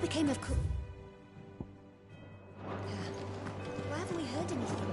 Became of course. Why haven't we heard anything?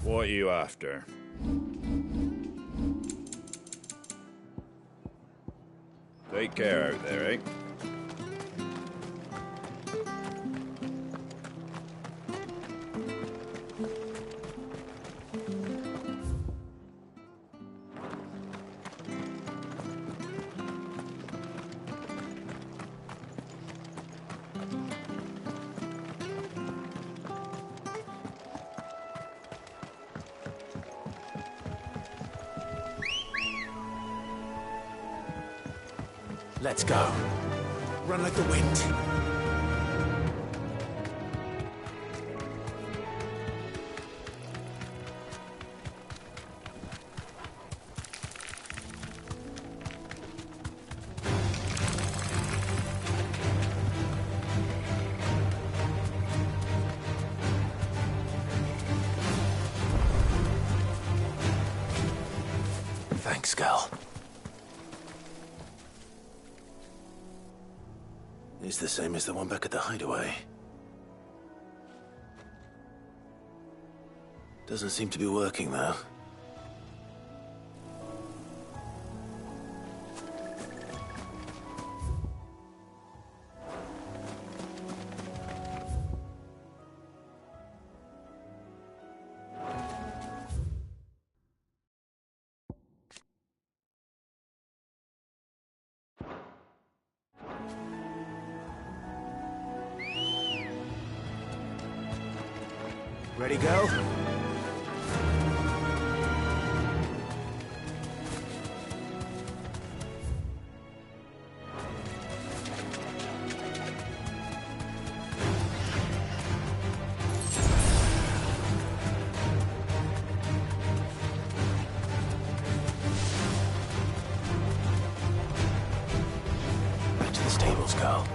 What are you after? Take care out there, eh? Let's go. Run like the wind. Thanks, girl. It's the same as the one back at the hideaway. Doesn't seem to be working, though. Ready, go? Back to the stables, girl.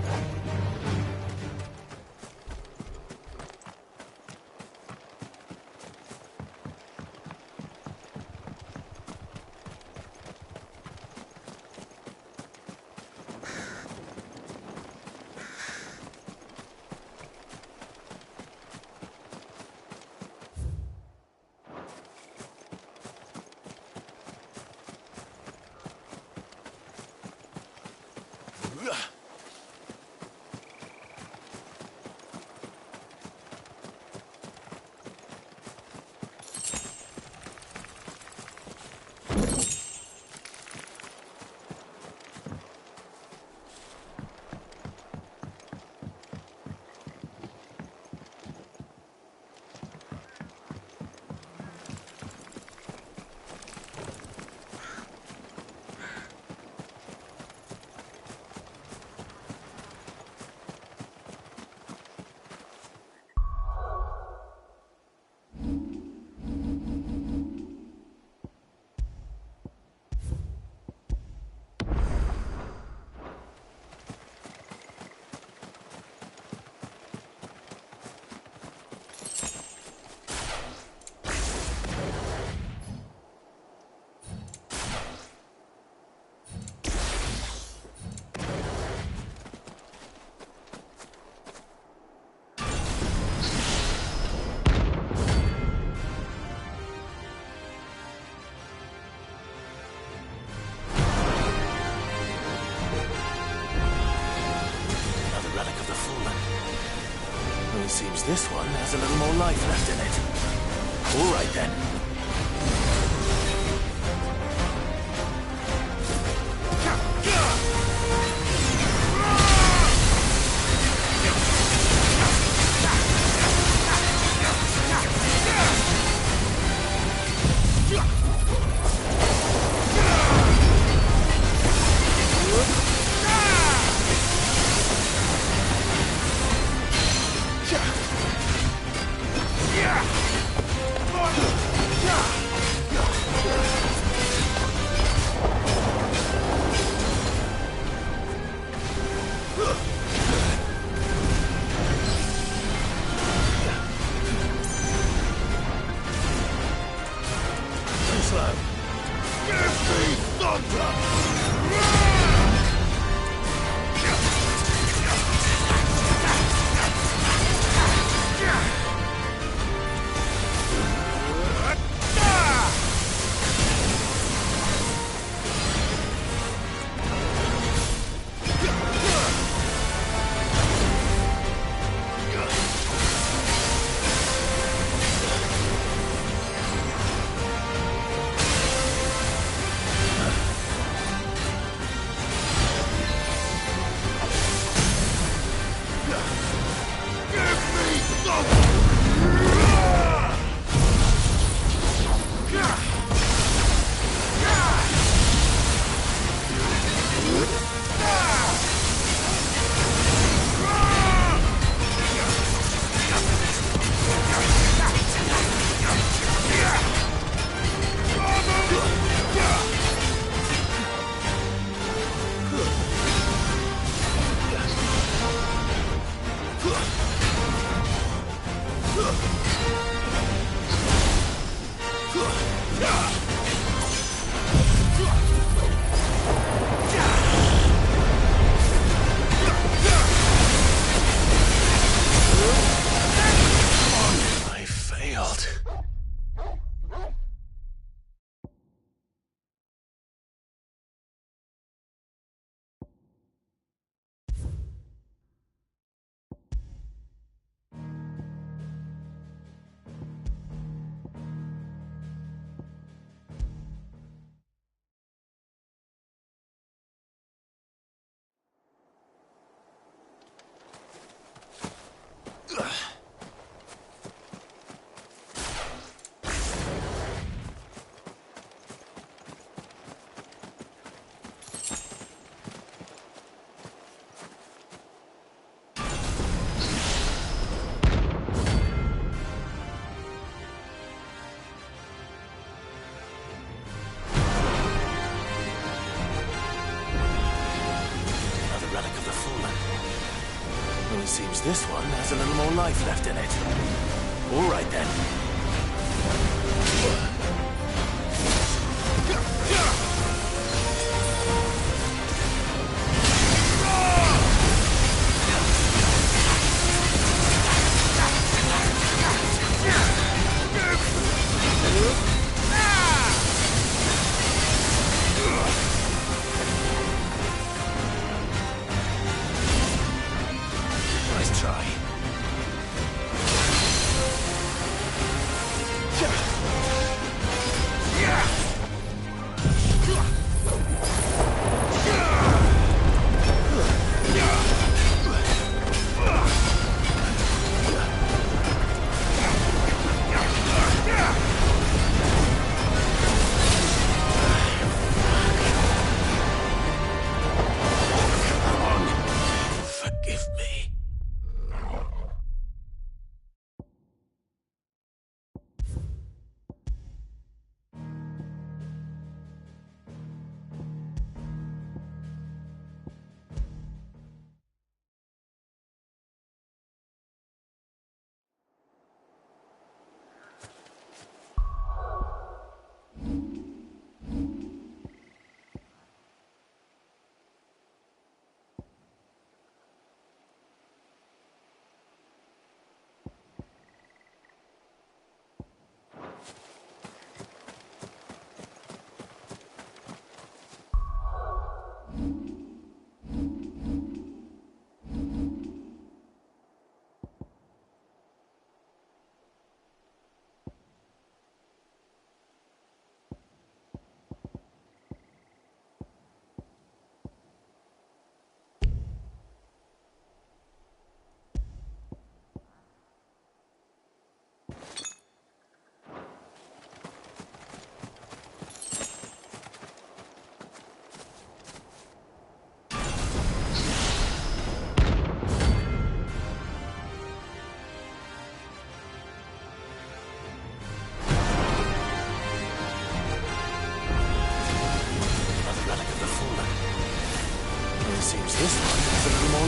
this one has a little more life left in it. All right then. Seems this one has a little more life left in it. All right then.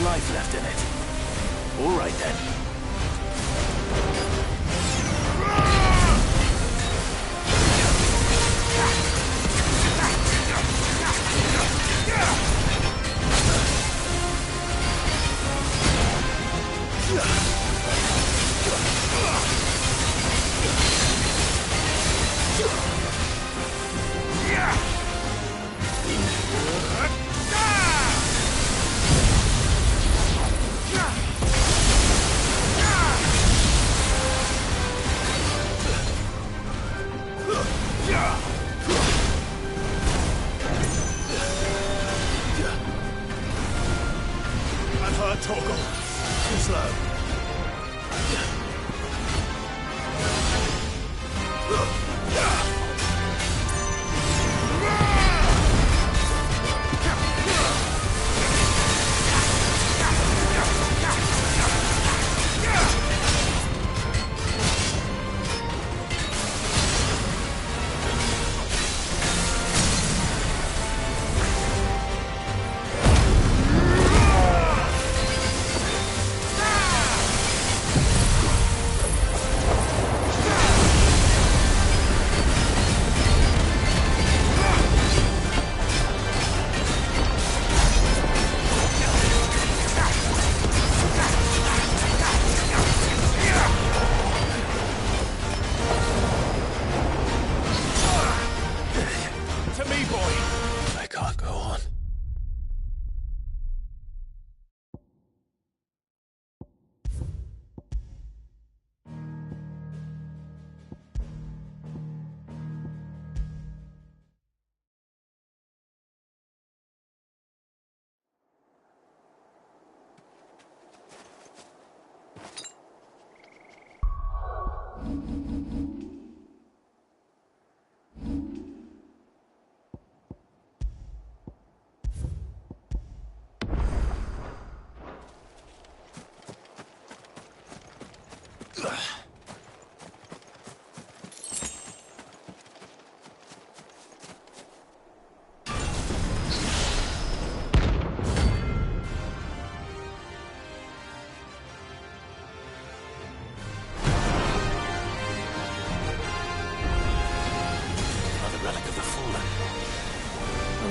life left in it. All right then.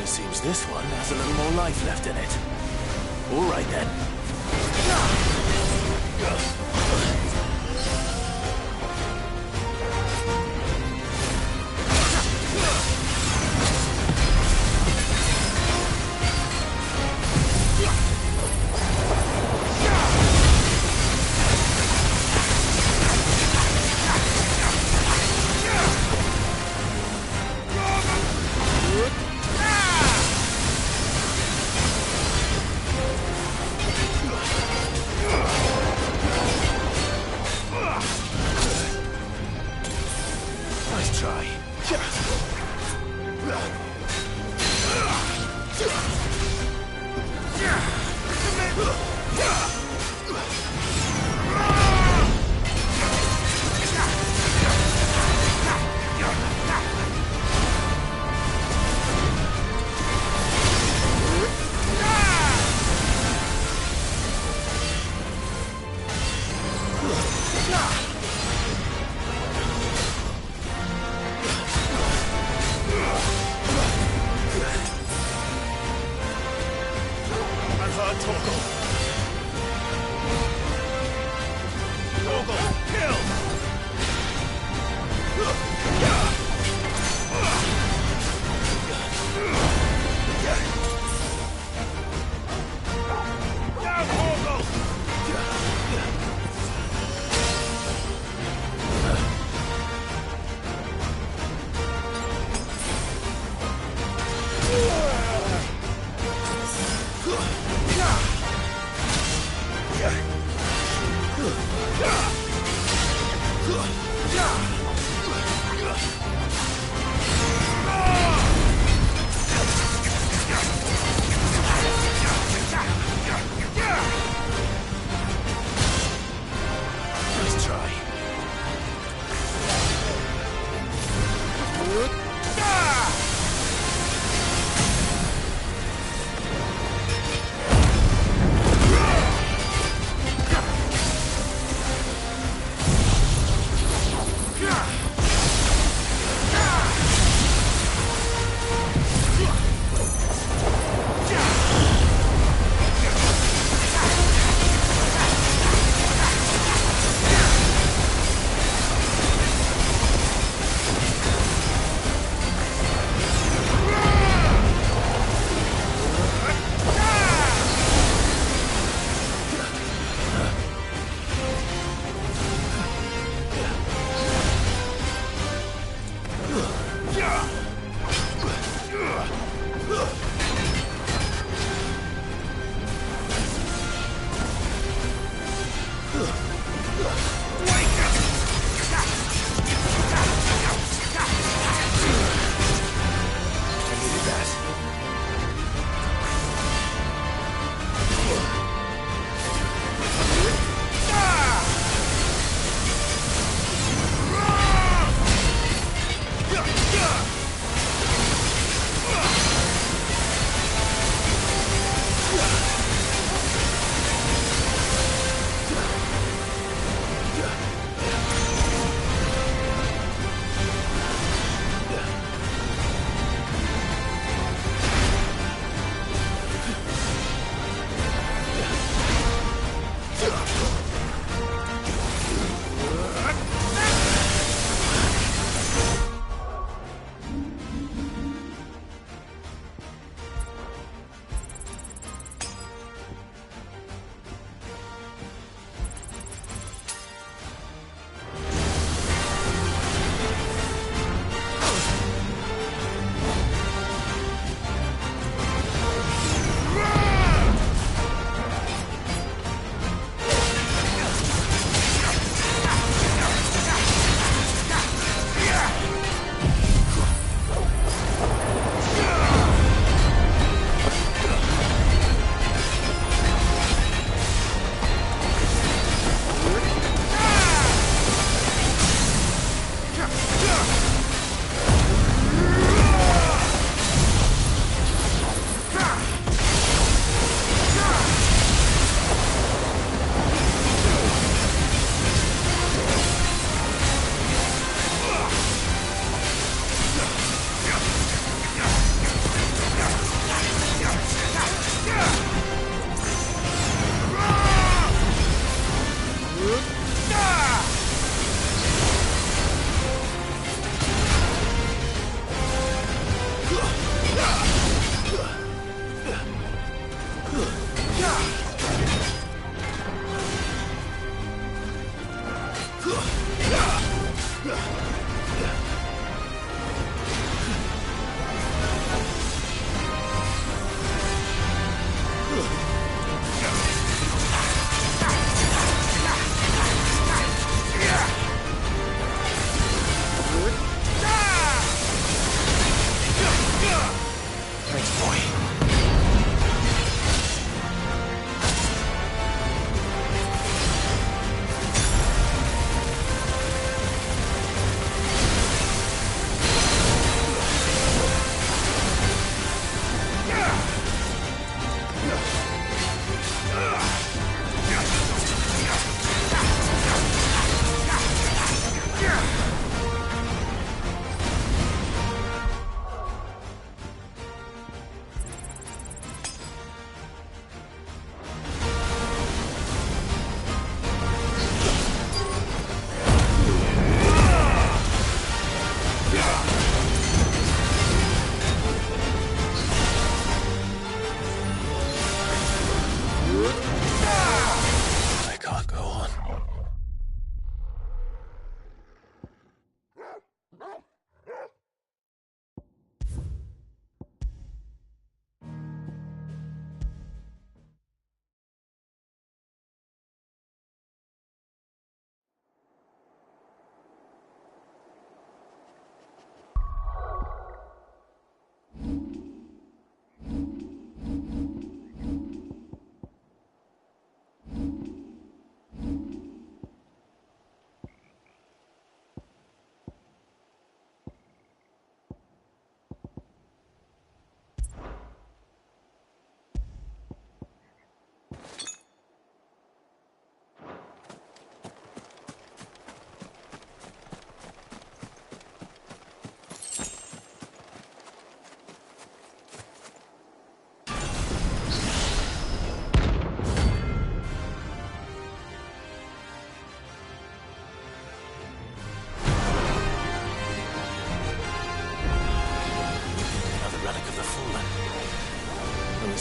Seems this one has a little more life left in it. All right then.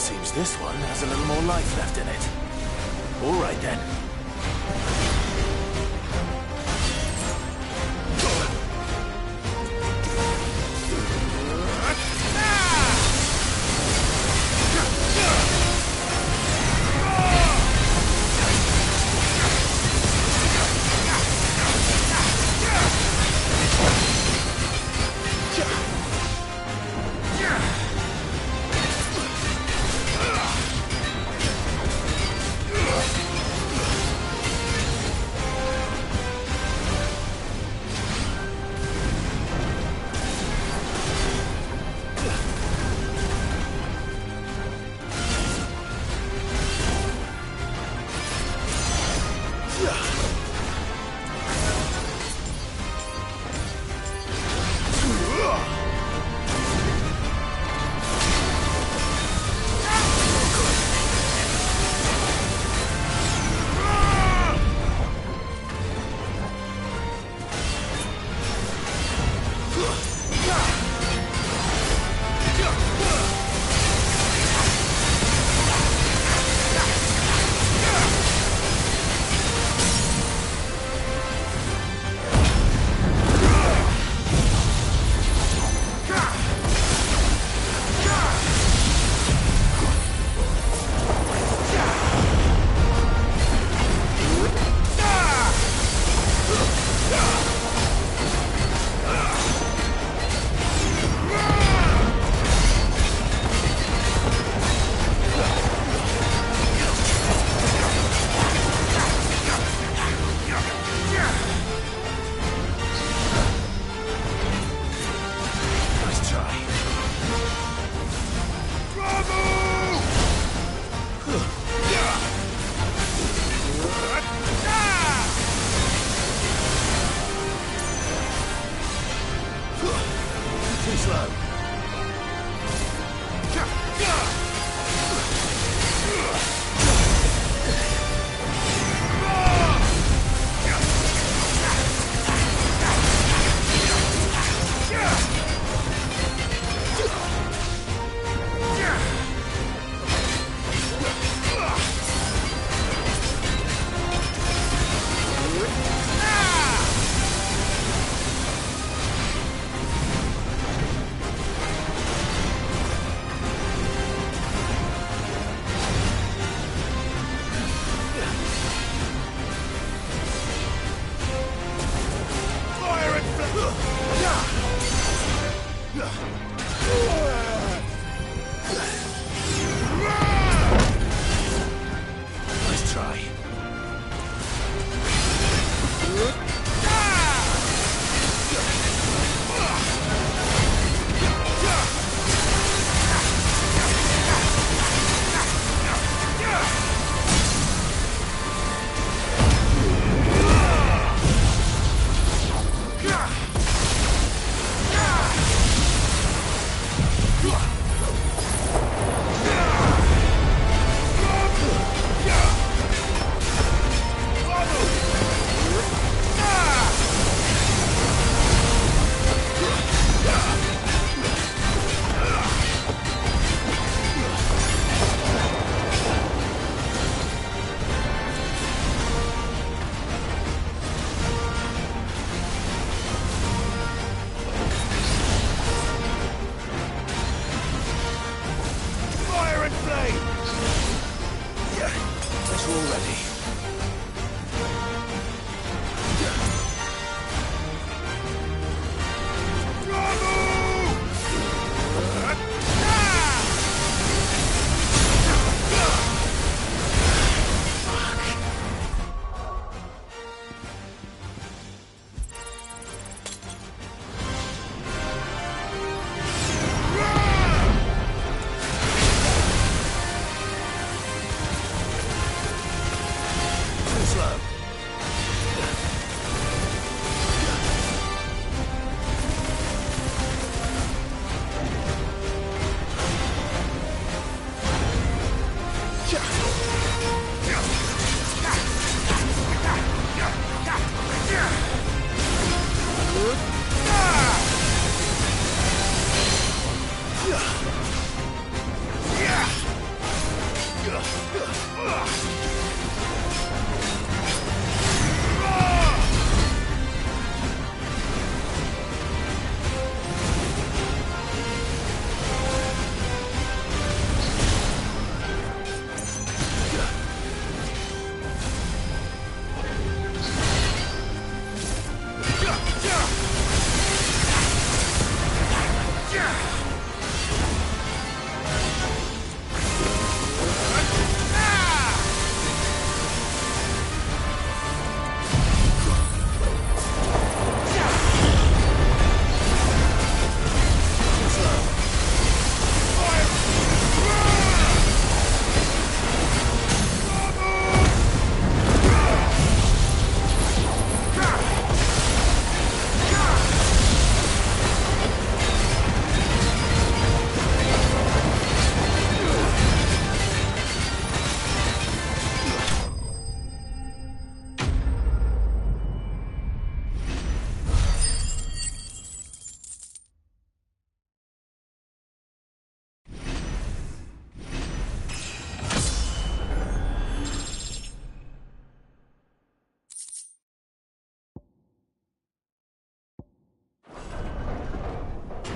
Seems this one has a little more life left in it. All right then.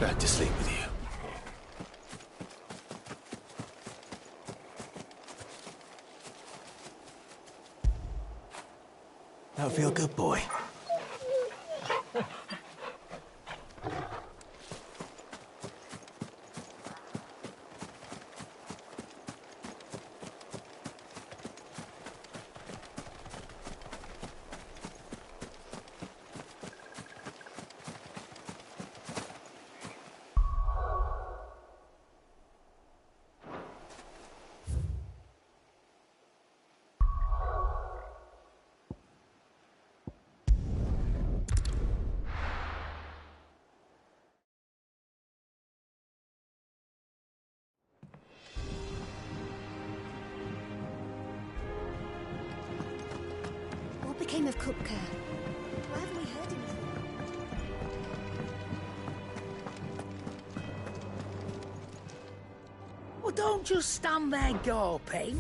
Back to sleep with you. That feel good, boy? What became of Kupka? Why haven't we heard anything? Well, don't just stand there gawping.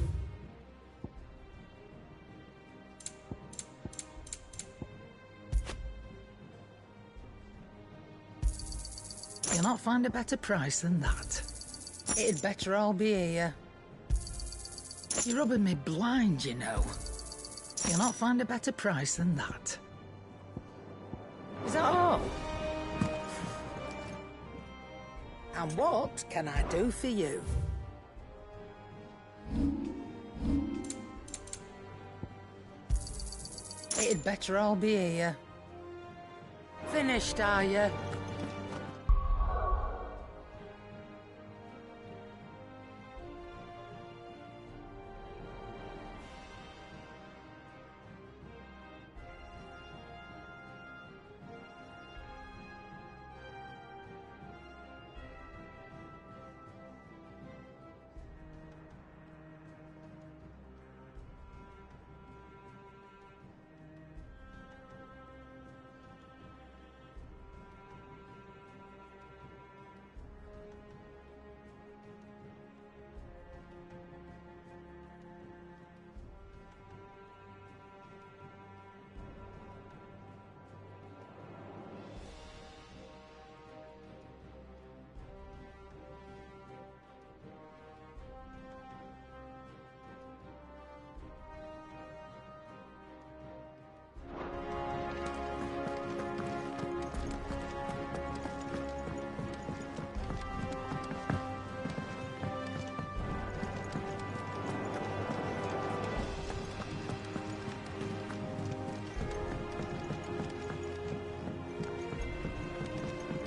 You'll not find a better price than that. It'd better all be here. You're rubbing me blind, you know. You'll not find a better price than that. Is that all? And what can I do for you? It'd better all be here. Finished, are you?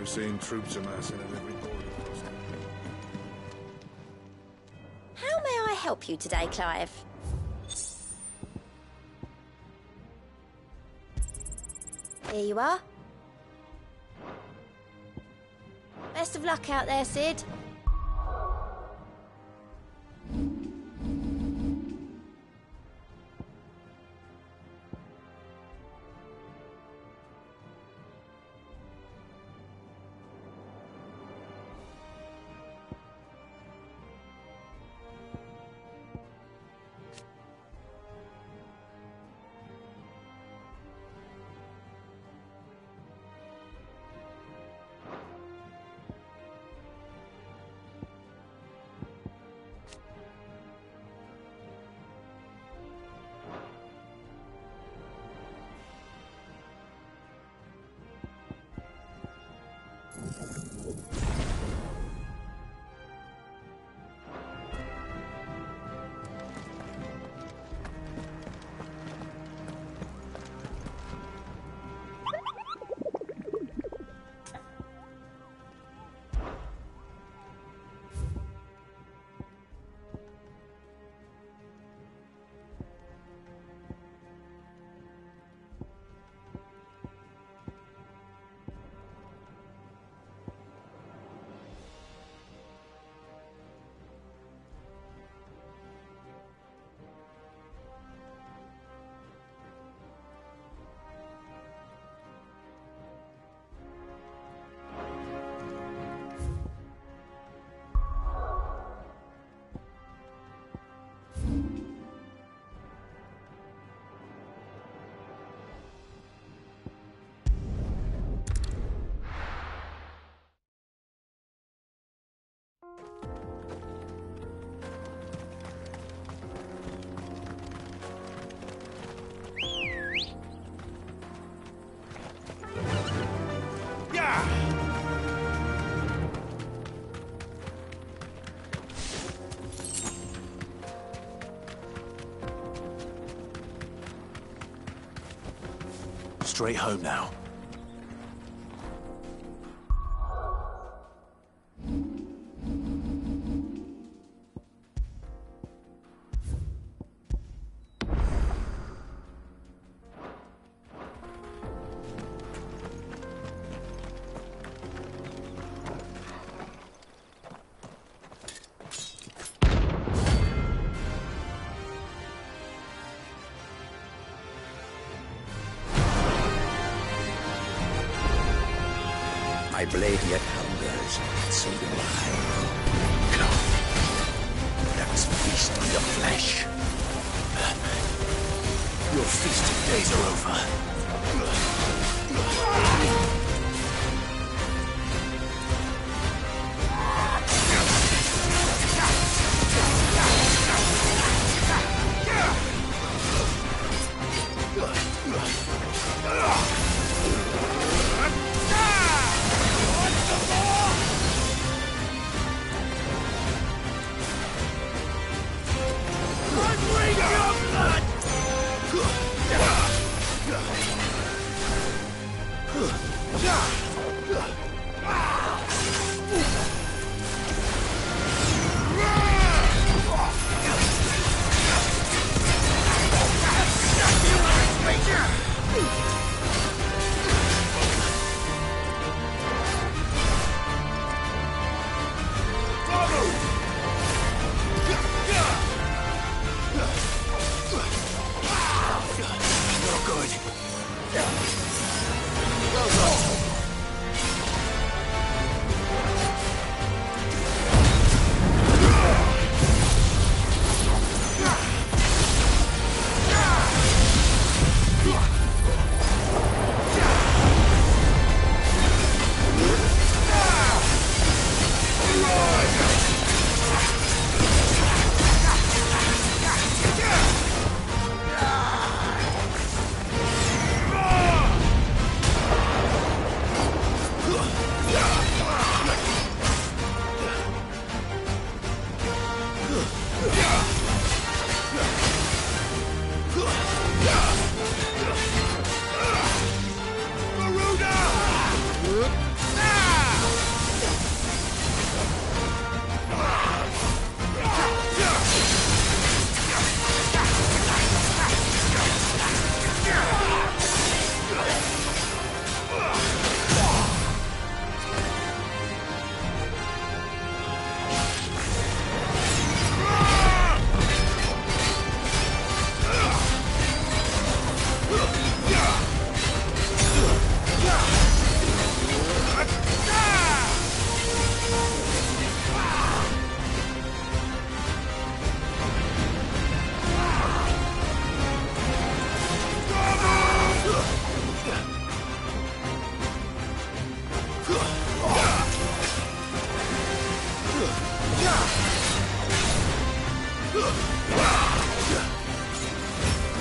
We're seeing troops amassing at every border crossing. How may I help you today, Clive? Here you are. Best of luck out there, Sid. Straight home now. My blade yet hungers, so do I. Come, let us feast on your flesh. Your feasting days are over.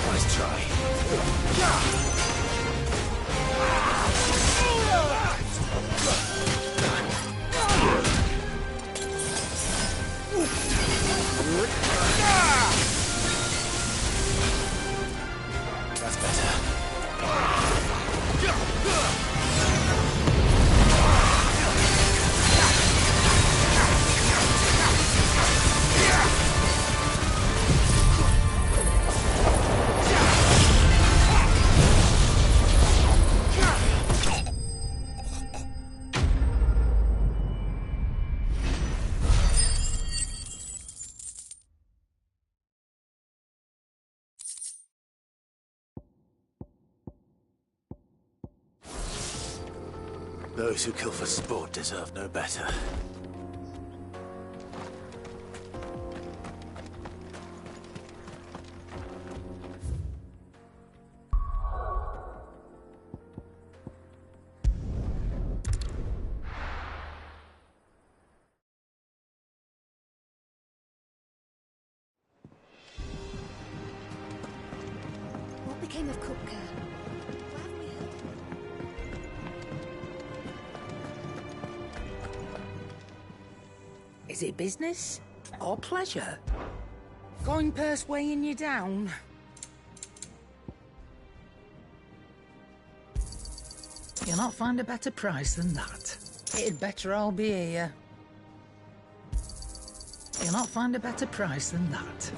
Nice try. That's better. Those who kill for sport deserve no better. What became of Kupka? Where have we heard? Is it business or pleasure? Coin purse weighing you down? You'll not find a better price than that. It'd better all be here. You'll not find a better price than that.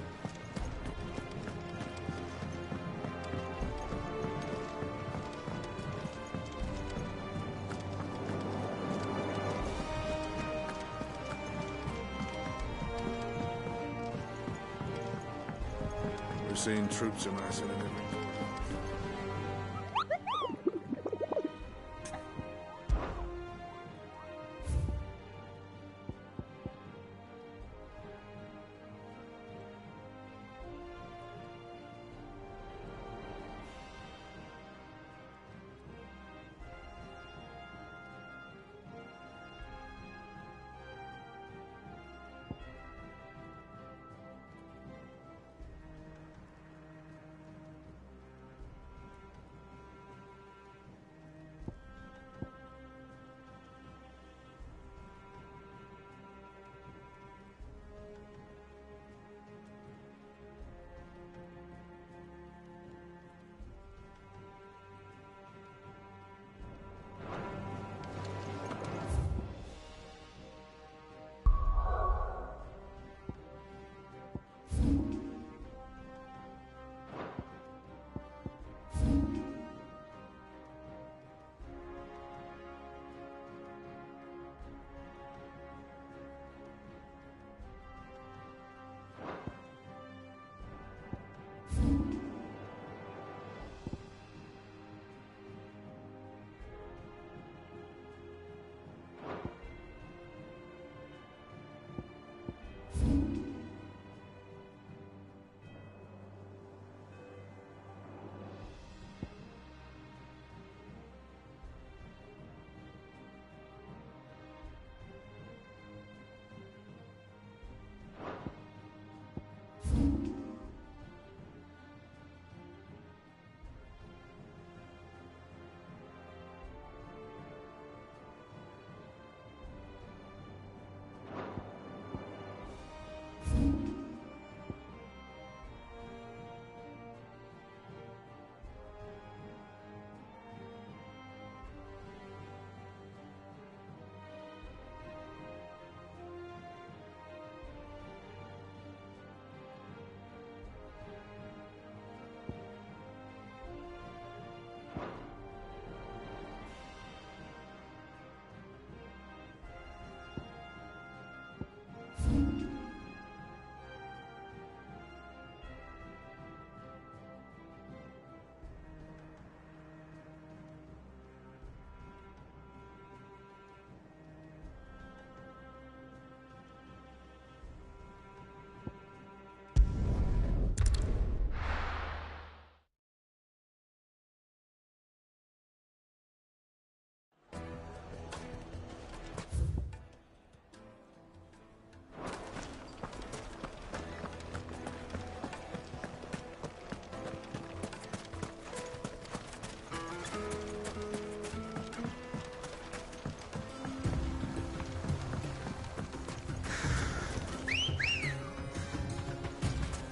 We're seeing troops amassing in every corner.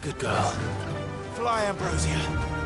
Good girl. Fly, Ambrosia.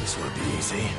This won't be easy.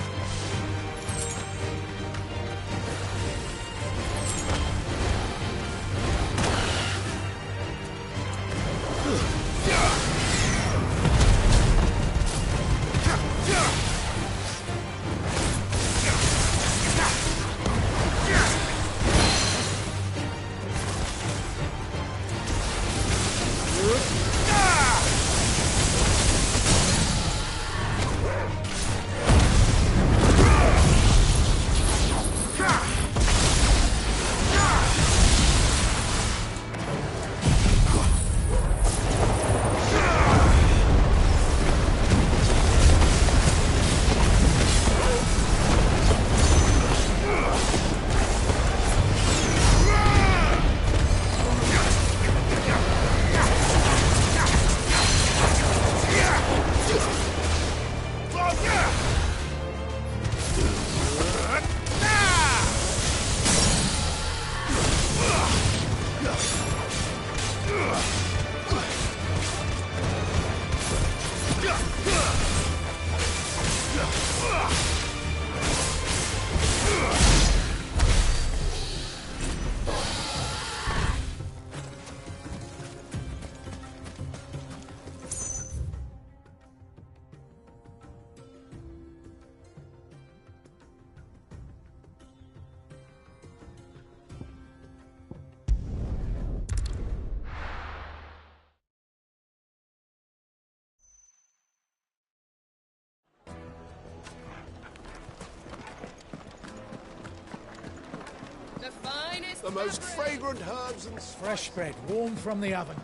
The most fragrant herbs and... Fresh bread, warm from the oven.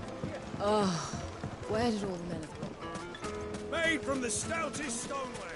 Oh, where did all the men have gone? Made from the stoutest stoneware.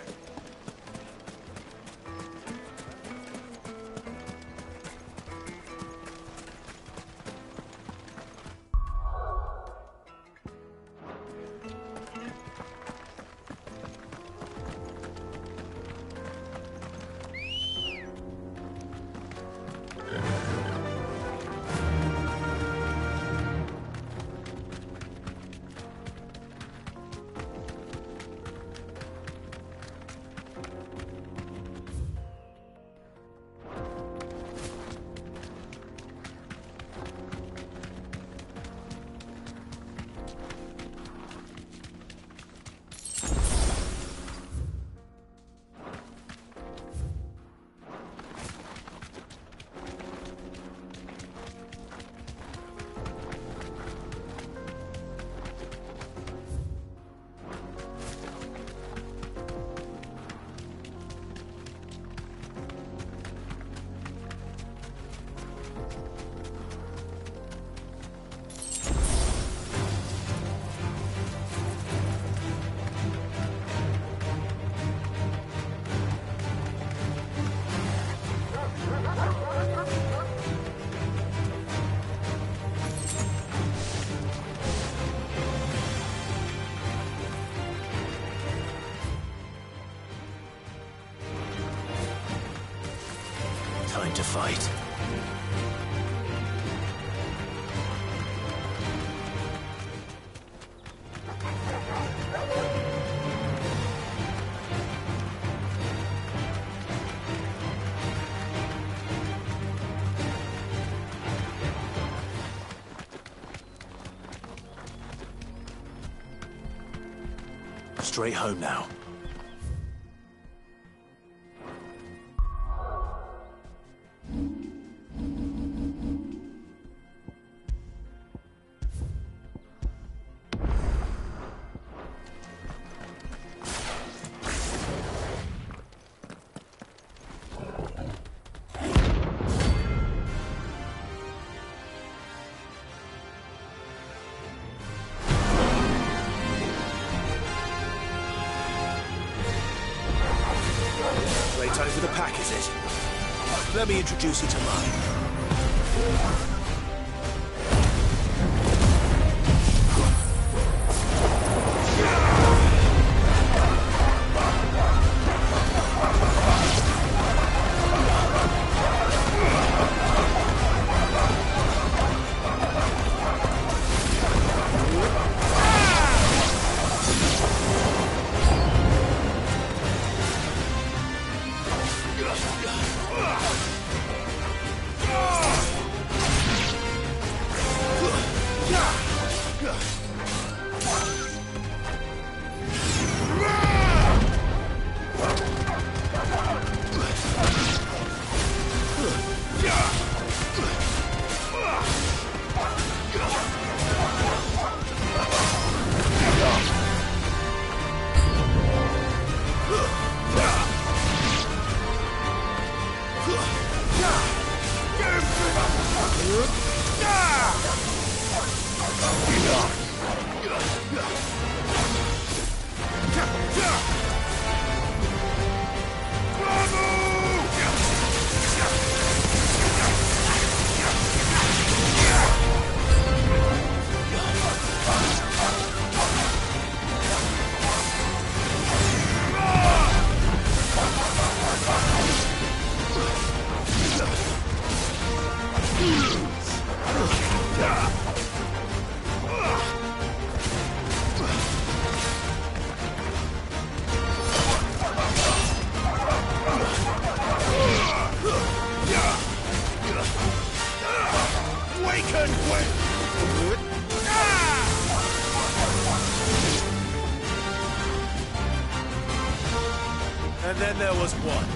Time to fight. Straight home now. Playtime for the pack, is it? Let me introduce you to mine. And then there was one.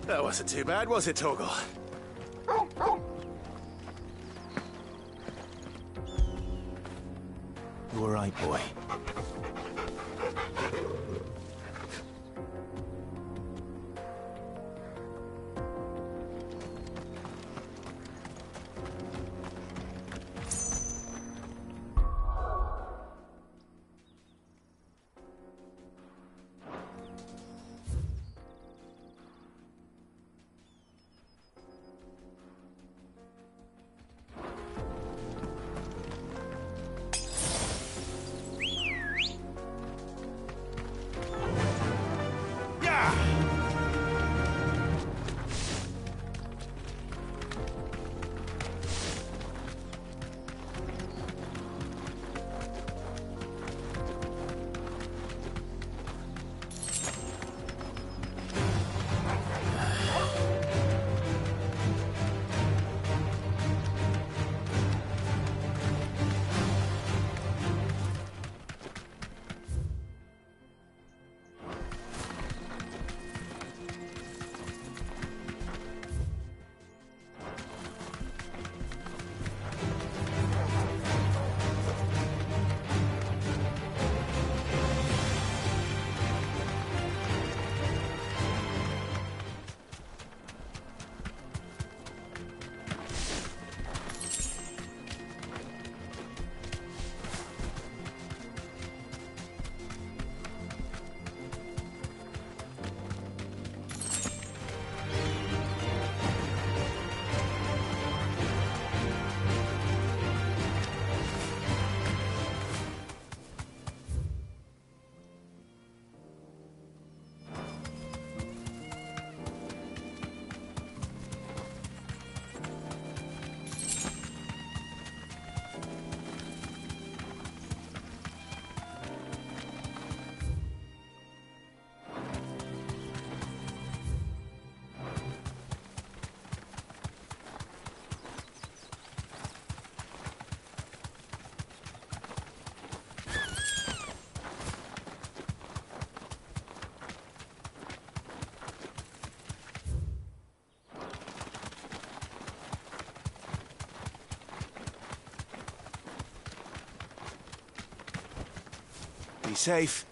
That wasn't too bad, was it, Torgal? You all right, boy? Be safe.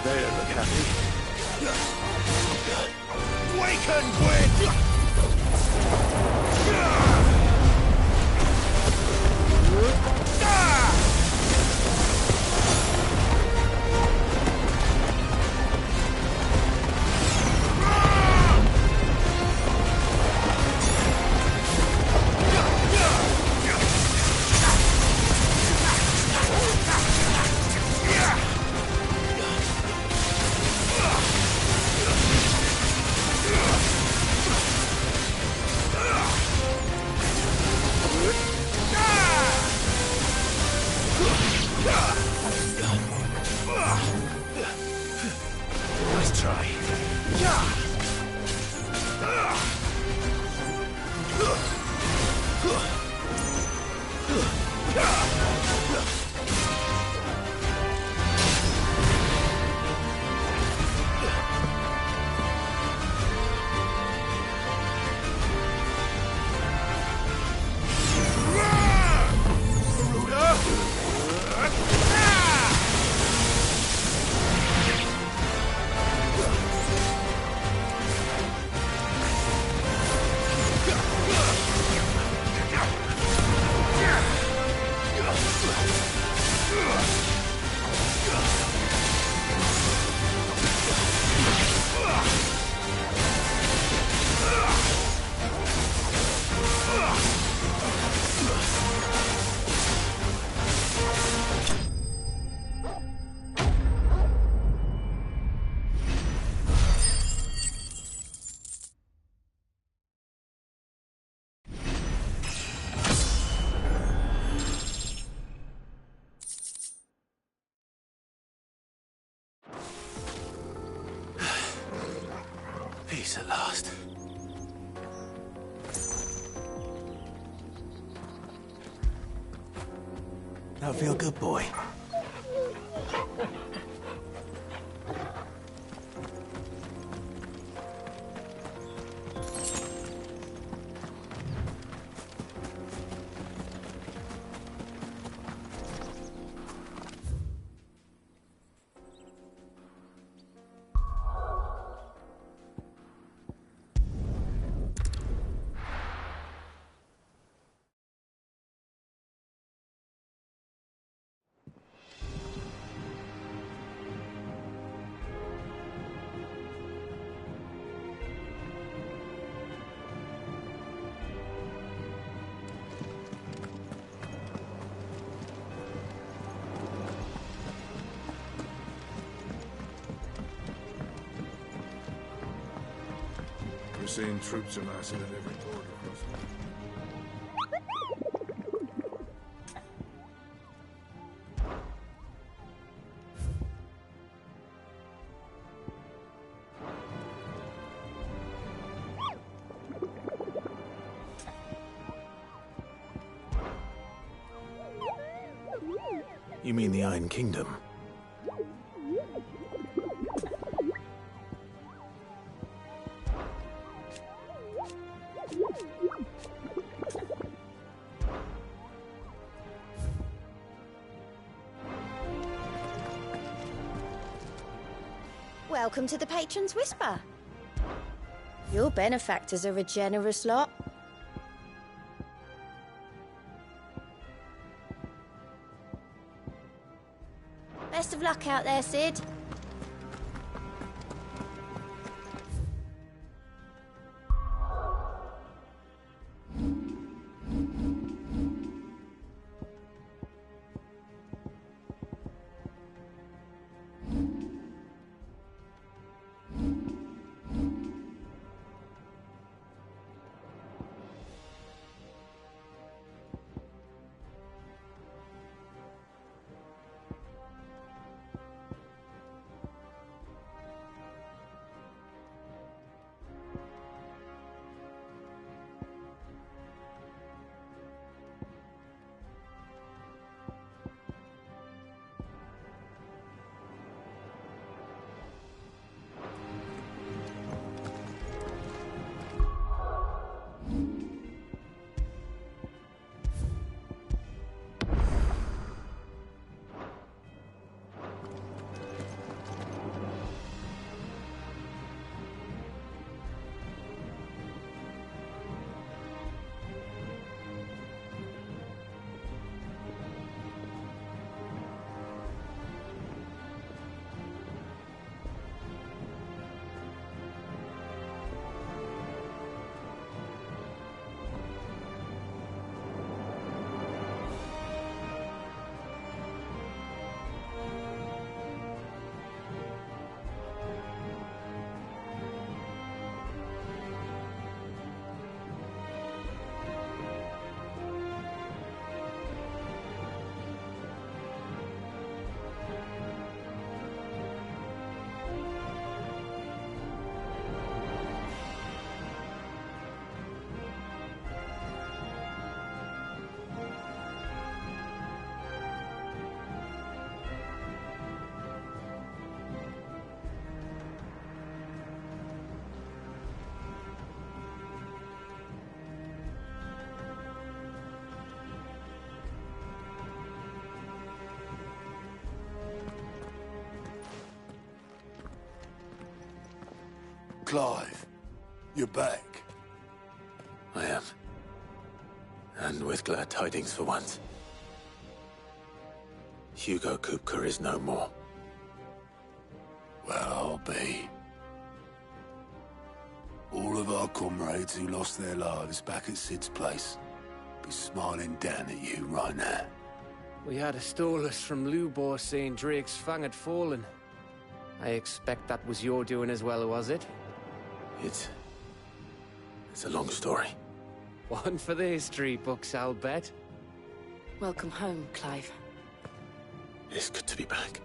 They don't look happy. Waken, witch! Nice try. Peace at last. That feel good, boy? We're seeing troops amassing at every border crossing. You mean the Iron Kingdom? Welcome to the Patron's Whisper. Your benefactors are a generous lot. Best of luck out there, Sid. Clive, you're back. I am. And with glad tidings for once. Hugo Kupka is no more. Well, I'll be. All of our comrades who lost their lives back at Sid's place be smiling down at you right now. We had a stolus from Lubor saying Drake's fang had fallen. I expect that was your doing as well, was it? It's a long story. One for the history books, I'll bet. Welcome home, Clive. It's good to be back.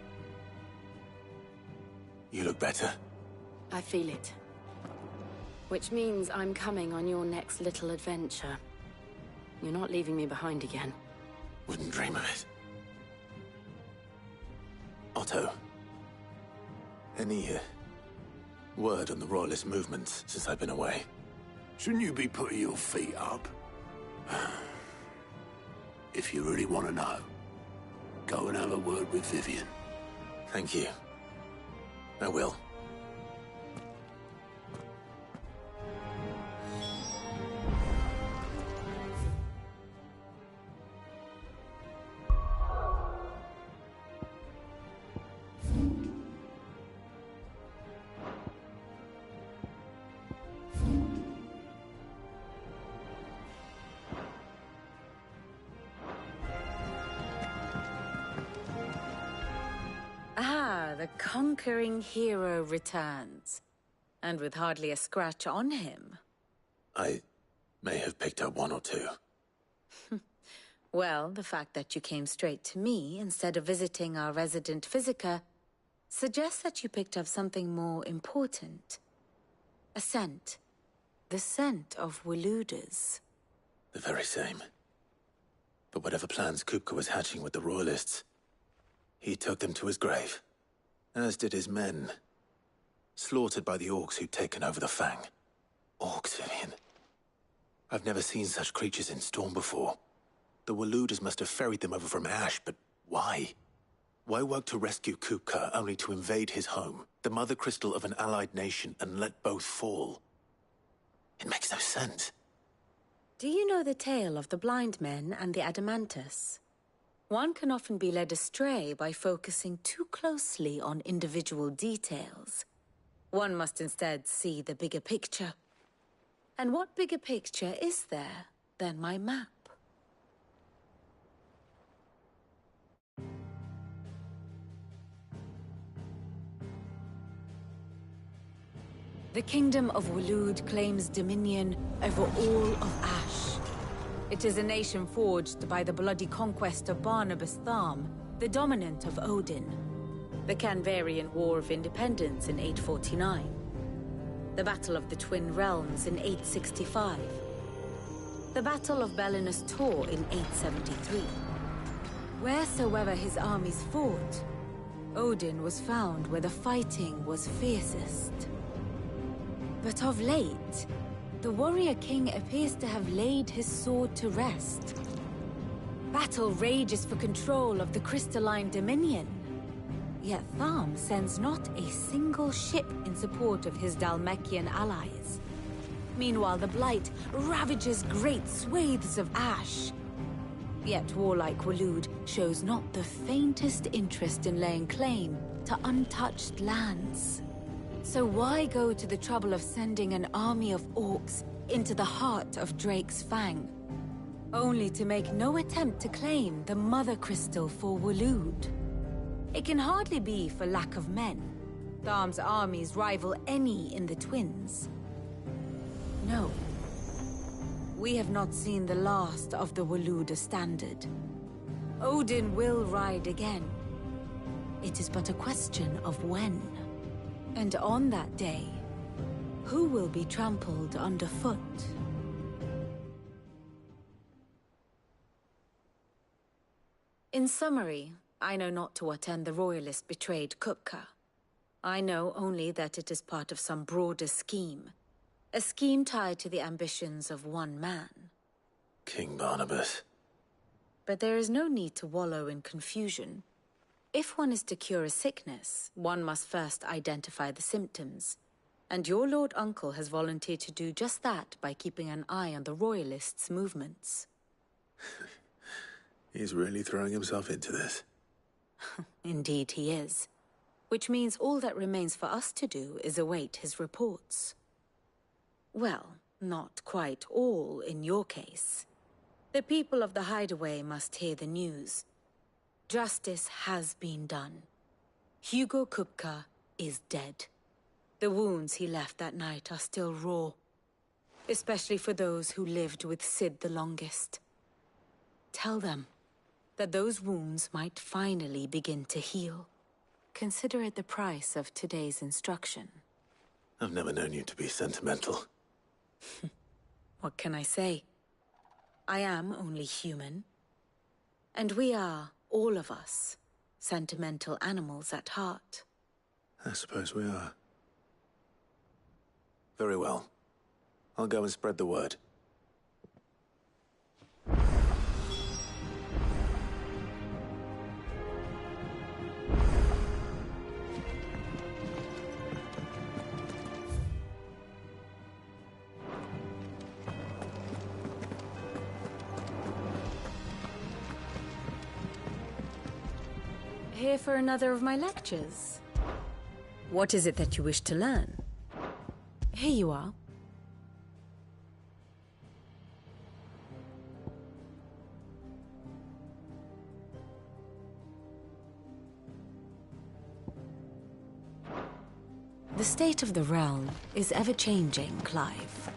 You look better. I feel it. Which means I'm coming on your next little adventure. You're not leaving me behind again. Wouldn't dream of it. Otto. Any word on the Royalist movements since I've been away? Shouldn't you be putting your feet up? If you really want to know, go and have a word with Vivian. Thank you. I will. The conquering hero returns. And with hardly a scratch on him. I may have picked up one or two. Well, the fact that you came straight to me instead of visiting our resident physiker suggests that you picked up something more important. A scent. The scent of Waludas. The very same. But whatever plans Kupka was hatching with the Royalists, he took them to his grave. As did his men. Slaughtered by the orcs who'd taken over the Fang. Orcs, Vivian. I've never seen such creatures in Storm before. The Waludas must have ferried them over from Ash, but why? Why work to rescue Kupka only to invade his home, the mother crystal of an allied nation, and let both fall? It makes no sense. Do you know the tale of the blind men and the Adamantus? One can often be led astray by focusing too closely on individual details. One must instead see the bigger picture. And what bigger picture is there than my map? The Kingdom of Waloed claims dominion over all of Ash. It is a nation forged by the bloody conquest of Barnabas Tharm, the dominant of Odin. The Canvarian War of Independence in 849. The Battle of the Twin Realms in 865. The Battle of Belinus Tor in 873. Wheresoever his armies fought, Odin was found where the fighting was fiercest. But of late, the warrior king appears to have laid his sword to rest. Battle rages for control of the crystalline dominion. Yet Tharm sends not a single ship in support of his Dhalmekian allies. Meanwhile, the Blight ravages great swathes of Ash. Yet warlike Waloed shows not the faintest interest in laying claim to untouched lands. So why go to the trouble of sending an army of orcs into the heart of Drake's Fang, only to make no attempt to claim the Mother Crystal for Waloed? It can hardly be for lack of men. Tharm's armies rival any in the Twins. No. We have not seen the last of the Waluda standard. Odin will ride again. It is but a question of when. And on that day, who will be trampled underfoot? In summary, I know not to what end the Royalists betrayed Kupka. I know only that it is part of some broader scheme. A scheme tied to the ambitions of one man. King Barnabas. But there is no need to wallow in confusion. If one is to cure a sickness, one must first identify the symptoms. And your Lord Uncle has volunteered to do just that by keeping an eye on the Royalists' movements. He's really throwing himself into this. Indeed he is. Which means all that remains for us to do is await his reports. Well, not quite all in your case. The people of the Hideaway must hear the news. Justice has been done. Hugo Kupka is dead. The wounds he left that night are still raw, especially for those who lived with Sid the longest. Tell them that those wounds might finally begin to heal. Consider it the price of today's instruction. I've never known you to be sentimental. What can I say? I am only human. And we are, all of us, sentimental animals at heart. I suppose we are. Very well. I'll go and spread the word. Here for another of my lectures. What is it that you wish to learn? Here you are. The state of the realm is ever-changing, Clive.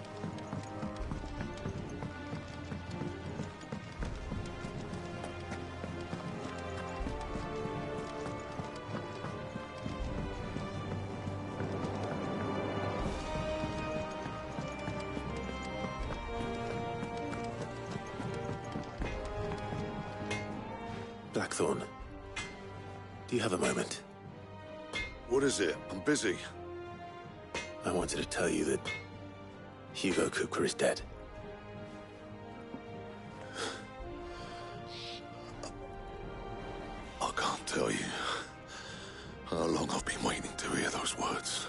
Blackthorn, do you have a moment? What is it? I'm busy. I wanted to tell you that Hugo Kupka is dead. I can't tell you how long I've been waiting to hear those words.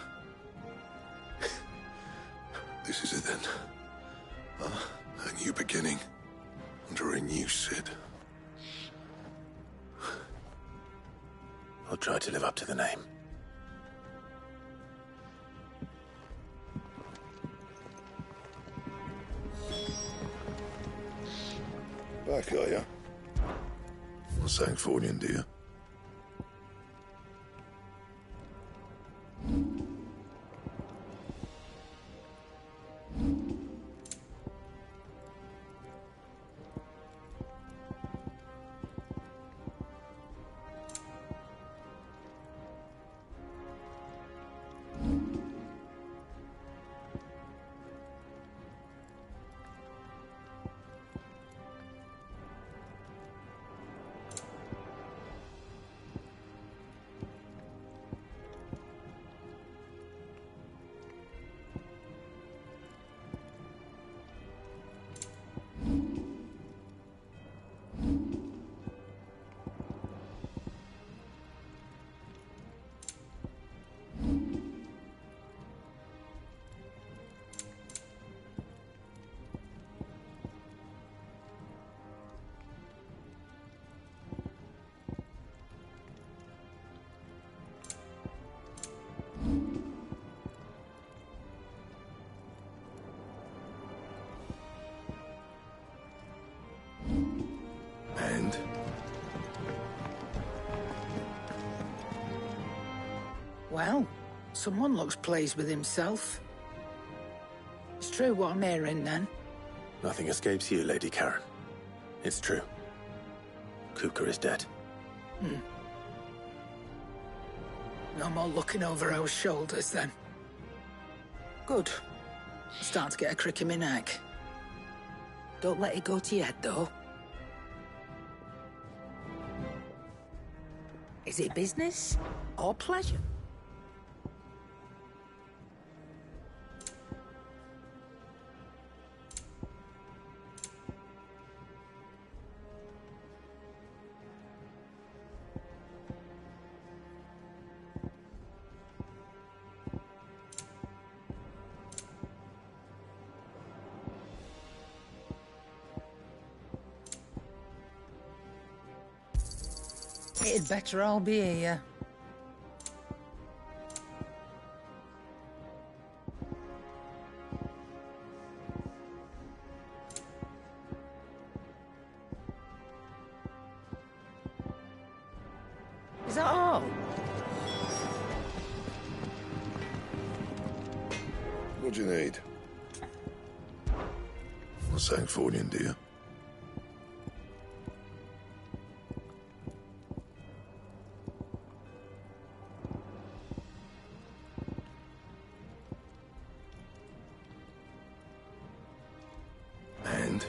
This is it then. A new beginning under a new Sid. I'll try to live up to the name. Back, are ya? What's that for you, dear? And? Well, someone looks pleased with himself. It's true what I'm hearing, then. Nothing escapes you, Lady Karen. It's true. Kupka is dead. No more looking over our shoulders, then. Good. I'm starting to get a crick in my neck. Don't let it go to your head, though. Is it business or pleasure? It'd better all be here. Is that all? What do you need? What's that for you, dear? And?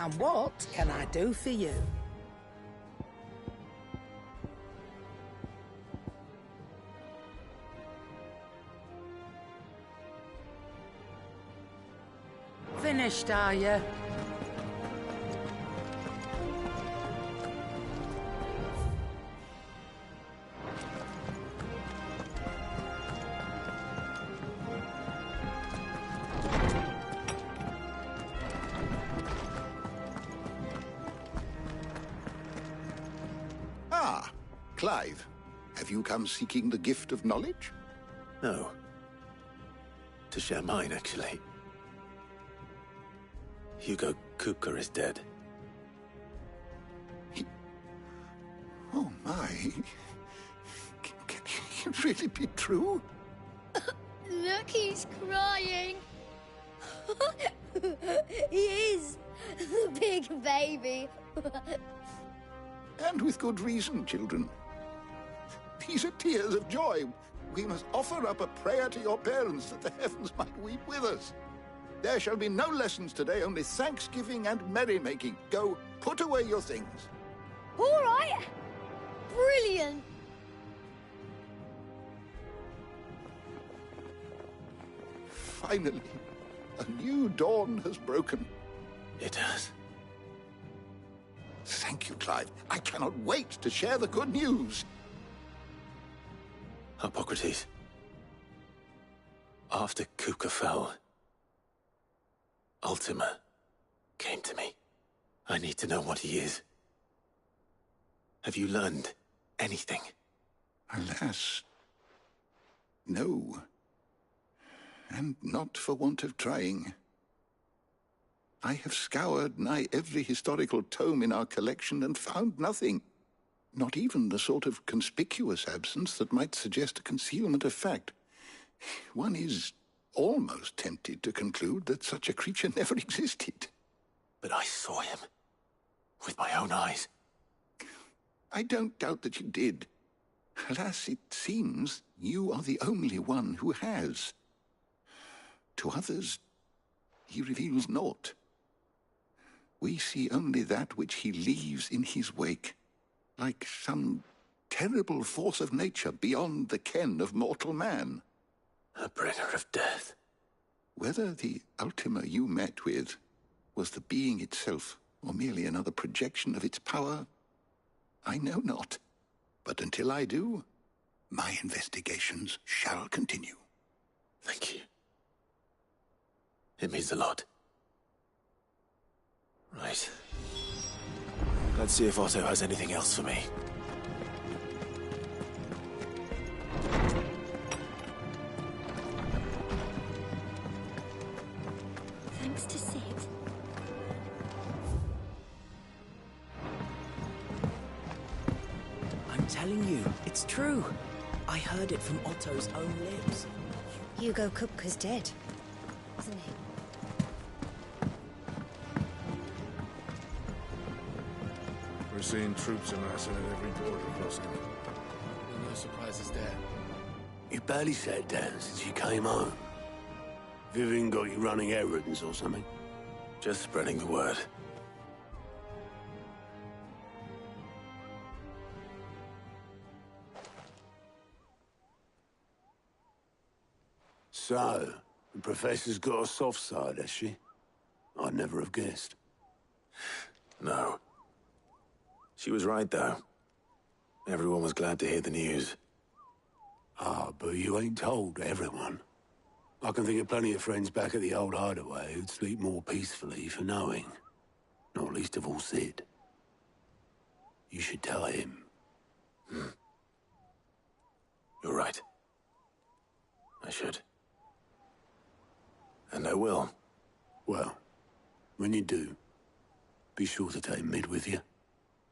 And what can I do for you? Finished, are you? Ah, Clive. Have you come seeking the gift of knowledge? No. To share mine, actually. Hugo Kupka is dead. Oh, my. Can it really be true? Look, he's crying. He is. The big baby. And with good reason, children. These are tears of joy. We must offer up a prayer to your parents that the heavens might weep with us. There shall be no lessons today, only thanksgiving and merrymaking. Go, put away your things. All right. Brilliant. Finally, a new dawn has broken. It has. Thank you, Clive. I cannot wait to share the good news. Hippocrates. After Kupka fell, Ultima came to me. I need to know what he is. Have you learned anything? Alas, no. And not for want of trying. I have scoured nigh every historical tome in our collection and found nothing. Not even the sort of conspicuous absence that might suggest a concealment of fact. One is almost tempted to conclude that such a creature never existed. But I saw him. With my own eyes. I don't doubt that you did. Alas, it seems you are the only one who has. To others, he reveals naught. We see only that which he leaves in his wake, like some terrible force of nature beyond the ken of mortal man. A bringer of death. Whether the Ultima you met with was the being itself, or merely another projection of its power, I know not. But until I do, my investigations shall continue. Thank you. It means a lot. Right. Let's see if Otto has anything else for me. Thanks to Sid. I'm telling you, it's true. I heard it from Otto's own lips. Hugo Kupka's dead, isn't he? We're seeing troops amassing at every border crossing. No surprises there. You barely sat down since you came home. Vivian got you running errands or something? Just spreading the word. So, the professor's got a soft side, has she? I'd never have guessed. No. She was right, though. Everyone was glad to hear the news. Ah, but you ain't told everyone. I can think of plenty of friends back at the old hideaway who'd sleep more peacefully for knowing. Not least of all Sid. You should tell him. You're right. I should. And I will. Well, when you do, be sure to take Mid with you.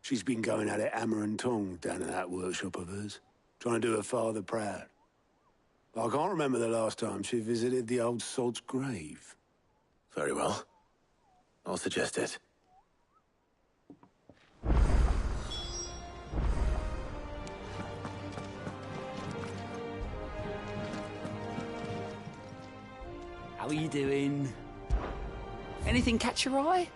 She's been going at it hammer and tongs down in that workshop of hers, trying to do her father proud. But I can't remember the last time she visited the old sod's grave. Very well. I'll suggest it. How are you doing? Anything catch your eye?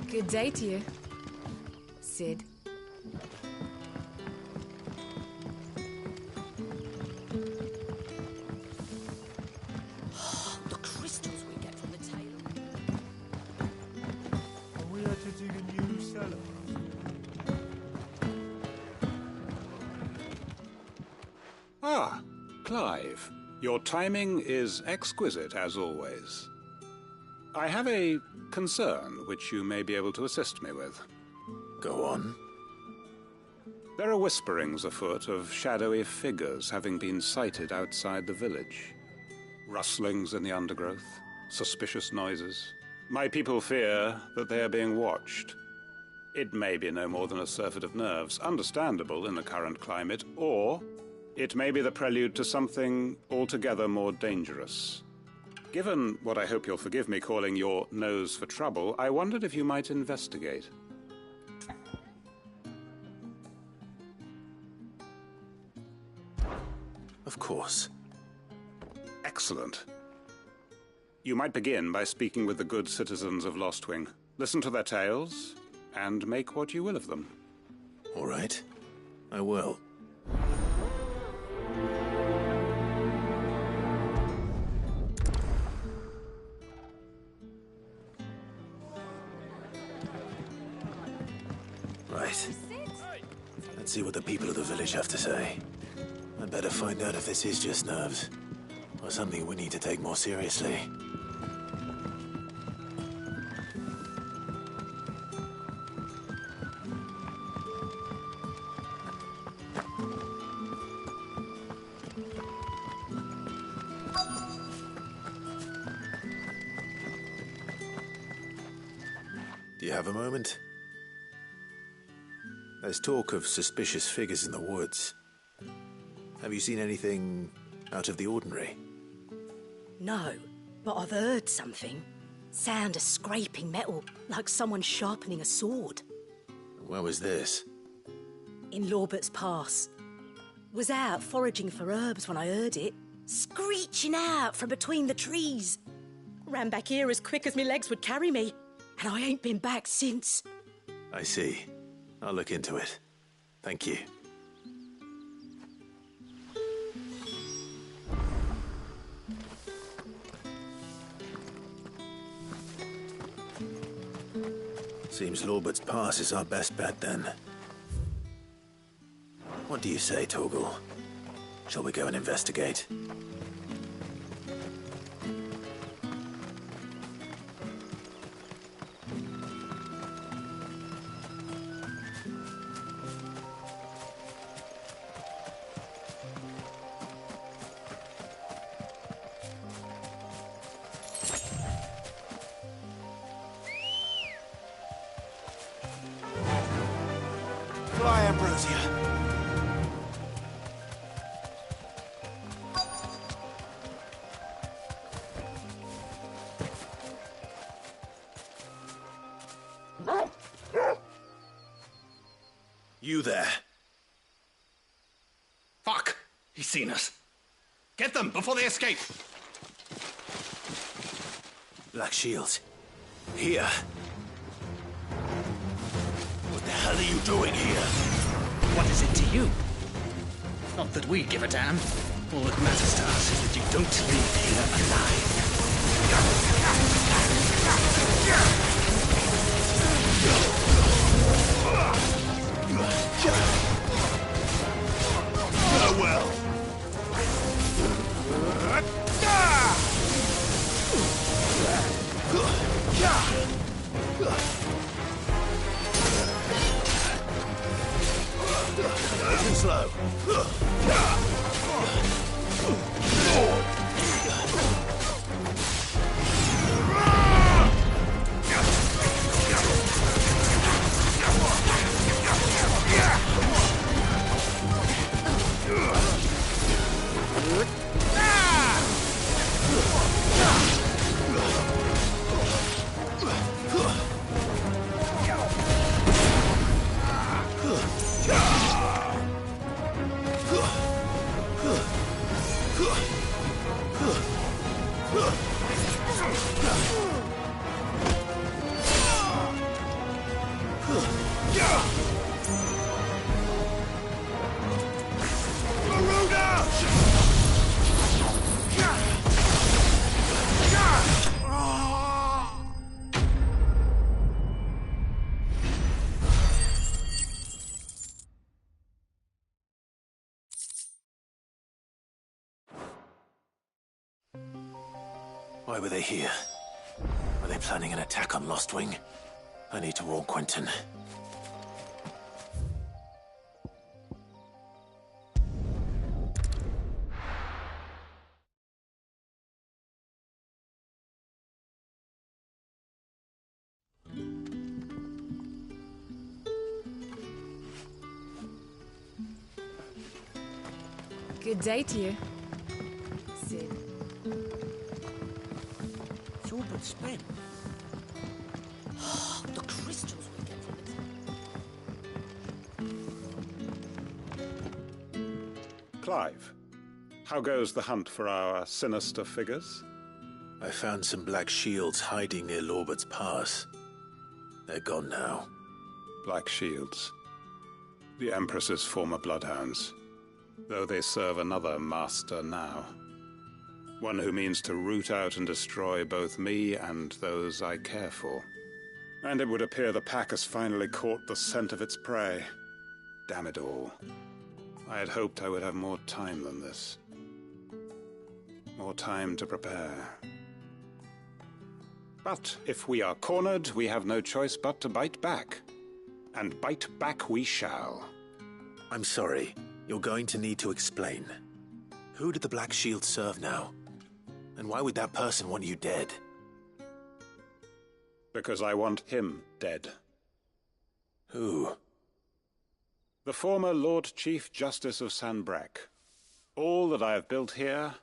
Good day to you, Sid. The crystals we get from the tailor. Are we had to dig a new cellar? Ah, Clive. Your timing is exquisite, as always. I have a concern which you may be able to assist me with. Go on. There are whisperings afoot of shadowy figures having been sighted outside the village. Rustlings in the undergrowth, suspicious noises. My people fear that they are being watched. It may be no more than a surfeit of nerves, understandable in the current climate, or it may be the prelude to something altogether more dangerous. Given what I hope you'll forgive me calling your nose for trouble, I wondered if you might investigate. Of course. Excellent. You might begin by speaking with the good citizens of Lostwing. Listen to their tales, and make what you will of them. All right. I will. Right. Let's see what the people of the village have to say. I'd better find out if this is just nerves, or something we need to take more seriously. Do you have a moment? There's talk of suspicious figures in the woods. Have you seen anything out of the ordinary? No, but I've heard something. Sound of scraping metal, like someone sharpening a sword. Where was this? In Lorbert's Pass. Was out foraging for herbs when I heard it, screeching out from between the trees. Ran back here as quick as my legs would carry me, and I ain't been back since. I see. I'll look into it. Thank you. Seems Lorbert's Pass is our best bet, then. What do you say, Torgal? Shall we go and investigate? Fly, Ambrosia. You there. Fuck! He's seen us. Get them before they escape. Black Shields. Here. What the hell are you doing here? What is it to you? Not that we give a damn. All that matters to us is that you don't leave here alive. Farewell. Nice and slow. Why were they here? Were they planning an attack on Lost Wing? I need to warn Quentin. Good day to you. Sid. It's all but spent. The crystals we get from it. Clive, how goes the hunt for our sinister figures? I found some black shields hiding near Lorbert's Pass. They're gone now. Black shields. The Empress's former bloodhounds. Though they serve another master now. One who means to root out and destroy both me and those I care for. And it would appear the pack has finally caught the scent of its prey. Damn it all. I had hoped I would have more time than this. More time to prepare. But if we are cornered, we have no choice but to bite back. And bite back we shall. I'm sorry. You're going to need to explain. Who did the Black Shield serve now? And why would that person want you dead? Because I want him dead. Who? The former Lord Chief Justice of Sanbreque. All that I have built here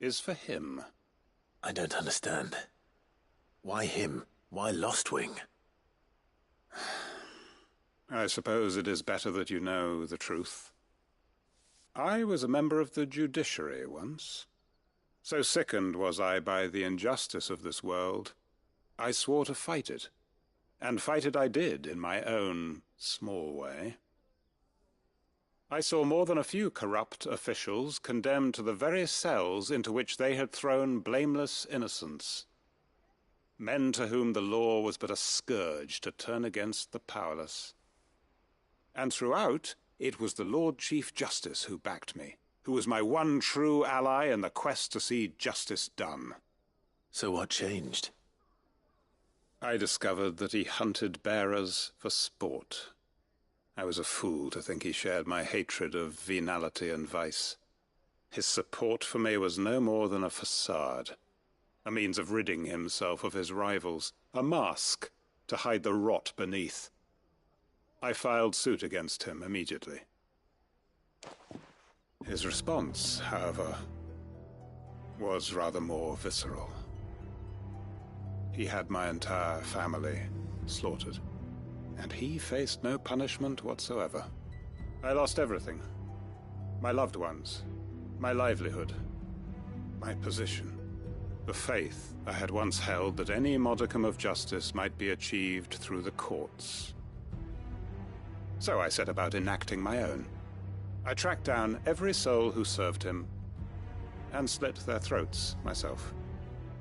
is for him. I don't understand. Why him? Why Lost Wing? I suppose it is better that you know the truth. I was a member of the judiciary once. So sickened was I by the injustice of this world, I swore to fight it. And fight it I did, in my own small way. I saw more than a few corrupt officials condemned to the very cells into which they had thrown blameless innocents. Men to whom the law was but a scourge to turn against the powerless. And throughout, it was the Lord Chief Justice who backed me, who was my one true ally in the quest to see justice done. So what changed? I discovered that he hunted bearers for sport. I was a fool to think he shared my hatred of venality and vice. His support for me was no more than a facade, a means of ridding himself of his rivals, a mask to hide the rot beneath. I filed suit against him immediately. His response, however, was rather more visceral. He had my entire family slaughtered, and he faced no punishment whatsoever. I lost everything. My loved ones, my livelihood, my position. The faith I had once held that any modicum of justice might be achieved through the courts. So I set about enacting my own. I tracked down every soul who served him, and slit their throats myself.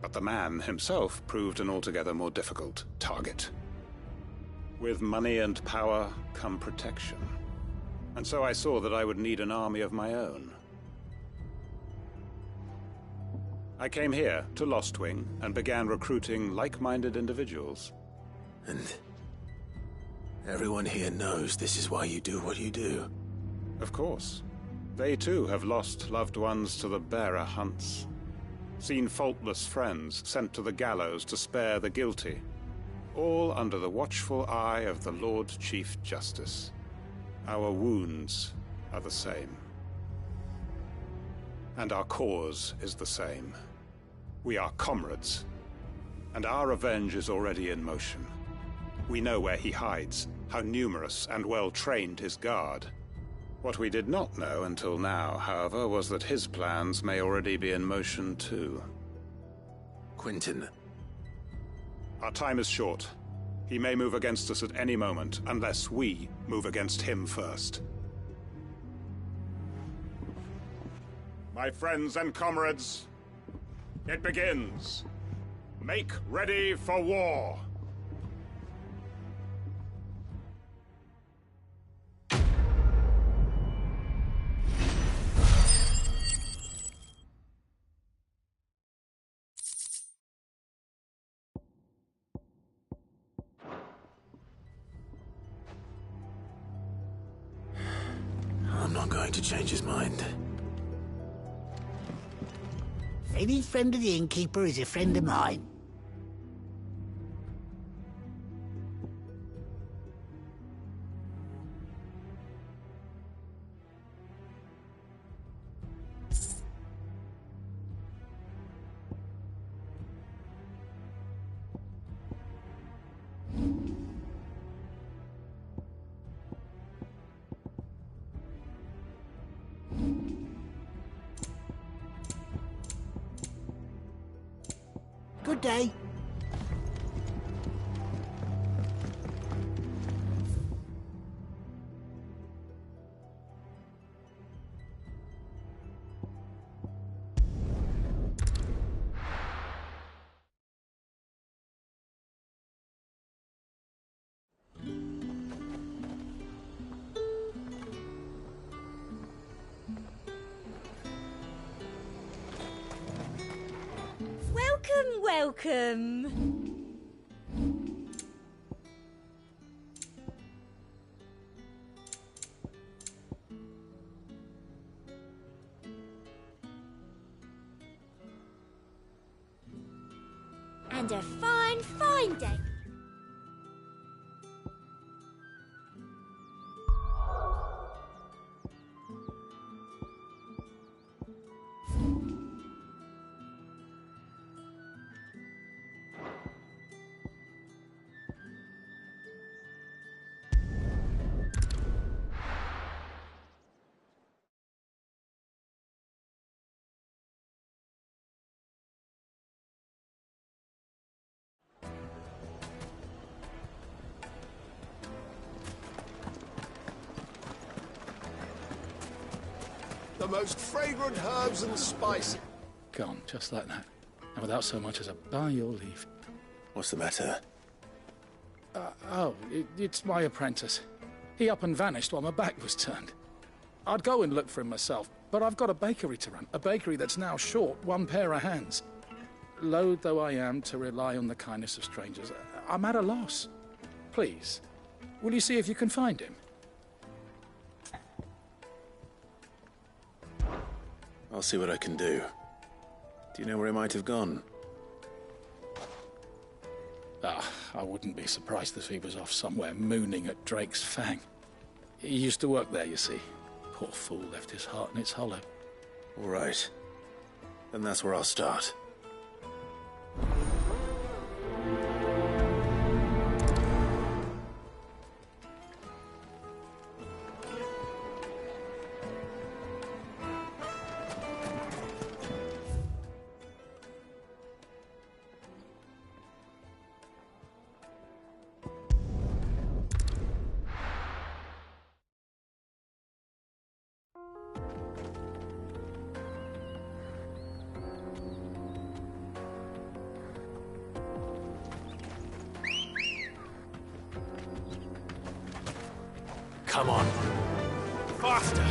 But the man himself proved an altogether more difficult target. With money and power come protection. And so I saw that I would need an army of my own. I came here to Lostwing and began recruiting like-minded individuals. And everyone here knows this is why you do what you do. Of course. They too have lost loved ones to the bearer hunts. Seen faultless friends sent to the gallows to spare the guilty. All under the watchful eye of the Lord Chief Justice. Our wounds are the same. And our cause is the same. We are comrades. And our revenge is already in motion. We know where he hides, how numerous and well-trained his guard. What we did not know until now, however, was that his plans may already be in motion too. Quentin. Our time is short. He may move against us at any moment, unless we move against him first. My friends and comrades, it begins. Make ready for war. I'm not going to change his mind. Any friend of the innkeeper is a friend of mine. Good day. Welcome. And a fine, fine day. The most fragrant herbs and spices. Gone, just like that. And without so much as a by your leave. What's the matter? It's my apprentice. He up and vanished while my back was turned. I'd go and look for him myself, but I've got a bakery to run. A bakery that's now short one pair of hands. Loath though I am to rely on the kindness of strangers, I'm at a loss. Please, will you see if you can find him? I'll see what I can do. Do you know where he might have gone? I wouldn't be surprised if he was off somewhere mooning at Drake's Fang. He used to work there, you see. Poor fool left his heart in its hollow. All right. Then that's where I'll start. Come on. Faster!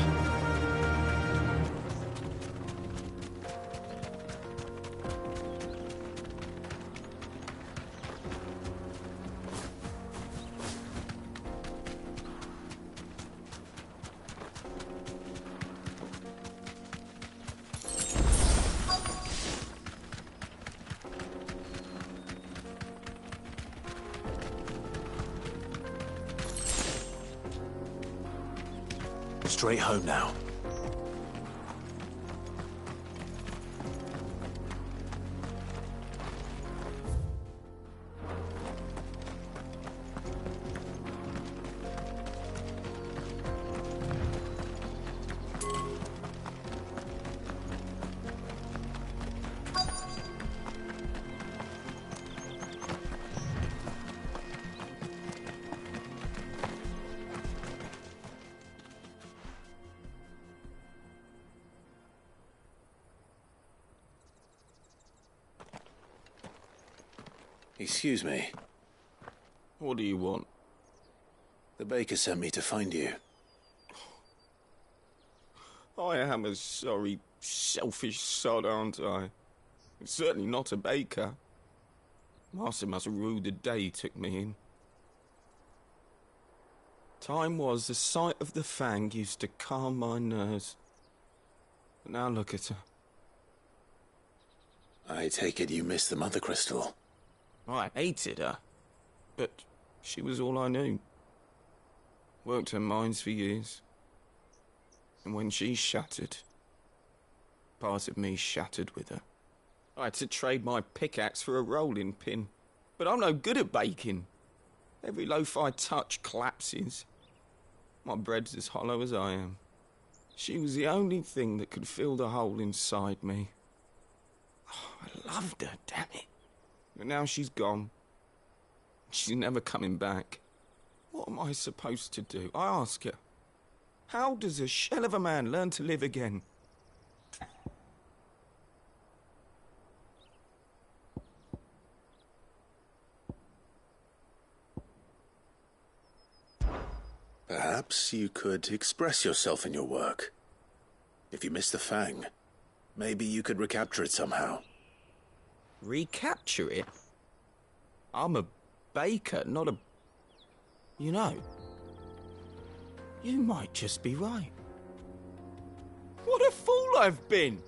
Straight home now. Excuse me. What do you want? The baker sent me to find you. I am a sorry, selfish sod, aren't I? Certainly not a baker. Master must have ruled the day he took me in. Time was the sight of the fang used to calm my nerves. But now look at her. I take it you missed the Mother Crystal. I hated her, but she was all I knew. Worked her mines for years. And when she shattered, part of me shattered with her. I had to trade my pickaxe for a rolling pin, but I'm no good at baking. Every loaf I touch collapses. My bread's as hollow as I am. She was the only thing that could fill the hole inside me. Oh, I loved her, damn it. But now she's gone. She's never coming back. What am I supposed to do? I ask her. How does a shell of a man learn to live again? Perhaps you could express yourself in your work. If you miss the fang, maybe you could recapture it somehow. Recapture it? I'm a baker, not a... You know, you might just be right. What a fool I've been!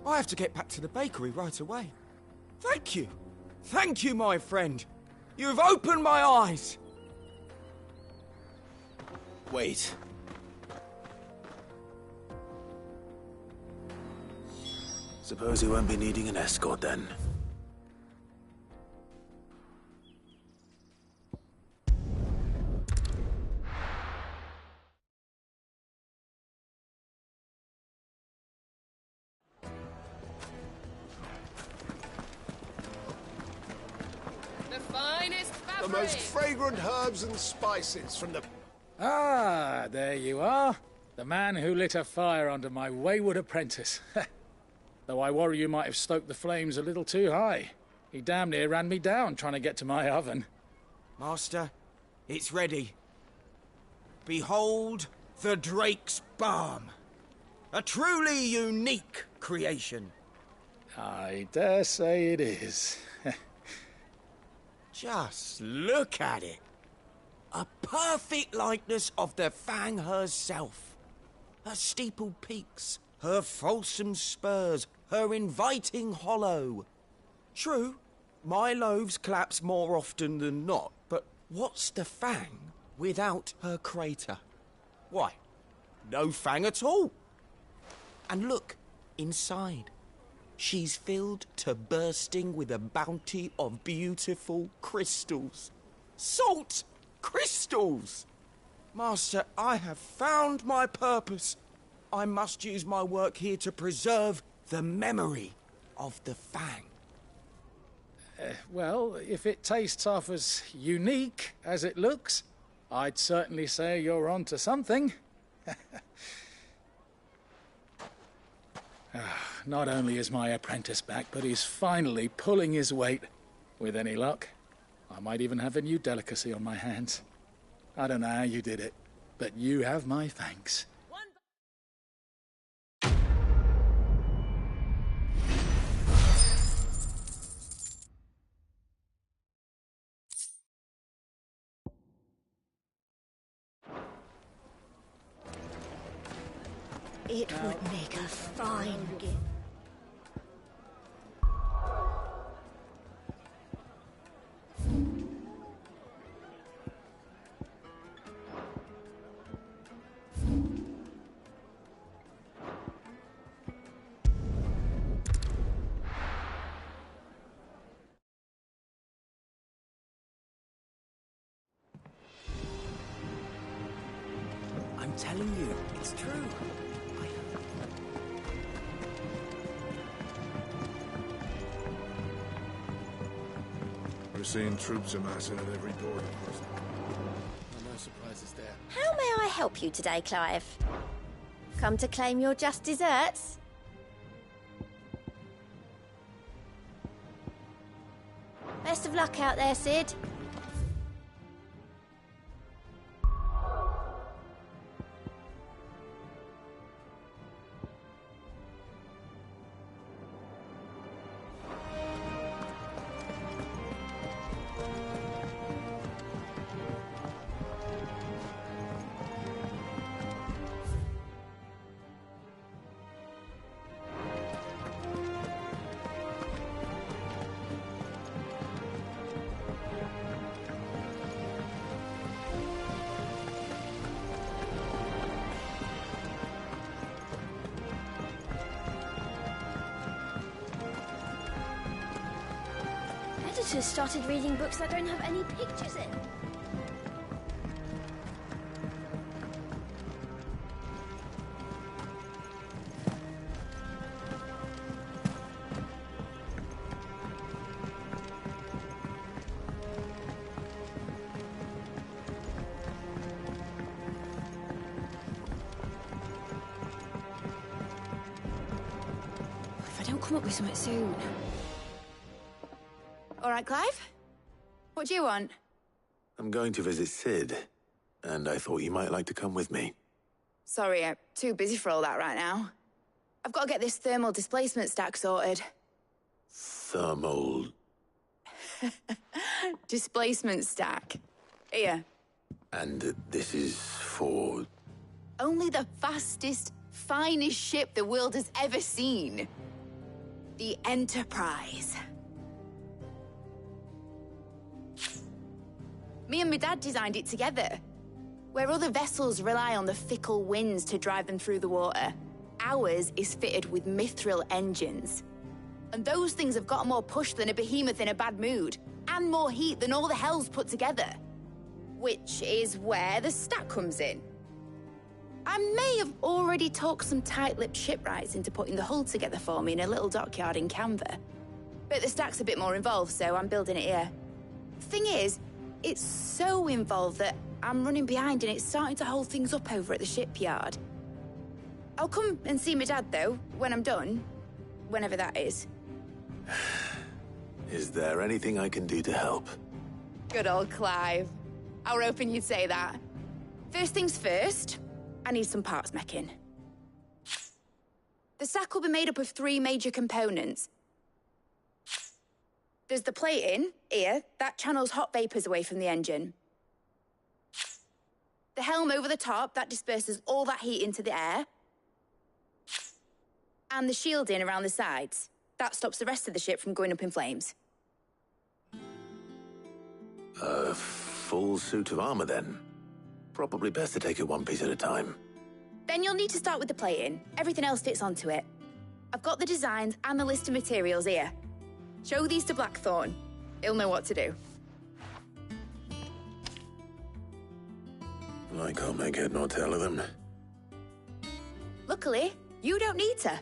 I have to get back to the bakery right away. Thank you. Thank you, my friend. You've opened my eyes. Wait. Suppose you won't be needing an escort then. The most fragrant herbs and spices from the... Ah, there you are. The man who lit a fire under my wayward apprentice. Though I worry you might have stoked the flames a little too high. He damn near ran me down trying to get to my oven. Master, it's ready. Behold the Drake's Balm. A truly unique creation. I dare say it is. Just look at it. A perfect likeness of the Fang herself. Her steepled peaks, her fulsome spurs, her inviting hollow. True, my loaves collapse more often than not, but what's the Fang without her crater? Why, no Fang at all. And look, inside. She's filled to bursting with a bounty of beautiful crystals. Salt crystals! Master, I have found my purpose. I must use my work here to preserve the memory of the Fang. Well, if it tastes half as unique as it looks, I'd certainly say you're onto something. Not only is my apprentice back, but he's finally pulling his weight. With any luck, I might even have a new delicacy on my hands. I don't know how you did it, but you have my thanks. It would make a fine gift. I'm telling you, it's true. We're seeing troops amassing at every border crossing. No surprises there. How may I help you today, Clive? Come to claim your just desserts? Best of luck out there, Sid. Editors started reading books that don't have any pictures in. If I don't come up with something soon. All right, Clive? What do you want? I'm going to visit Sid, and I thought you might like to come with me. Sorry, I'm too busy for all that right now. I've got to get this thermal displacement stack sorted. Thermal... Displacement stack. Here. And this is for... Only the fastest, finest ship the world has ever seen. The Enterprise. Me and my dad designed it together. Where other vessels rely on the fickle winds to drive them through the water, ours is fitted with mithril engines. And those things have got more push than a behemoth in a bad mood, and more heat than all the hells put together. Which is where the stack comes in. I may have already talked some tight-lipped shipwrights into putting the hull together for me in a little dockyard in Canva. But the stack's a bit more involved, so I'm building it here. Thing is, it's so involved that I'm running behind and it's starting to hold things up over at the shipyard. I'll come and see my dad, though, when I'm done. Whenever that is. Is there anything I can do to help? Good old Clive. I were hoping you'd say that. First things first, I need some parts meching. The stack will be made up of 3 major components. There's the plating, here, that channels hot vapors away from the engine. The helm over the top, that disperses all that heat into the air. And the shielding around the sides. That stops the rest of the ship from going up in flames. A full suit of armor, then? Probably best to take it one piece at a time. Then you'll need to start with the plating. Everything else fits onto it. I've got the designs and the list of materials here. Show these to Blackthorn. He'll know what to do. I can't make head nor tail of them. Luckily, you don't need to.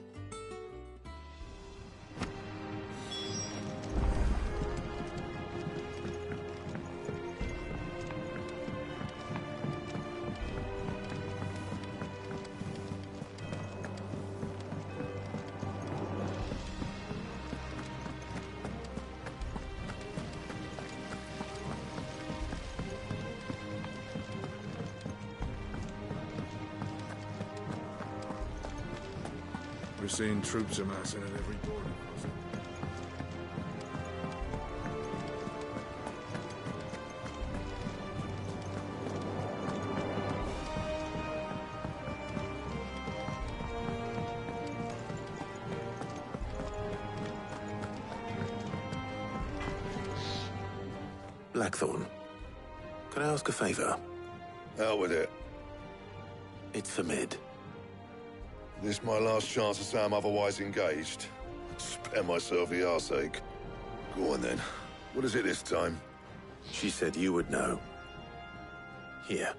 We're seeing troops amassing at every border crossing. Blackthorn, can I ask a favor? Out with it. It's for Mid. This my last chance to say I'm otherwise engaged. Spare myself the arseache. Go on then. What is it this time? She said you would know. Here.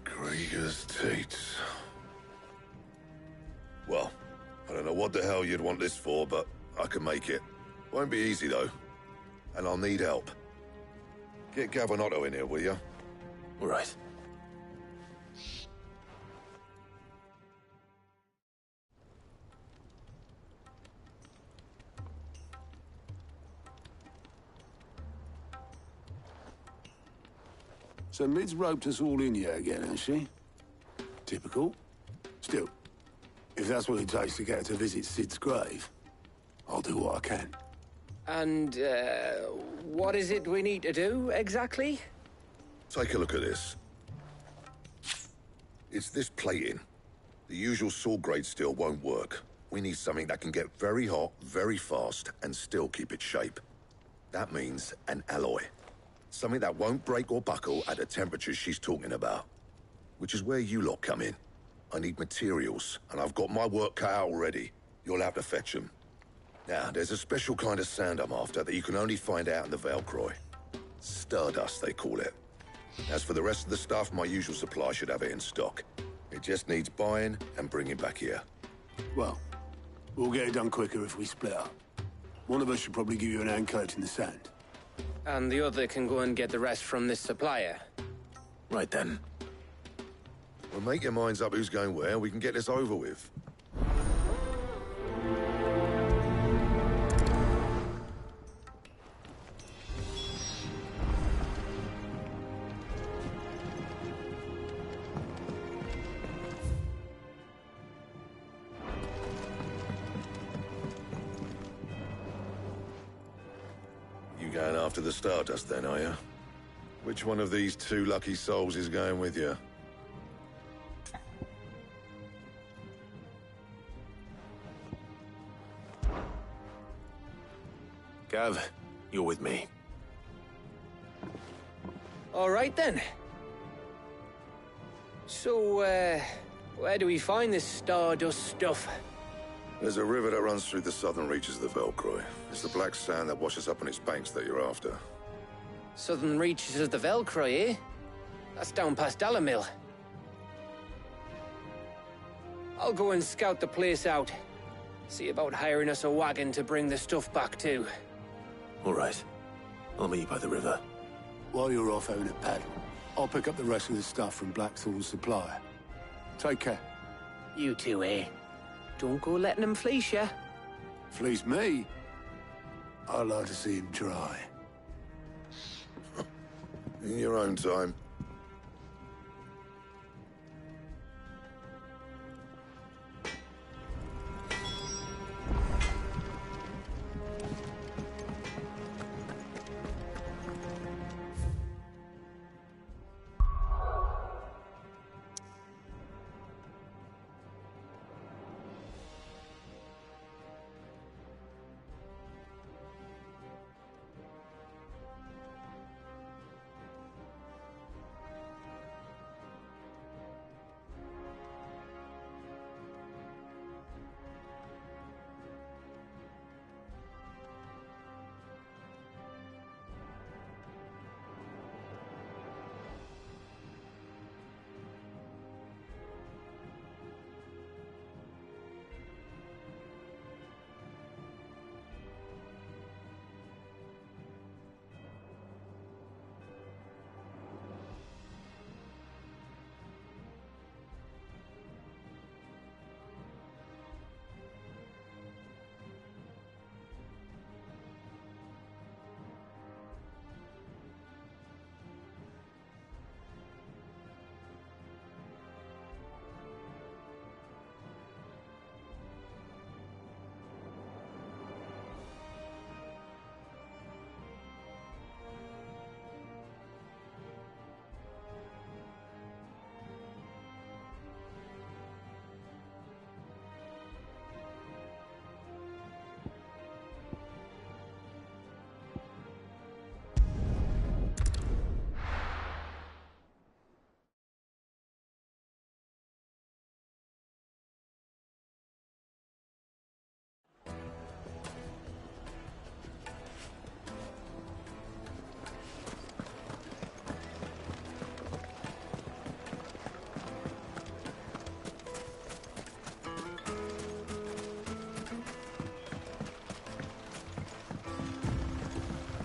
Krieger's Tates. Well, I don't know what the hell you'd want this for, but I can make it. Won't be easy, though. And I'll need help. Get Gavin in here, will you? All right. So Mid's roped us all in here again, has she? Typical. Still, if that's what it takes to get her to visit Sid's grave, I'll do what I can. And, what is it we need to do, exactly? Take a look at this. It's this plating. The usual sword-grade steel won't work. We need something that can get very hot, very fast, and still keep its shape. That means an alloy. Something that won't break or buckle at the temperatures she's talking about. Which is where you lot come in. I need materials, and I've got my work cut out already. You'll have to fetch them. Now, there's a special kind of sand I'm after that you can only find out in the Valcroy. Stardust, they call it. As for the rest of the stuff, my usual supply should have it in stock. It just needs buying and bringing back here. Well, we'll get it done quicker if we split up. One of us should probably give you an hand collecting the sand. And the other can go and get the rest from this supplier. Right then. Well, make your minds up who's going where, we can get this over with. You going after the Stardust then, are you? Which one of these two lucky souls is going with you? Gav, you're with me. All right, then. So, where do we find this Stardust stuff? There's a river that runs through the southern reaches of the Velcroy. It's the black sand that washes up on its banks that you're after. Southern reaches of the Velcroy, eh? That's down past Alamil. I'll go and scout the place out. See about hiring us a wagon to bring the stuff back to. All right. I'll meet you by the river. While you're off having a paddle, I'll pick up the rest of the stuff from Blackthorn's supplier. Take care. You two, eh? Don't go letting him fleece ya. Fleece me? I'd like to see him try. In your own time.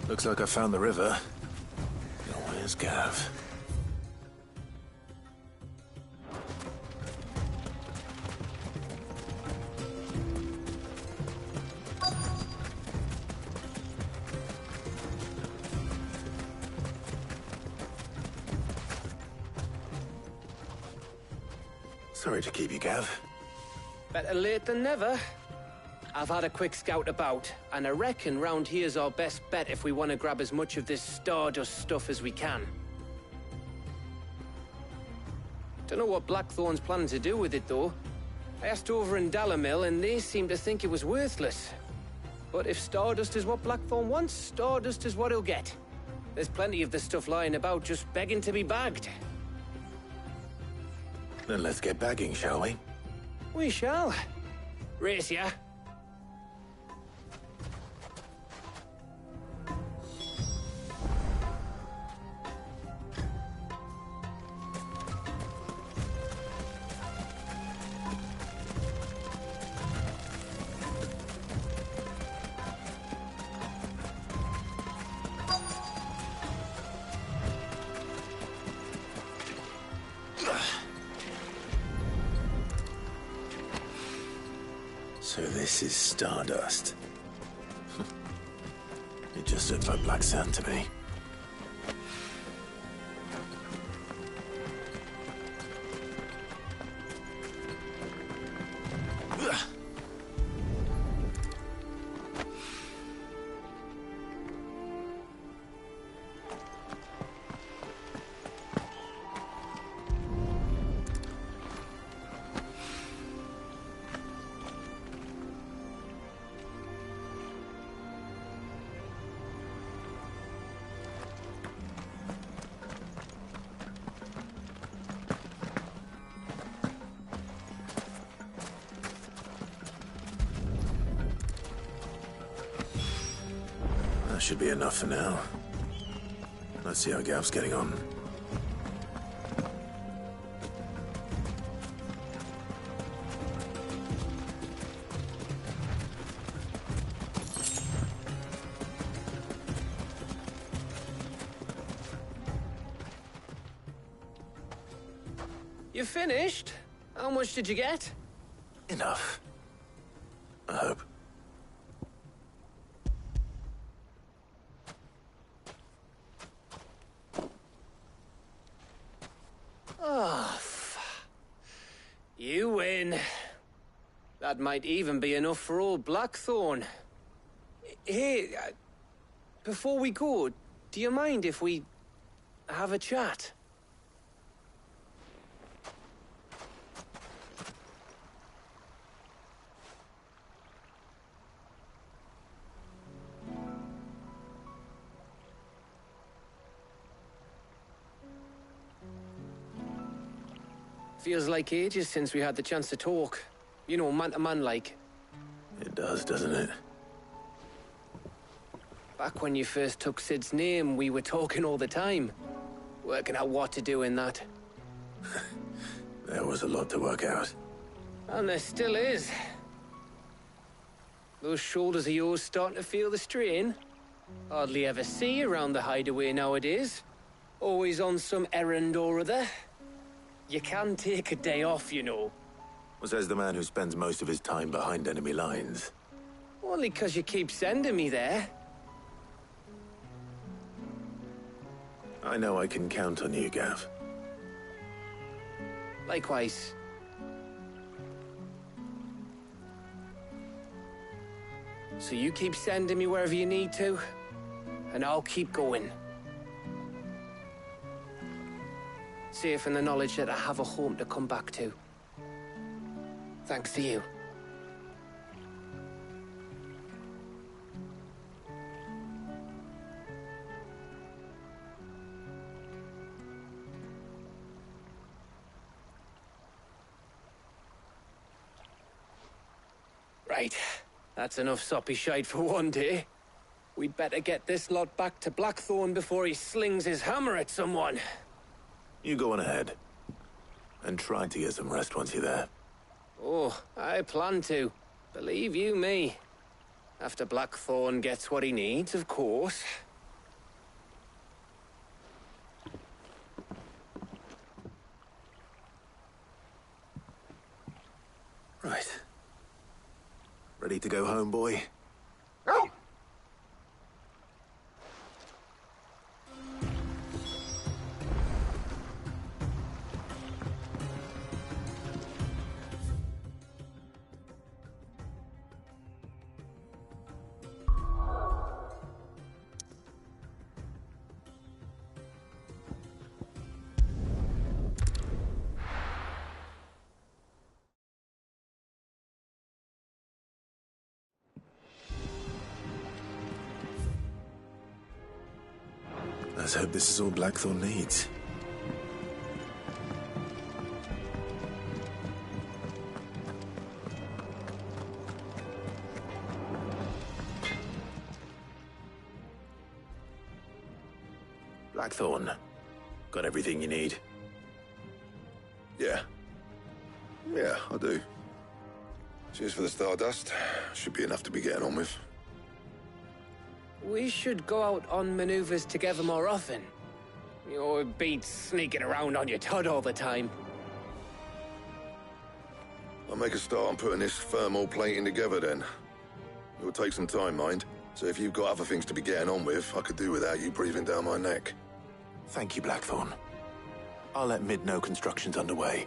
Looks like I found the river. Now where's Gav? Sorry to keep you, Gav. Better late than never. I've had a quick scout about, and I reckon round here's our best bet if we want to grab as much of this Stardust stuff as we can. Don't know what Blackthorn's planning to do with it, though. I asked over in Dalamil, and they seem to think it was worthless. But if Stardust is what Blackthorn wants, Stardust is what he'll get. There's plenty of the stuff lying about just begging to be bagged. Then let's get bagging, shall we? We shall. Race ya. So this is Stardust. It just looked like black sand to me. That should be enough for now. Let's see how Gav's getting on. You finished? How much did you get? Enough. I hope. Oh, you win. That might even be enough for old Blackthorn. Hey, before we go, do you mind if we have a chat? Feels like ages since we had the chance to talk. You know, man to man like. It does, doesn't it? Back when you first took Sid's name, we were talking all the time. Working out what to do in that. There was a lot to work out. And there still is. Those shoulders of yours starting to feel the strain. Hardly ever see you around the hideaway nowadays. Always on some errand or other. You can take a day off, you know. Well, says the man who spends most of his time behind enemy lines. Only 'cause you keep sending me there. I know I can count on you, Gav. Likewise. So you keep sending me wherever you need to, and I'll keep going. Safe in the knowledge that I have a home to come back to. Thanks to you. Right. That's enough soppy shite for one day. We'd better get this lot back to Blackthorn before he slings his hammer at someone. You go on ahead. And try to get some rest once you're there. Oh, I plan to. Believe you me. After Blackthorn gets what he needs, of course. to go home, boy? Let's hope this is all Blackthorn needs. Blackthorn, got everything you need? Yeah. Yeah, I do. Cheers for the Stardust. Should be enough to be getting on with. We should go out on maneuvers together more often. You'll be sneaking around on your Todd all the time. I'll make a start on putting this thermal plating together then. It will take some time, mind. So if you've got other things to be getting on with, I could do without you breathing down my neck. Thank you, Blackthorn. I'll let Mid know construction's underway.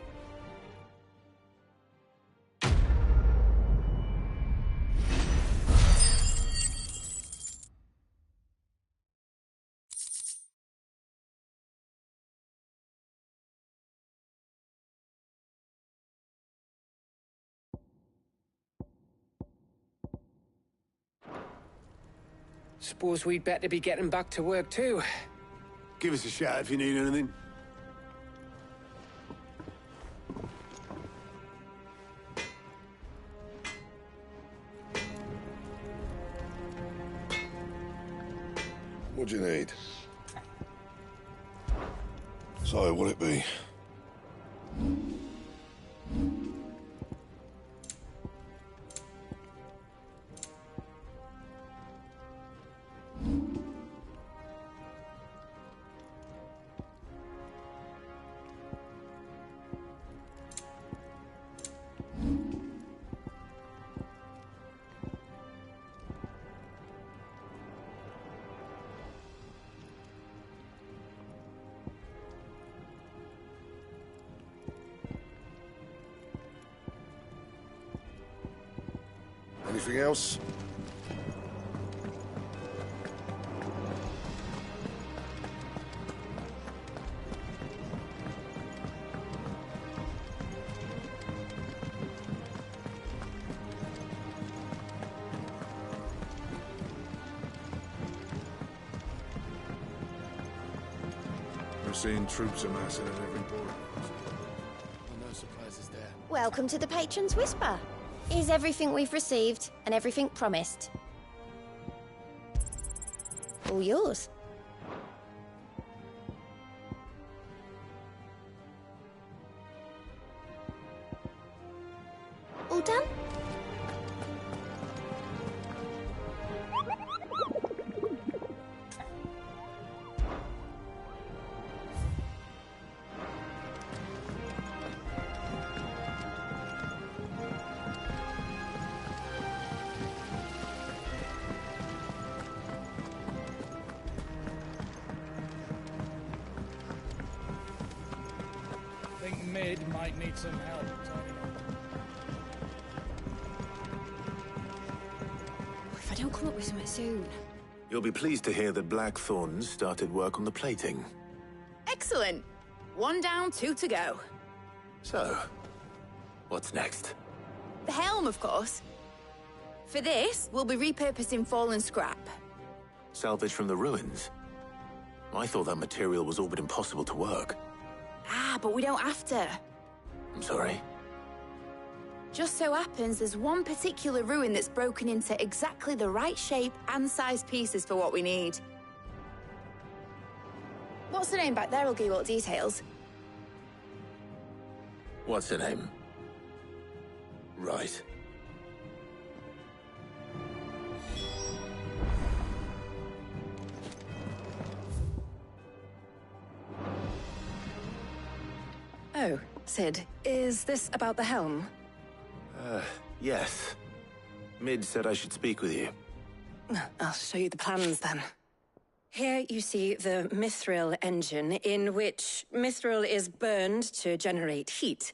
Suppose we'd better be getting back to work too. Give us a shout if you need anything. What do you need? So, what'll it be? Anything else? We're seeing troops amassing at every border. No surprises there. Welcome to the Patron's Whisper. Is everything we've received and everything promised? All yours. All done? I think Mid might need some help. If I don't come up with something soon. You'll be pleased to hear that Blackthorn's started work on the plating. Excellent. 1 down, 2 to go. So, what's next? The helm, of course. For this, we'll be repurposing fallen scrap. Salvage from the ruins? I thought that material was all but impossible to work. Ah, but we don't have to. I'm sorry. Just so happens there's one particular ruin that's broken into exactly the right shape and size pieces for what we need. What's the name back there? I'll give you all the details. What's her name? Right. Oh, Sid, is this about the helm? Yes. Mid said I should speak with you. I'll show you the plans then. Here you see the mithril engine, in which mithril is burned to generate heat.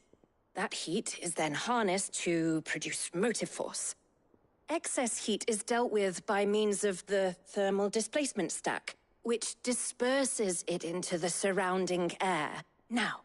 That heat is then harnessed to produce motive force. Excess heat is dealt with by means of the thermal displacement stack, which disperses it into the surrounding air. Now,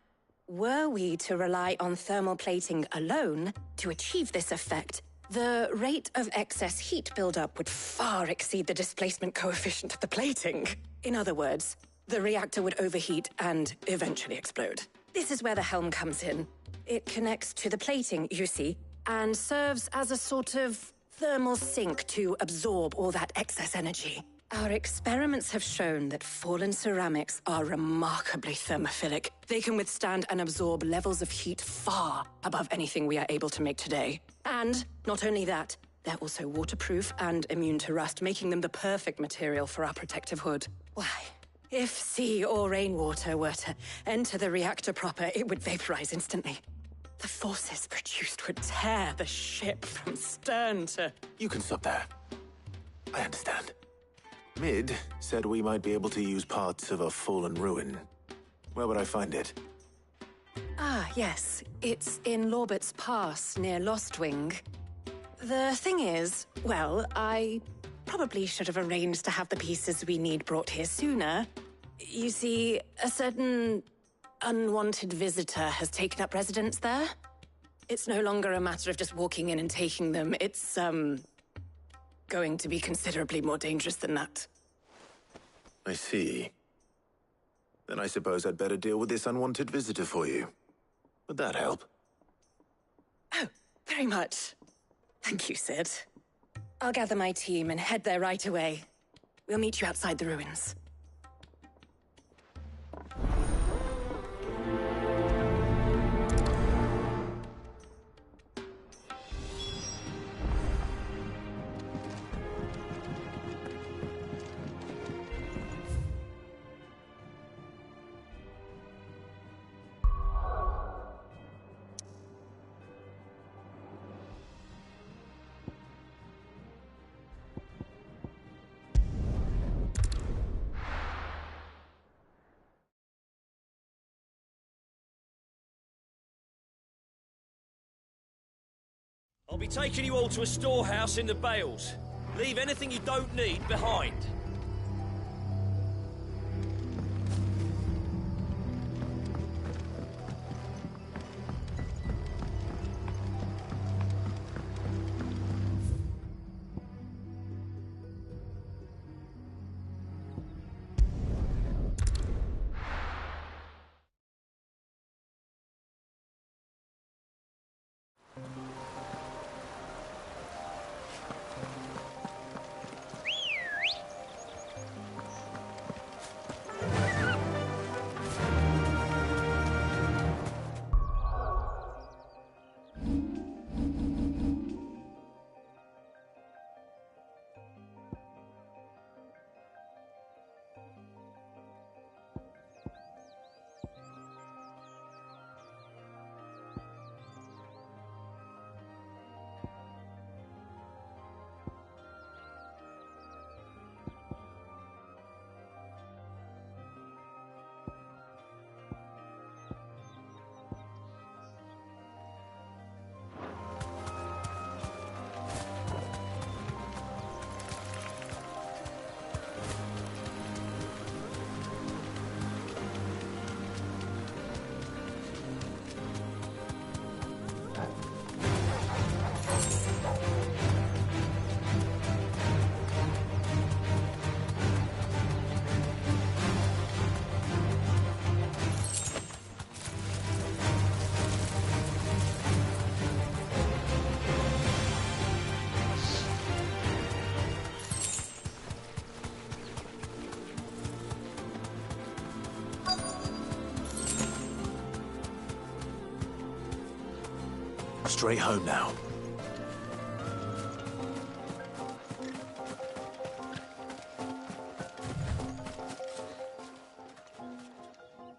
were we to rely on thermal plating alone to achieve this effect, the rate of excess heat buildup would far exceed the displacement coefficient of the plating. In other words, the reactor would overheat and eventually explode. This is where the helm comes in. It connects to the plating, you see, and serves as a sort of thermal sink to absorb all that excess energy. Our experiments have shown that fallen ceramics are remarkably thermophilic. They can withstand and absorb levels of heat far above anything we are able to make today. And not only that, they're also waterproof and immune to rust, making them the perfect material for our protective hood. Why, if sea or rainwater were to enter the reactor proper, it would vaporize instantly. The forces produced would tear the ship from stern to... You can stop there. I understand. Mid said we might be able to use parts of a fallen ruin. Where would I find it? Ah, yes. It's in Lorbert's Pass, near Lostwing. The thing is, well, I probably should have arranged to have the pieces we need brought here sooner. You see, a certain unwanted visitor has taken up residence there. It's no longer a matter of just walking in and taking them. It's, going to be considerably more dangerous than that. I see. Then I suppose I'd better deal with this unwanted visitor for you. Would that help? Oh, very much. Thank you, Sid. I'll gather my team and head there right away. We'll meet you outside the ruins. I'll be taking you all to a storehouse in the Bales. Leave anything you don't need behind. Straight home now.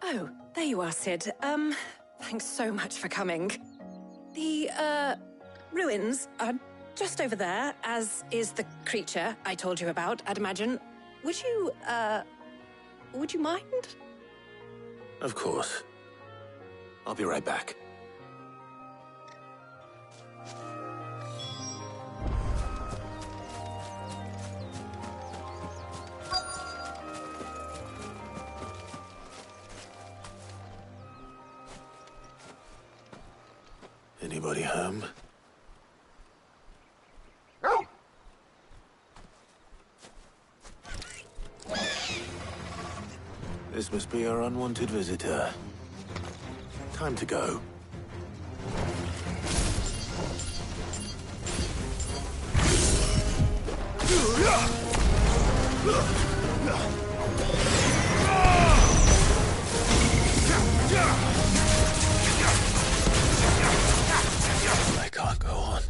Oh, there you are, Sid. Thanks so much for coming. The, ruins are just over there, as is the creature I told you about, I'd imagine. Would you mind? Of course. I'll be right back. Anybody home? This must be our unwanted visitor. Time to go. I can't go on.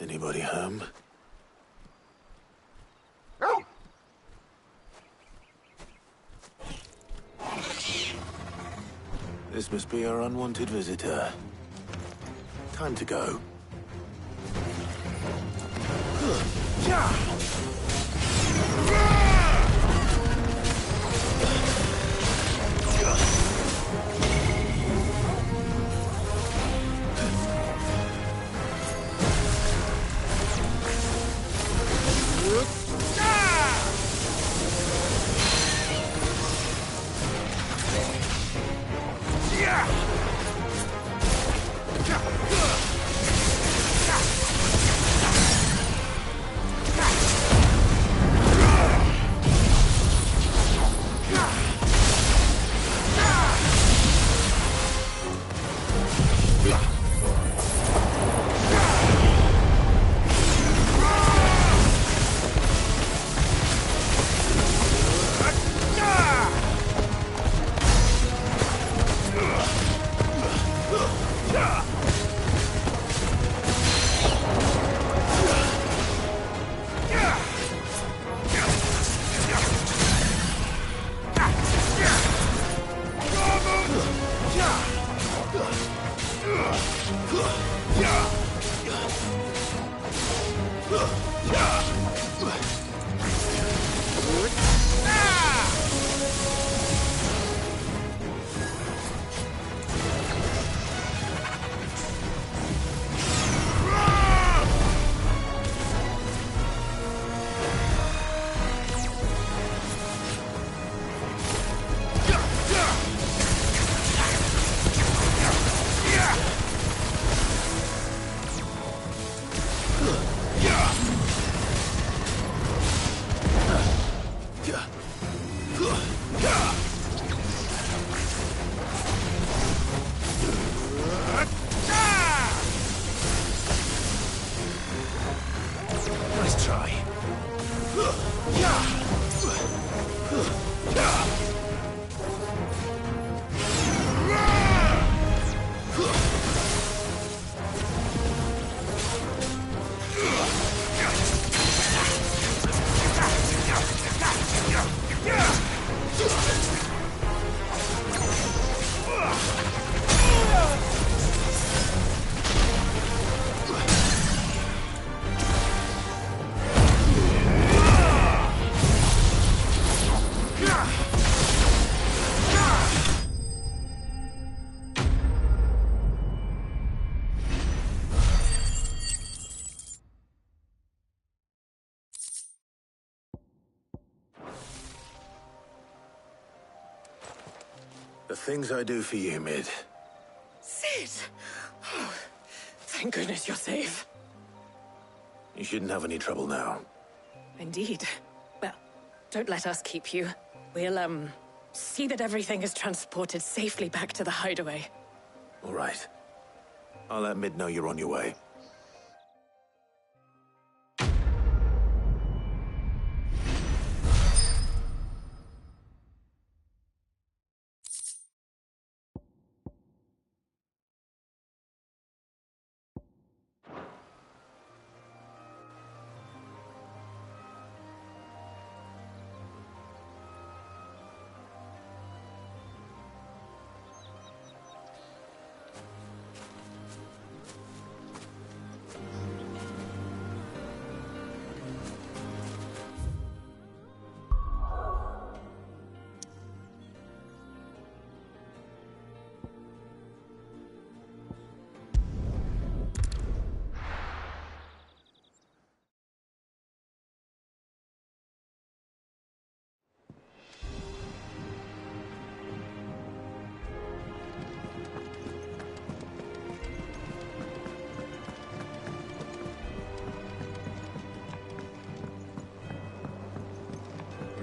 Anybody home? This must be our unwanted visitor. Time to go. The things I do for you, Mid. Sid! Oh, thank goodness you're safe. You shouldn't have any trouble now. Indeed. Well, don't let us keep you. We'll, see that everything is transported safely back to the hideaway. All right. I'll let Mid know you're on your way.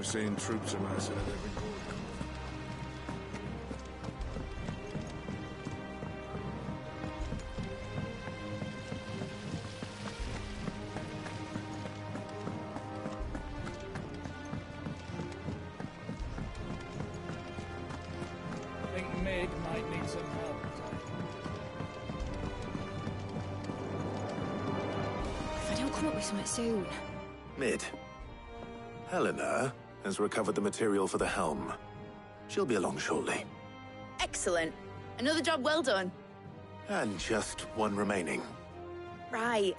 seeing troops amassing at every corner. I think Mid might need some help. If I don't come up with something soon. Mid. Helena has recovered the material for the helm. She'll be along shortly. Excellent. Another job well done. And just one remaining. Right.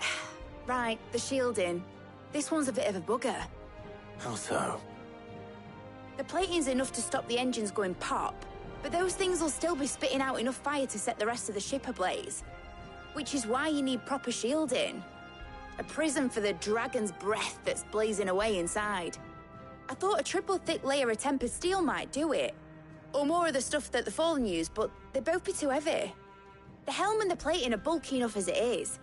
Right, the shielding. This one's a bit of a bugger. How so? The plating's enough to stop the engines going pop, but those things will still be spitting out enough fire to set the rest of the ship ablaze. Which is why you need proper shielding. A prison for the dragon's breath that's blazing away inside. I thought a triple thick layer of tempered steel might do it. Or more of the stuff that the Fallen use, but they'd both be too heavy. The helm and the plating are bulky enough as it is.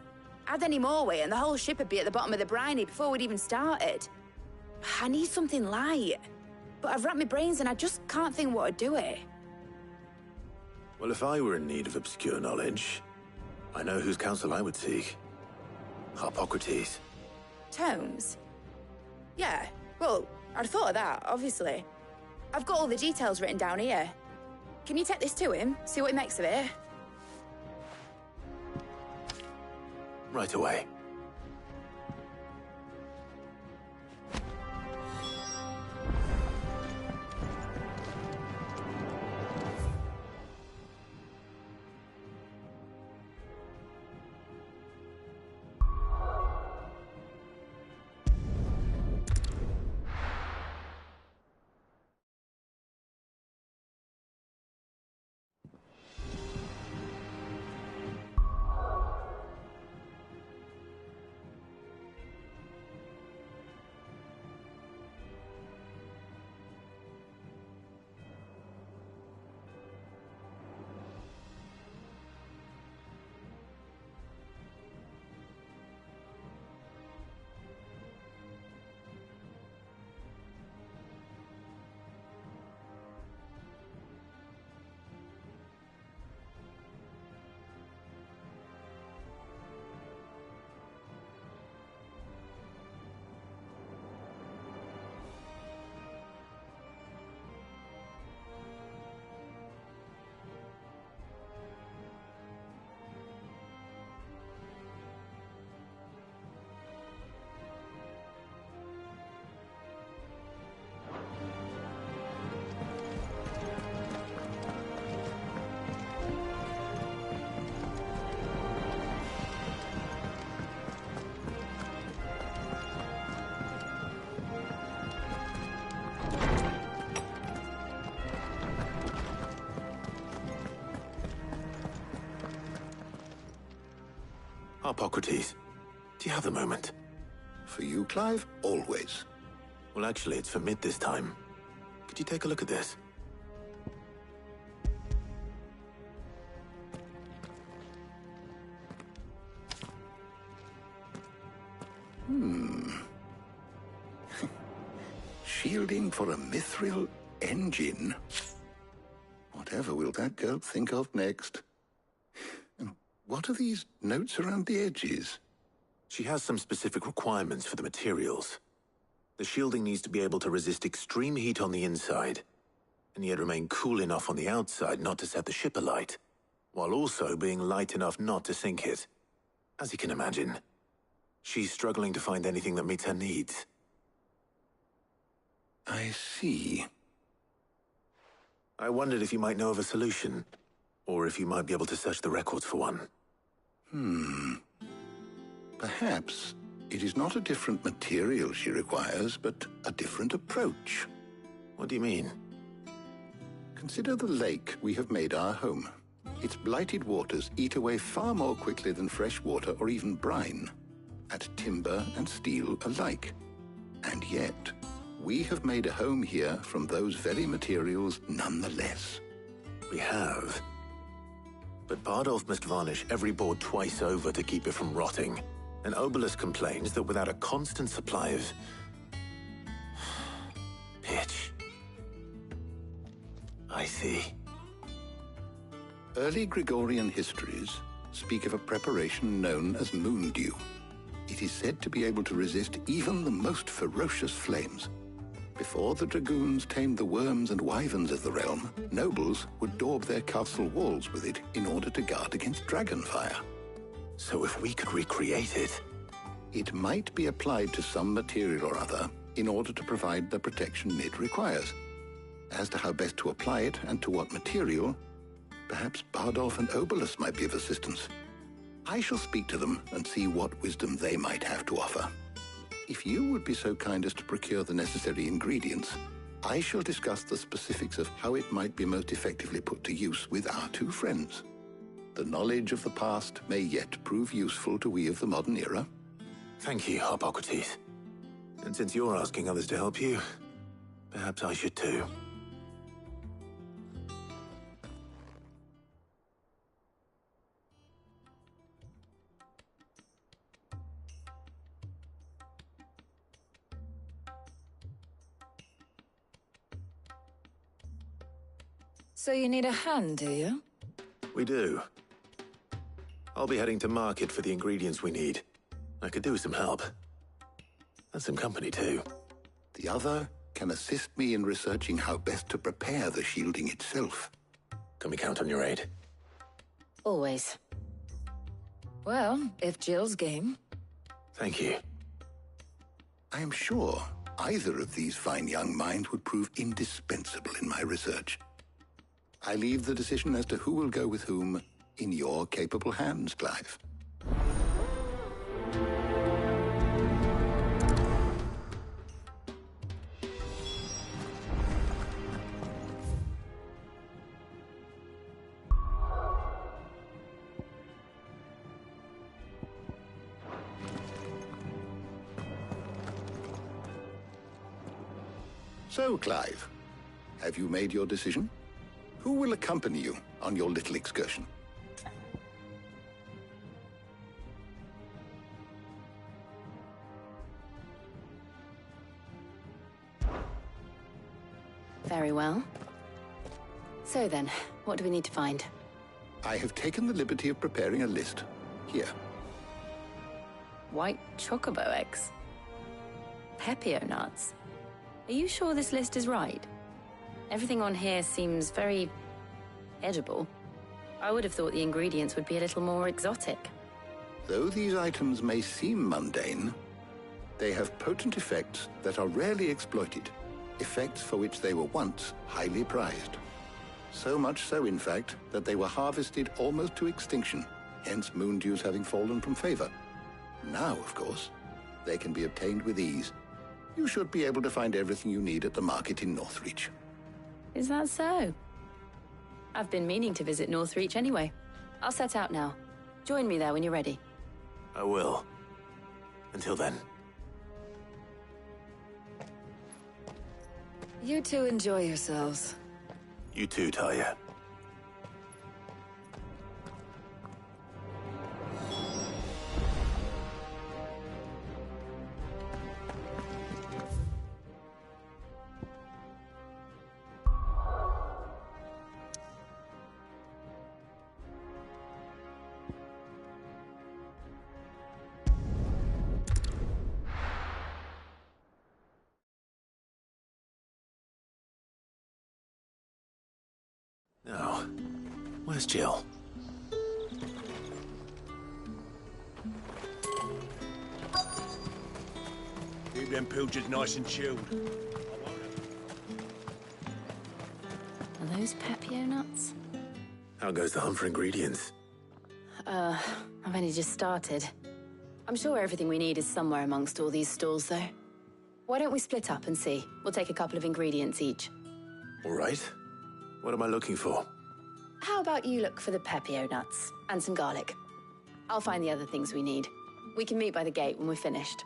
Add any more weight and the whole ship would be at the bottom of the briny before we'd even started. I need something light. But I've racked my brains and I just can't think what would do it. Well, if I were in need of obscure knowledge, I know whose counsel I would seek. Harpocrates. Tomes? Yeah, well, I'd thought of that, obviously. I've got all the details written down here. Can you take this to him, see what he makes of it? Right away. Harpocrates, do you have a moment? For you, Clive? Always. Well, actually, it's for Mid this time. Could you take a look at this? Shielding for a mithril engine? Whatever will that girl think of next? And what are these notes around the edges? She has some specific requirements for the materials. The shielding needs to be able to resist extreme heat on the inside, and yet remain cool enough on the outside not to set the ship alight, while also being light enough not to sink it. As you can imagine, she's struggling to find anything that meets her needs. I see. I wondered if you might know of a solution, or if you might be able to search the records for one. Perhaps it is not a different material she requires, but a different approach. What do you mean? Consider the lake we have made our home. Its blighted waters eat away far more quickly than fresh water or even brine, at timber and steel alike. And yet, we have made a home here from those very materials nonetheless. We have. But Bardolph must varnish every board twice over to keep it from rotting. And Obelus complains that without a constant supply of... pith, I see. Early Gregorian histories speak of a preparation known as moon dew. It is said to be able to resist even the most ferocious flames. Before the dragoons tamed the worms and wyverns of the realm, nobles would daub their castle walls with it in order to guard against dragonfire. So if we could recreate it... It might be applied to some material or other in order to provide the protection it requires. As to how best to apply it and to what material, perhaps Bardolph and Obolus might be of assistance. I shall speak to them and see what wisdom they might have to offer. If you would be so kind as to procure the necessary ingredients, I shall discuss the specifics of how it might be most effectively put to use with our two friends. The knowledge of the past may yet prove useful to we of the modern era. Thank you, Hippocrates. And since you're asking others to help you, perhaps I should too. So you need a hand, do you? We do. I'll be heading to market for the ingredients we need. I could do with some help. And some company, too. The other can assist me in researching how best to prepare the shielding itself. Can we count on your aid? Always. Well, if Jill's game. Thank you. I am sure either of these fine young minds would prove indispensable in my research. I leave the decision as to who will go with whom in your capable hands, Clive. So, Clive, have you made your decision? Who will accompany you on your little excursion? Very well. So then, what do we need to find? I have taken the liberty of preparing a list. Here. White chocobo eggs. Pepio nuts. Are you sure this list is right? Everything on here seems very edible. I would have thought the ingredients would be a little more exotic. Though these items may seem mundane, they have potent effects that are rarely exploited, effects for which they were once highly prized. So much so, in fact, that they were harvested almost to extinction, hence moon dews having fallen from favor. Now, of course, they can be obtained with ease. You should be able to find everything you need at the market in Northreach. Is that so? I've been meaning to visit Northreach anyway. I'll set out now. Join me there when you're ready. I will. Until then. You two enjoy yourselves. You too, Talia. Now, where's Jill? Keep them pilchards nice and chilled. Are those Pepio nuts? How goes the hunt for ingredients? I've only just started. I'm sure everything we need is somewhere amongst all these stalls, though. Why don't we split up and see? We'll take a couple of ingredients each. All right. What am I looking for? How about you look for the Pepio nuts and some garlic? I'll find the other things we need. We can meet by the gate when we're finished.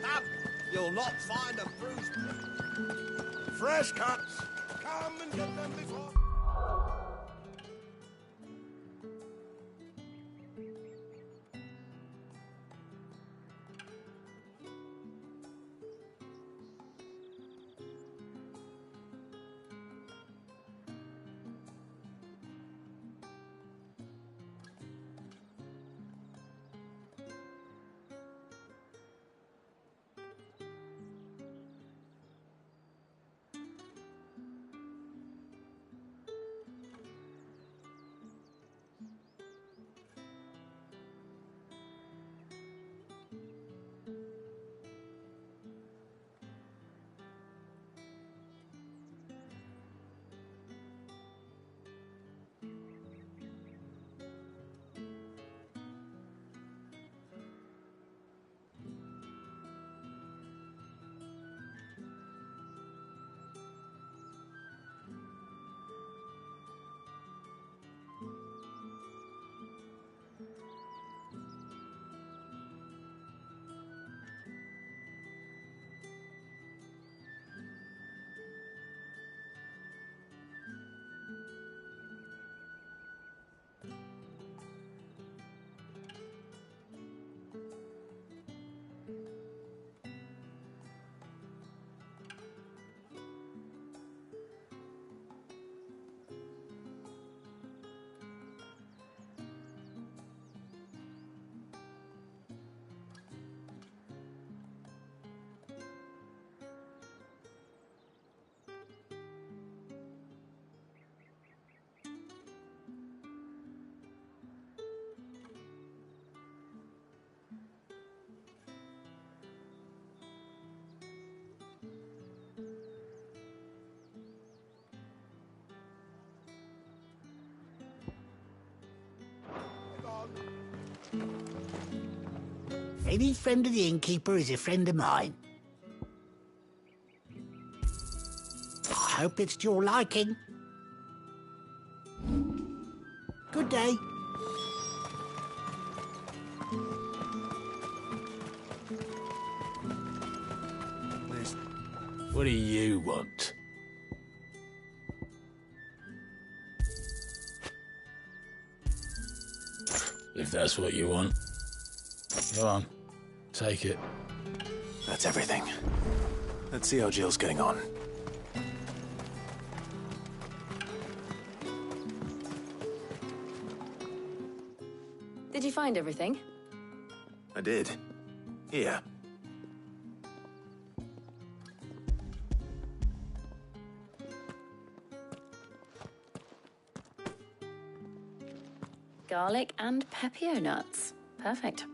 Up! You'll not find a bruised pig. Fresh cuts! Come and get them before... Any friend of the innkeeper is a friend of mine. I hope it's to your liking. Good day. What do you want? If that's what you want. Go on. Take it. That's everything. Let's see how Jill's getting on. Did you find everything? I did. Here. Garlic and pepio nuts. Perfect.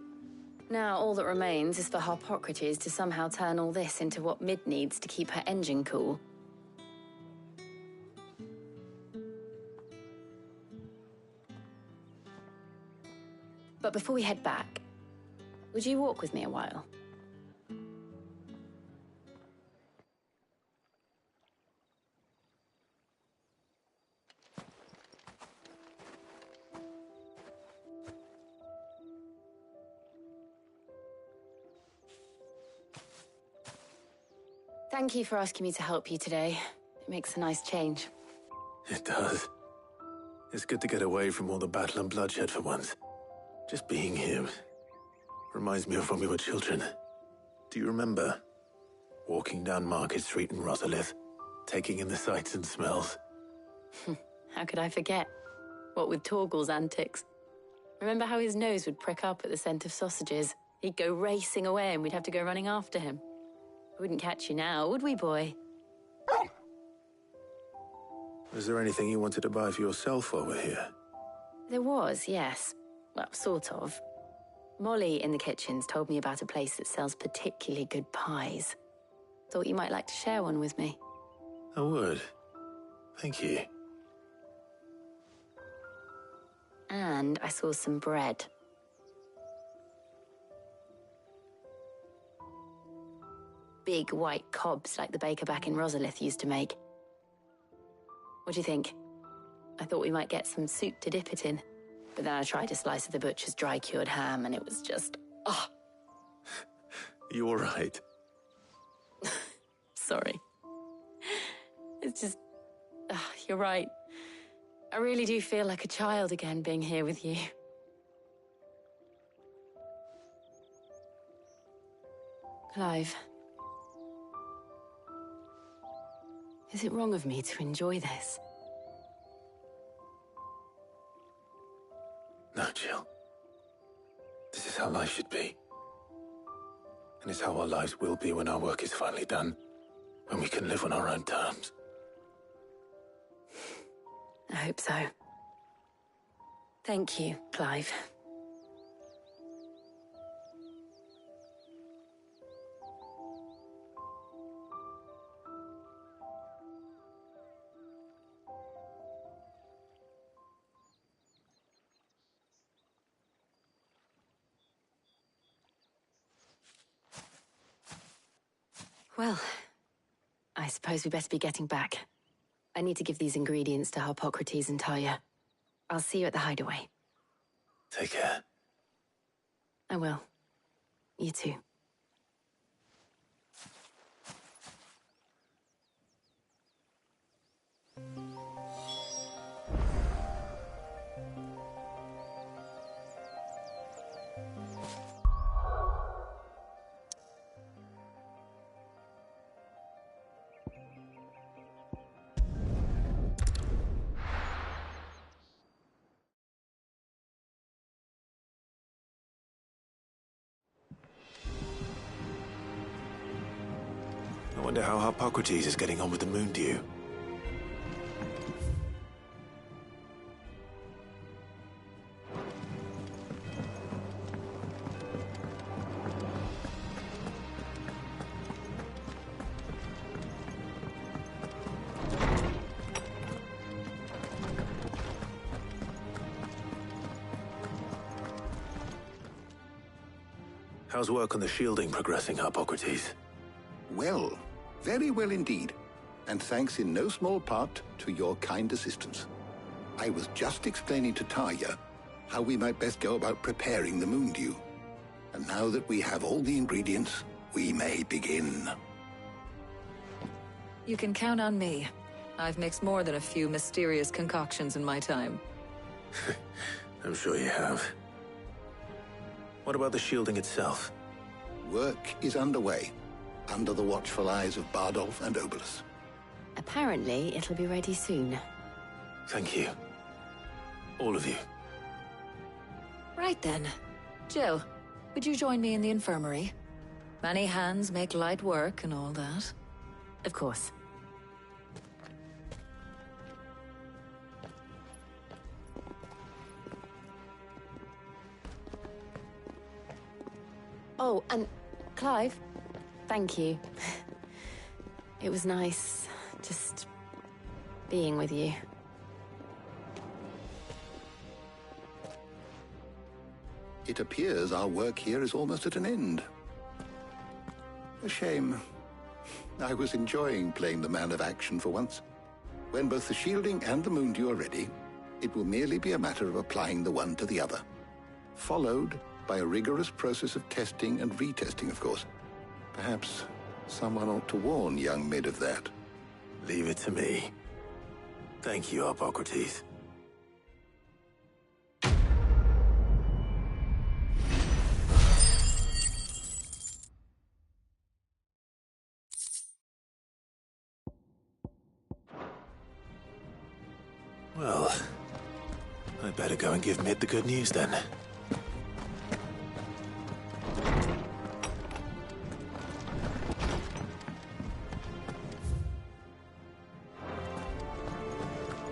Now all that remains is for Harpocrates to somehow turn all this into what Mid needs to keep her engine cool. But before we head back, would you walk with me a while? Thank you for asking me to help you today. It makes a nice change. It does. It's good to get away from all the battle and bloodshed for once. Just being here reminds me of when we were children. Do you remember? Walking down Market Street in Rosalith, taking in the sights and smells. How could I forget? What with Torgal's antics. Remember how his nose would prick up at the scent of sausages? He'd go racing away and we'd have to go running after him. We wouldn't catch you now, would we, boy? Was there anything you wanted to buy for yourself while we're here? There was, yes. Well, sort of. Molly in the kitchens told me about a place that sells particularly good pies. Thought you might like to share one with me. I would. Thank you. And I saw some bread. Big white cobs like the baker back in Rosalith used to make. What do you think? I thought we might get some soup to dip it in. But then I tried a slice of the butcher's dry-cured ham and it was just... oh. You all right? Sorry. It's just... you're right. I really do feel like a child again being here with you. Clive. Is it wrong of me to enjoy this? No, Jill. This is how life should be. And it's how our lives will be when our work is finally done. When we can live on our own terms. I hope so. Thank you, Clive. Well, I suppose we best be getting back. I need to give these ingredients to Harpocrates and Talia. I'll see you at the hideaway. Take care. I will. You too. I wonder how Harpocrates is getting on with the moon dew. How's work on the shielding progressing, Hippocrates? Well, very well indeed. And thanks in no small part to your kind assistance. I was just explaining to Tarja how we might best go about preparing the moon dew. And now that we have all the ingredients, we may begin. You can count on me. I've mixed more than a few mysterious concoctions in my time. I'm sure you have. What about the shielding itself? Work is underway, under the watchful eyes of Bardolph and Obolus. Apparently, it'll be ready soon. Thank you. All of you. Right then. Jill, would you join me in the infirmary? Many hands make light work and all that. Of course. Oh, and Clive, thank you. It was nice just being with you. It appears our work here is almost at an end. A shame. I was enjoying playing the man of action for once. When both the shielding and the moon dew are ready, it will merely be a matter of applying the one to the other. Followed by a rigorous process of testing and retesting, of course. Perhaps someone ought to warn young Mid of that. Leave it to me. Thank you, Hippocrates. Well, I better go and give Mid the good news then.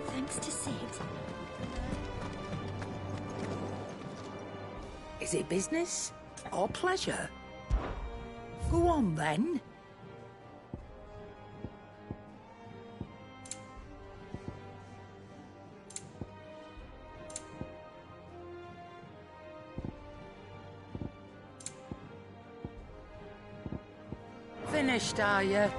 Thanks to Sid. Is it business or pleasure? Go on then. Finished, are you?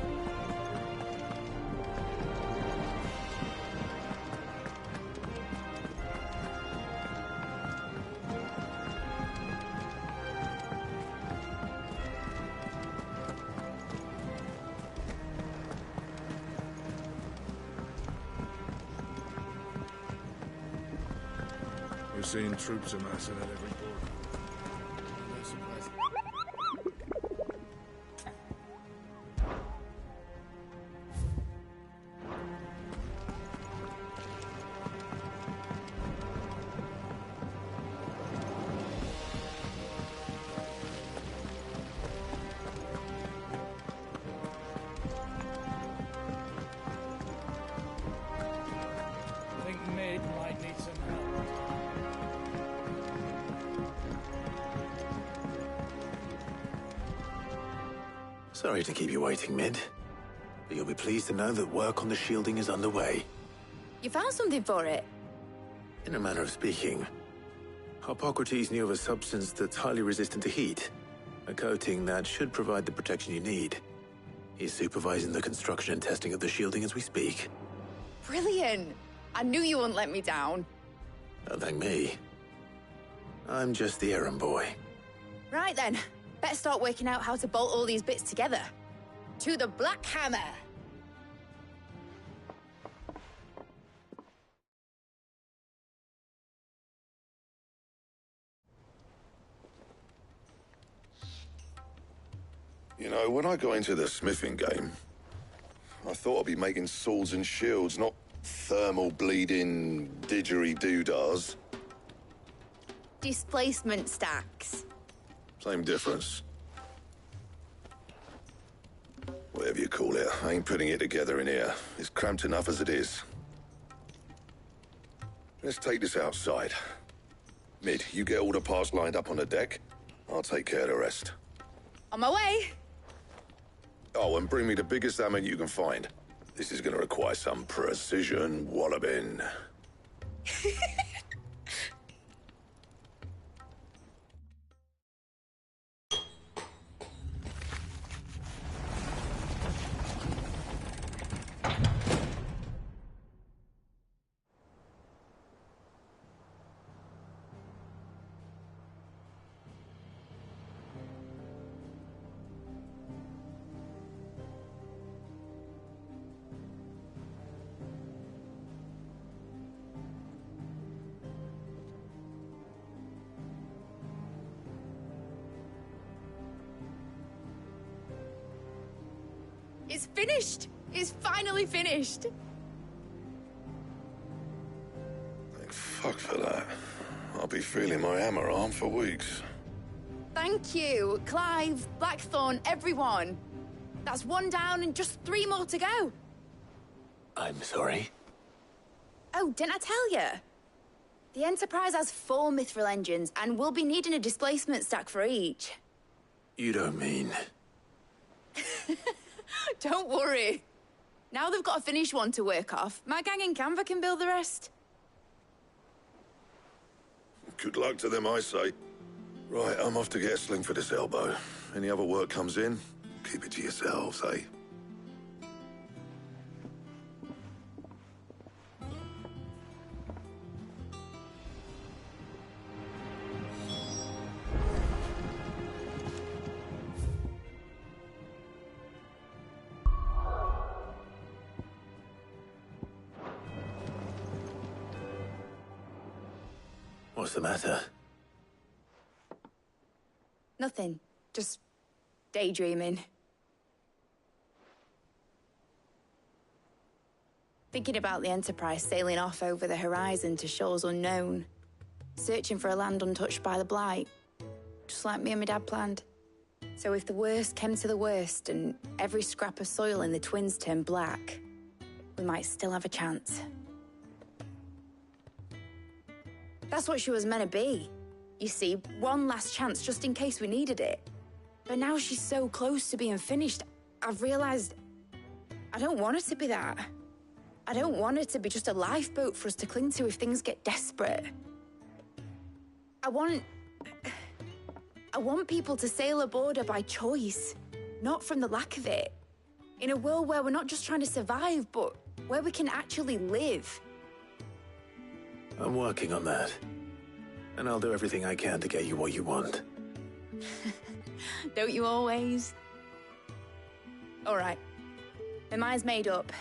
We're seeing troops amassing at every port. I think Mid might need some help. Sorry to keep you waiting, Mid. But you'll be pleased to know that work on the shielding is underway. You found something for it? In a manner of speaking, Hippocrates knew of a substance that's highly resistant to heat. A coating that should provide the protection you need. He's supervising the construction and testing of the shielding as we speak. Brilliant! I knew you wouldn't let me down. Don't thank me. I'm just the errand boy. Right then, better start working out how to bolt all these bits together. To the Black Hammer! You know, when I got into the smithing game, I thought I'd be making swords and shields, not thermal bleeding didgeridoo-dahs. Displacement stacks. Same difference. Whatever you call it, I ain't putting it together in here. It's cramped enough as it is. Let's take this outside. Mid, you get all the parts lined up on the deck. I'll take care of the rest. On my way! Oh, and bring me the biggest hammer you can find. This is gonna require some precision walloping. finished! It's finally finished! Thank fuck for that. I'll be feeling my hammer arm for weeks. Thank you, Clive, Blackthorn, everyone. That's one down and just 3 more to go. I'm sorry. Oh, didn't I tell you? The Enterprise has 4 mithril engines, and we'll be needing a displacement stack for each. You don't mean... Don't worry. Now they've got a finished one to work off, my gang in Canva can build the rest. Good luck to them, I say. Right, I'm off to get a sling for this elbow. Any other work comes in, keep it to yourselves, eh? What's the matter? Nothing. Just daydreaming. Thinking about the Enterprise sailing off over the horizon to shores unknown. Searching for a land untouched by the Blight. Just like me and my dad planned. So if the worst came to the worst and every scrap of soil in the Twins turned black, we might still have a chance. That's what she was meant to be. You see, one last chance just in case we needed it. But now she's so close to being finished, I've realized I don't want her to be that. I don't want her to be just a lifeboat for us to cling to if things get desperate. I want people to sail aboard her by choice, not from the lack of it. In a world where we're not just trying to survive, but where we can actually live. I'm working on that. And I'll do everything I can to get you what you want. Don't you always? All right. My mind's made up.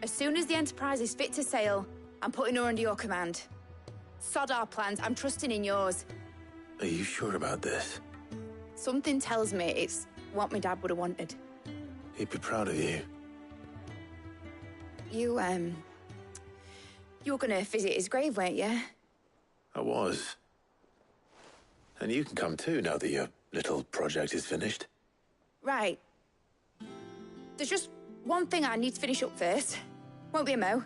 As soon as the Enterprise is fit to sail, I'm putting her under your command. Sod our plans, I'm trusting in yours. Are you sure about this? Something tells me it's what my dad would have wanted. He'd be proud of you. You were gonna visit his grave, weren't you? I was. And you can come too now that your little project is finished. Right. There's just one thing I need to finish up first. Won't be a mo.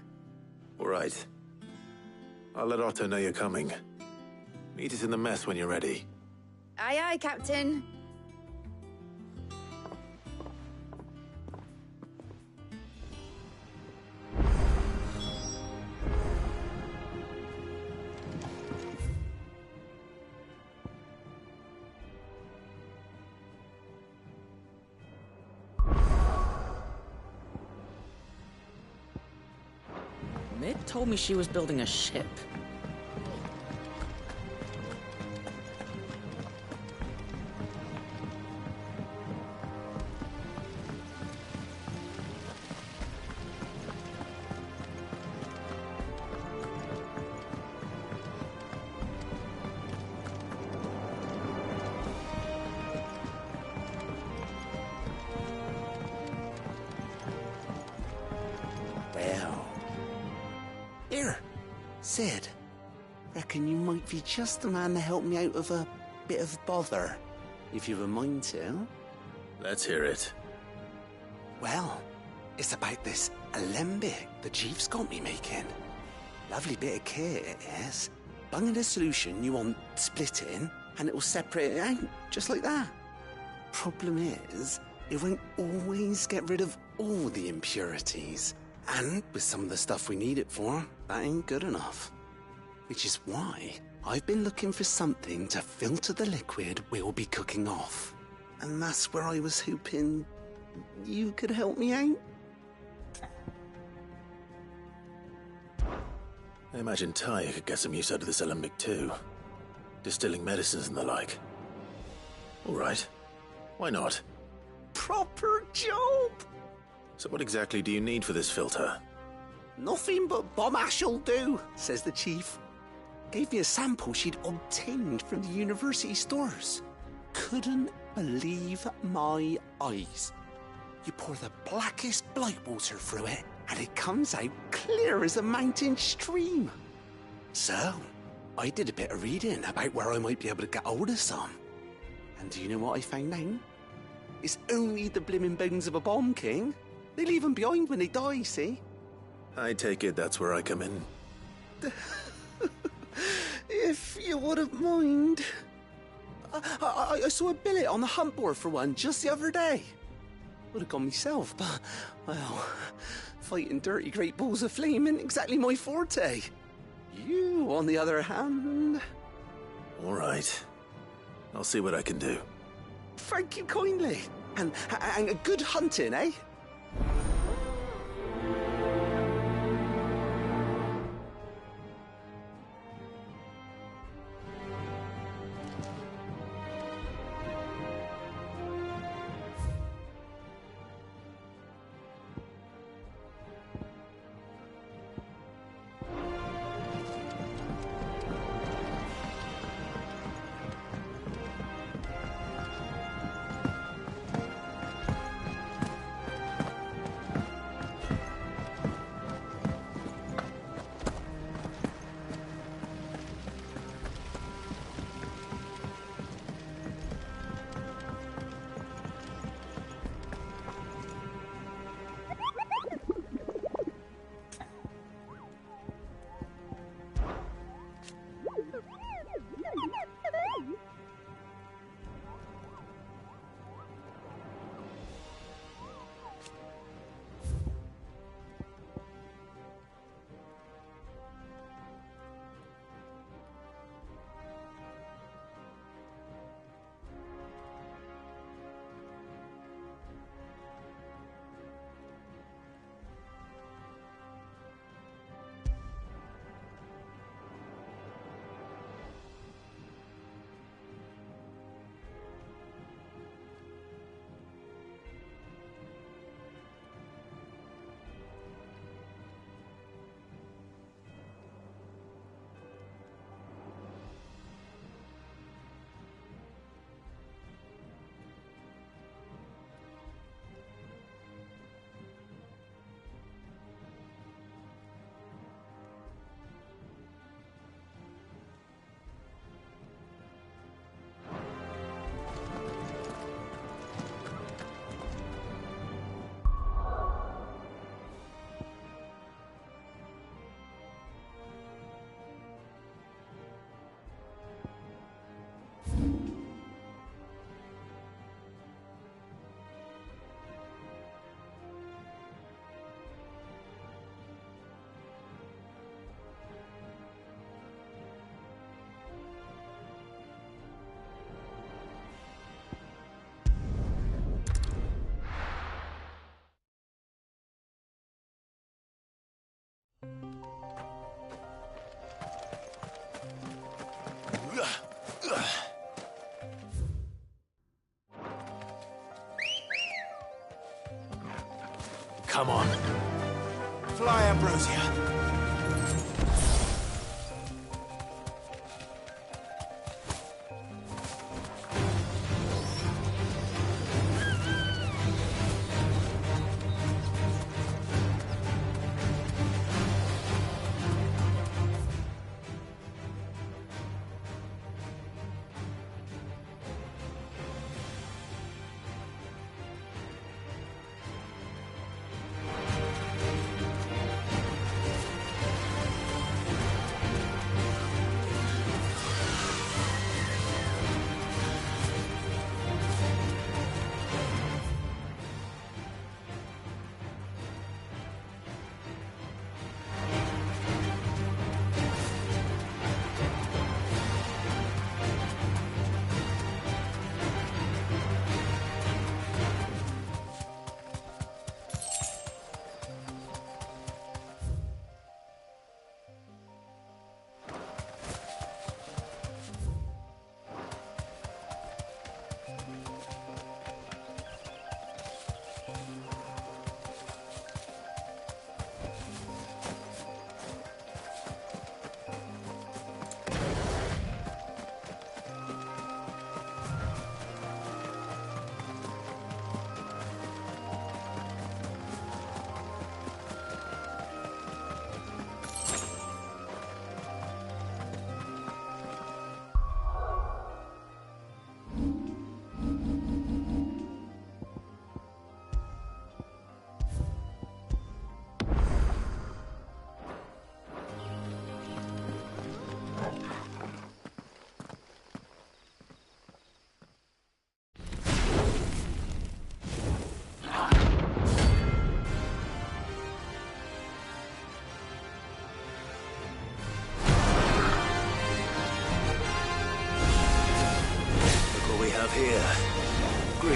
All right. I'll let Otto know you're coming. Meet us in the mess when you're ready. Aye, aye, Captain. Mid told me she was building a ship. Sid, reckon you might be just the man to help me out of a bit of bother, if you've a mind to. Let's hear it. Well, it's about this alembic the Chief's got me making. Lovely bit of kit it is. Bung in a solution you want splitting, and it will separate it out, just like that. Problem is, it won't always get rid of all the impurities. And with some of the stuff we need it for, that ain't good enough. Which is why I've been looking for something to filter the liquid we'll be cooking off. And that's where I was hoping you could help me out. I imagine Ty could get some use out of this alembic too. Distilling medicines and the like. All right. Why not? Proper job! So what exactly do you need for this filter? Nothing but bomb ash'll do, says the Chief. Gave me a sample she'd obtained from the university stores. Couldn't believe my eyes. You pour the blackest blight water through it, and it comes out clear as a mountain stream. So, I did a bit of reading about where I might be able to get hold of some. And do you know what I found out? It's only the blimmin' bones of a bomb king. They leave them behind when they die, see? I take it that's where I come in. If you wouldn't mind. I saw a billet on the hunt board for one just the other day. Would have gone myself, but, well, fighting dirty great balls of flame isn't exactly my forte. You, on the other hand... All right. I'll see what I can do. Thank you kindly. And a good hunting, eh? Come on. Fly, Ambrosia.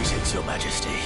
Greetings, Your Majesty.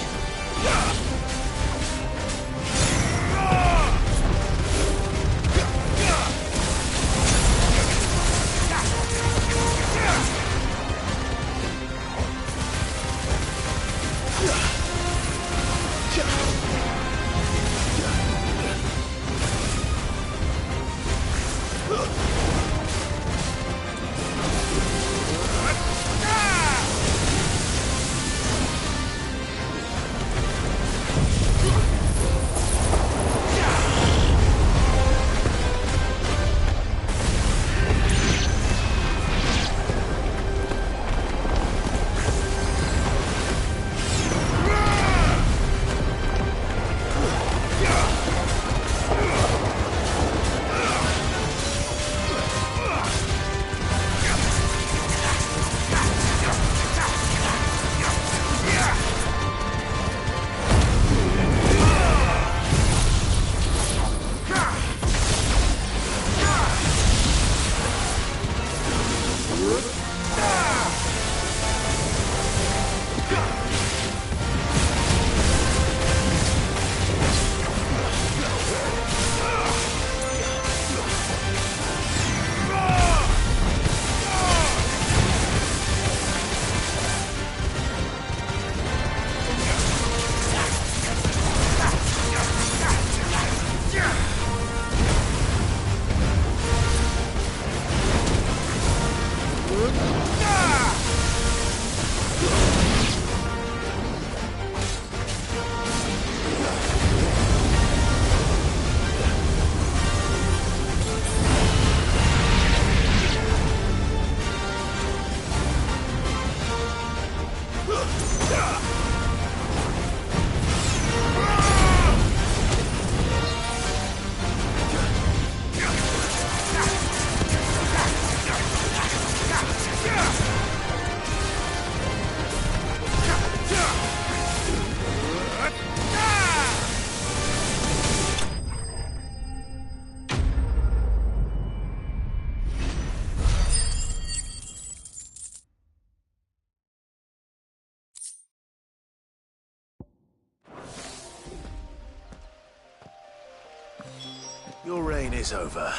Your reign is over.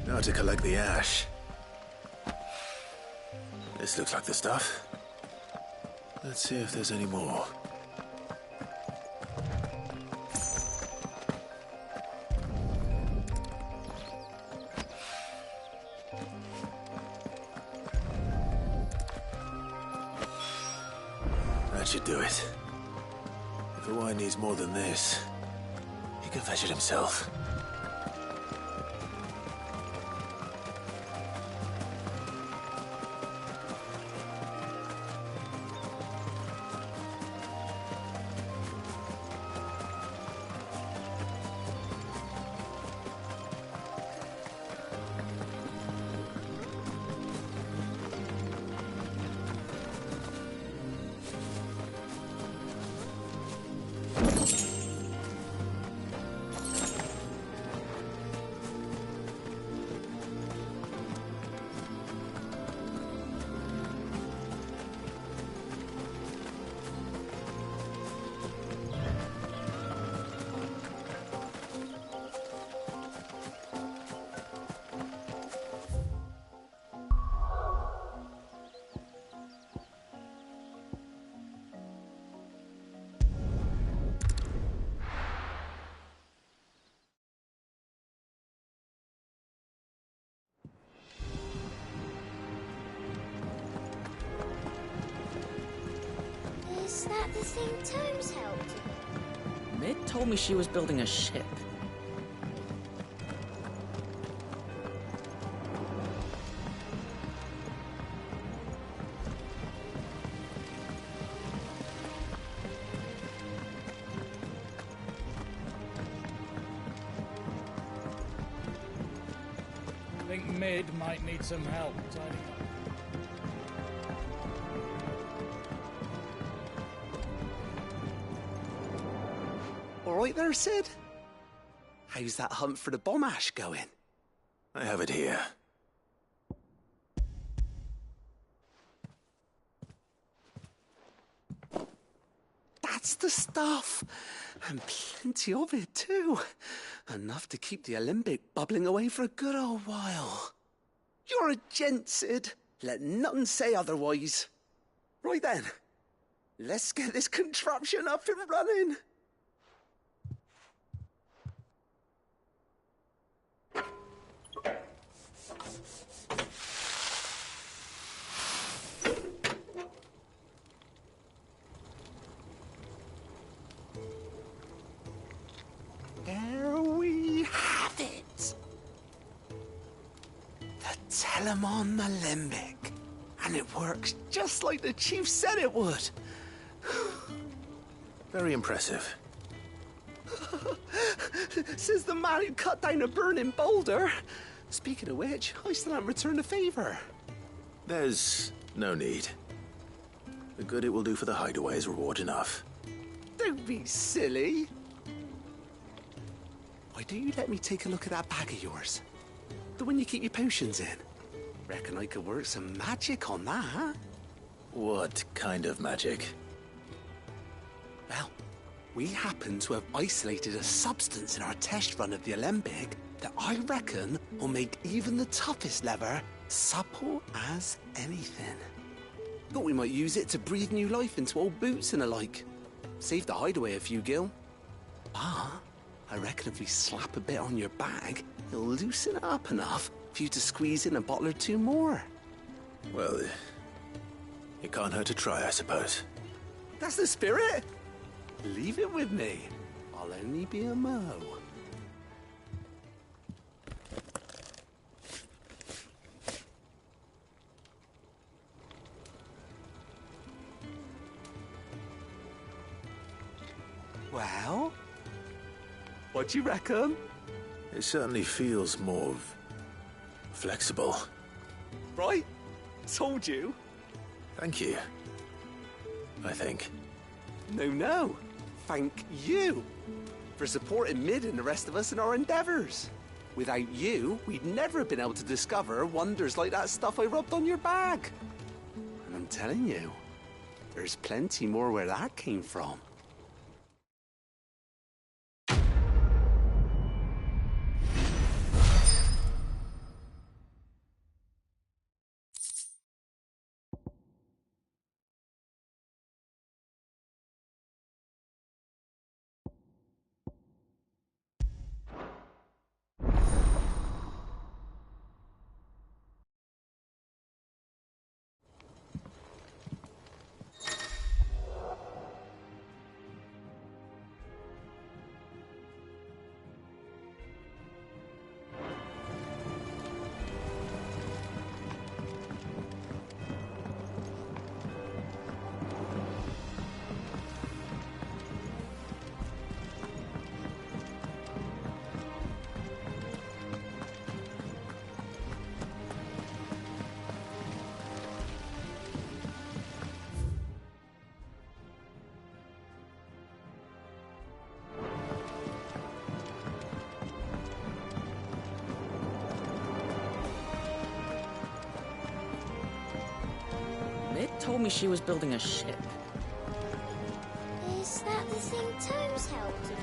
Now to collect the ash. This looks like the stuff. Let's see if there's any more. That should do it. If the wine needs more than this, he can fetch it himself. Is that the thing Tomes helped? Mid told me she was building a ship. I think Mid might need some help tidying up. All right there, Sid? How's that hunt for the bomb ash going? I have it here. That's the stuff. And plenty of it, too. Enough to keep the alembic bubbling away for a good old while. You're a gent, Sid. Let nothing say otherwise. Right then, let's get this contraption up and running. There we have it. The Telemon Alembic. And it works just like the chief said it would. Very impressive. Says the man who cut down a burning boulder. Speaking of which, I still haven't returned the favor. There's no need. The good it will do for the hideaway is reward enough. Don't be silly. Why don't you let me take a look at that bag of yours? The one you keep your potions in. Reckon I could work some magic on that, huh? What kind of magic? Well, we happen to have isolated a substance in our test run of the alembic that I reckon will make even the toughest lever supple as anything. Thought we might use it to breathe new life into old boots and the like. Save the hideaway a few gil. But I reckon if we slap a bit on your bag, it'll loosen it up enough for you to squeeze in a bottle or two more. Well, it can't hurt to try, I suppose. That's the spirit. Leave it with me. I'll only be a mo. Well, what do you reckon? It certainly feels more flexible. Right? Told you. Thank you. I think. No. Thank you for supporting Mid and the rest of us in our endeavors. Without you, we'd never have been able to discover wonders like that stuff I rubbed on your bag. And I'm telling you, there's plenty more where that came from. Told me she was building a ship. Is that the thing Tomes helped with?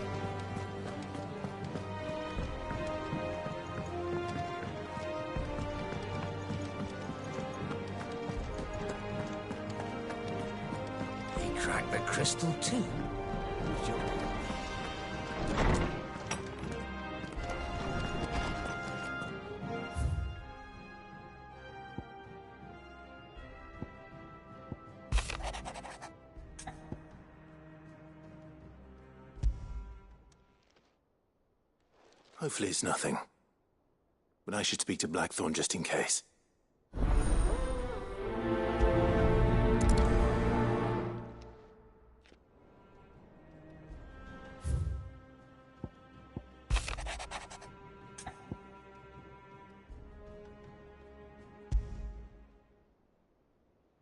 They cracked the crystal too. Hopefully it's nothing. But I should speak to Blackthorn just in case.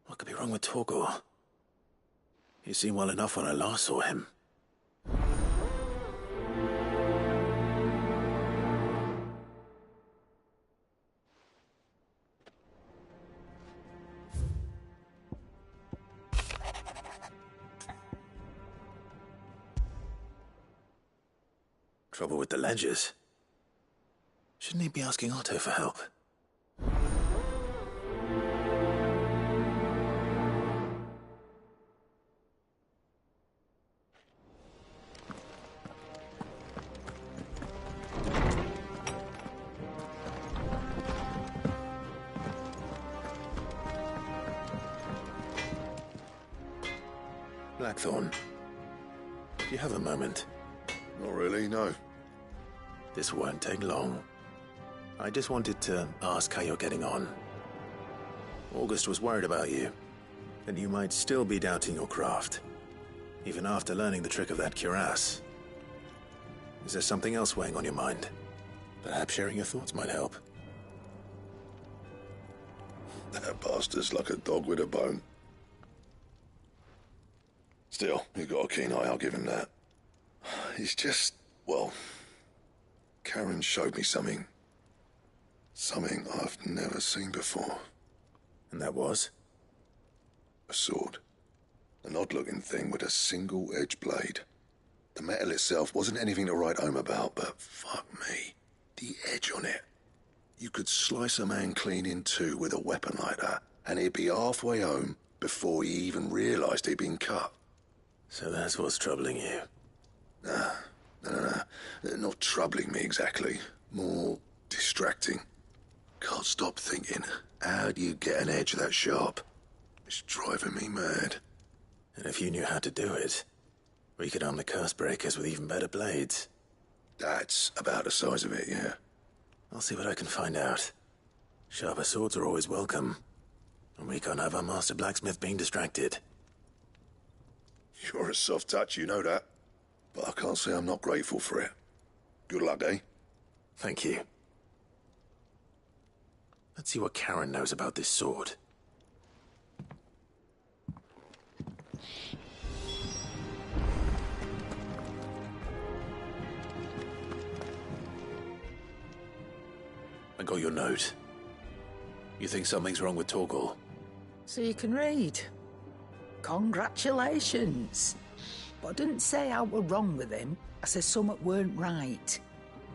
What could be wrong with Torgor? He seemed well enough when I last saw him. Trouble with the ledgers. Shouldn't he be asking Otto for help? Blackthorn, do you have a moment? Not really, no. This won't take long. I just wanted to ask how you're getting on. August was worried about you, that you might still be doubting your craft, even after learning the trick of that cuirass. Is there something else weighing on your mind? Perhaps sharing your thoughts might help. That bastard's like a dog with a bone. Still, he's got a keen eye, I'll give him that. He's just, well, Karen showed me something. Something I've never seen before. And that was? A sword. An odd-looking thing with a single-edged blade. The metal itself wasn't anything to write home about, but fuck me, the edge on it. You could slice a man clean in two with a weapon like that, and he'd be halfway home before he even realised he'd been cut. So that's what's troubling you? Nah, no. Not troubling me exactly. More distracting. Can't stop thinking, how do you get an edge that sharp? It's driving me mad. And if you knew how to do it, we could arm the curse breakers with even better blades. That's about the size of it, yeah. I'll see what I can find out. Sharper swords are always welcome. And we can't have our master blacksmith being distracted. You're a soft touch, you know that. But I can't say I'm not grateful for it. Good luck, eh? Thank you. Let's see what Karen knows about this sword. I got your note. You think something's wrong with Torgal? So you can read. Congratulations. But I didn't say I were wrong with him. I said something weren't right.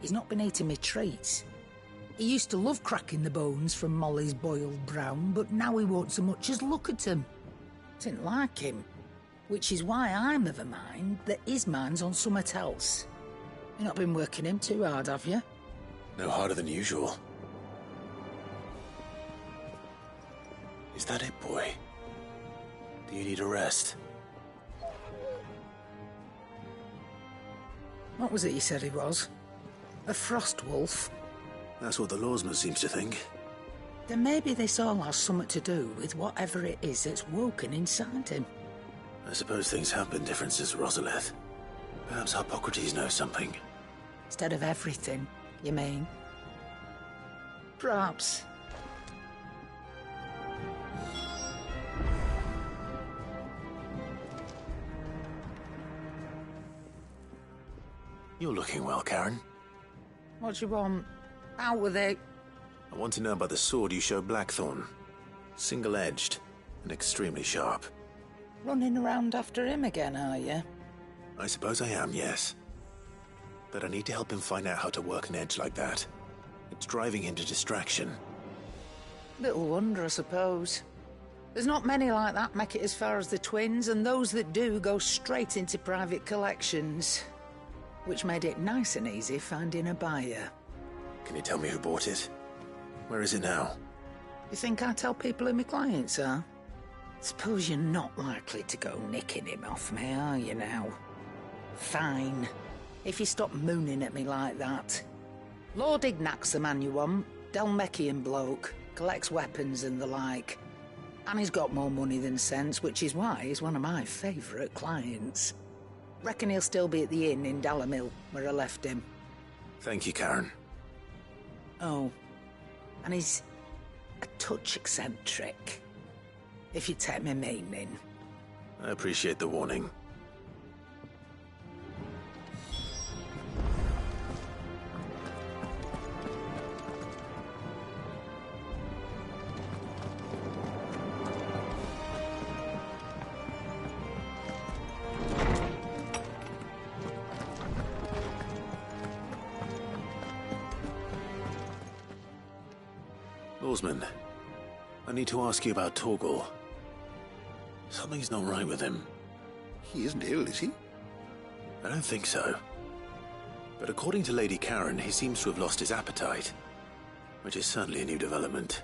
He's not been eating me treats. He used to love cracking the bones from Molly's boiled brown, but now he won't so much as look at them. Didn't like him. Which is why I'm of a mind that his mind's on something else. You've not been working him too hard, have you? No harder than usual. Is that it, boy? Do you need a rest? What was it you said he was? A frost wolf? That's what the lawsman seems to think. Then maybe this all has something to do with whatever it is that's woken inside him. I suppose things have been different since Rosalith. Perhaps Hippocrates knows something. Instead of everything, you mean? Perhaps. You're looking well, Karen. What do you want? Out with it. I want to know about the sword you showed Blackthorn. Single-edged and extremely sharp. Running around after him again, are you? I suppose I am, yes. But I need to help him find out how to work an edge like that. It's driving him to distraction. Little wonder, I suppose. There's not many like that make it as far as the twins, and those that do go straight into private collections. Which made it nice and easy finding a buyer. Can you tell me who bought it? Where is it now? You think I tell people who my clients are? Suppose you're not likely to go nicking him off me, are you now? Fine. If you stop mooning at me like that. Lord Ignac's the man you want. Delmechian bloke. Collects weapons and the like. And he's got more money than sense, which is why he's one of my favourite clients. Reckon he'll still be at the inn in Dalamil, where I left him. Thank you, Karen. Oh, and he's a touch eccentric, if you take my meaning. I appreciate the warning. Oarsman, I need to ask you about Torgal. Something's not right with him. He isn't ill, is he? I don't think so. But according to Lady Karen, he seems to have lost his appetite, which is certainly a new development.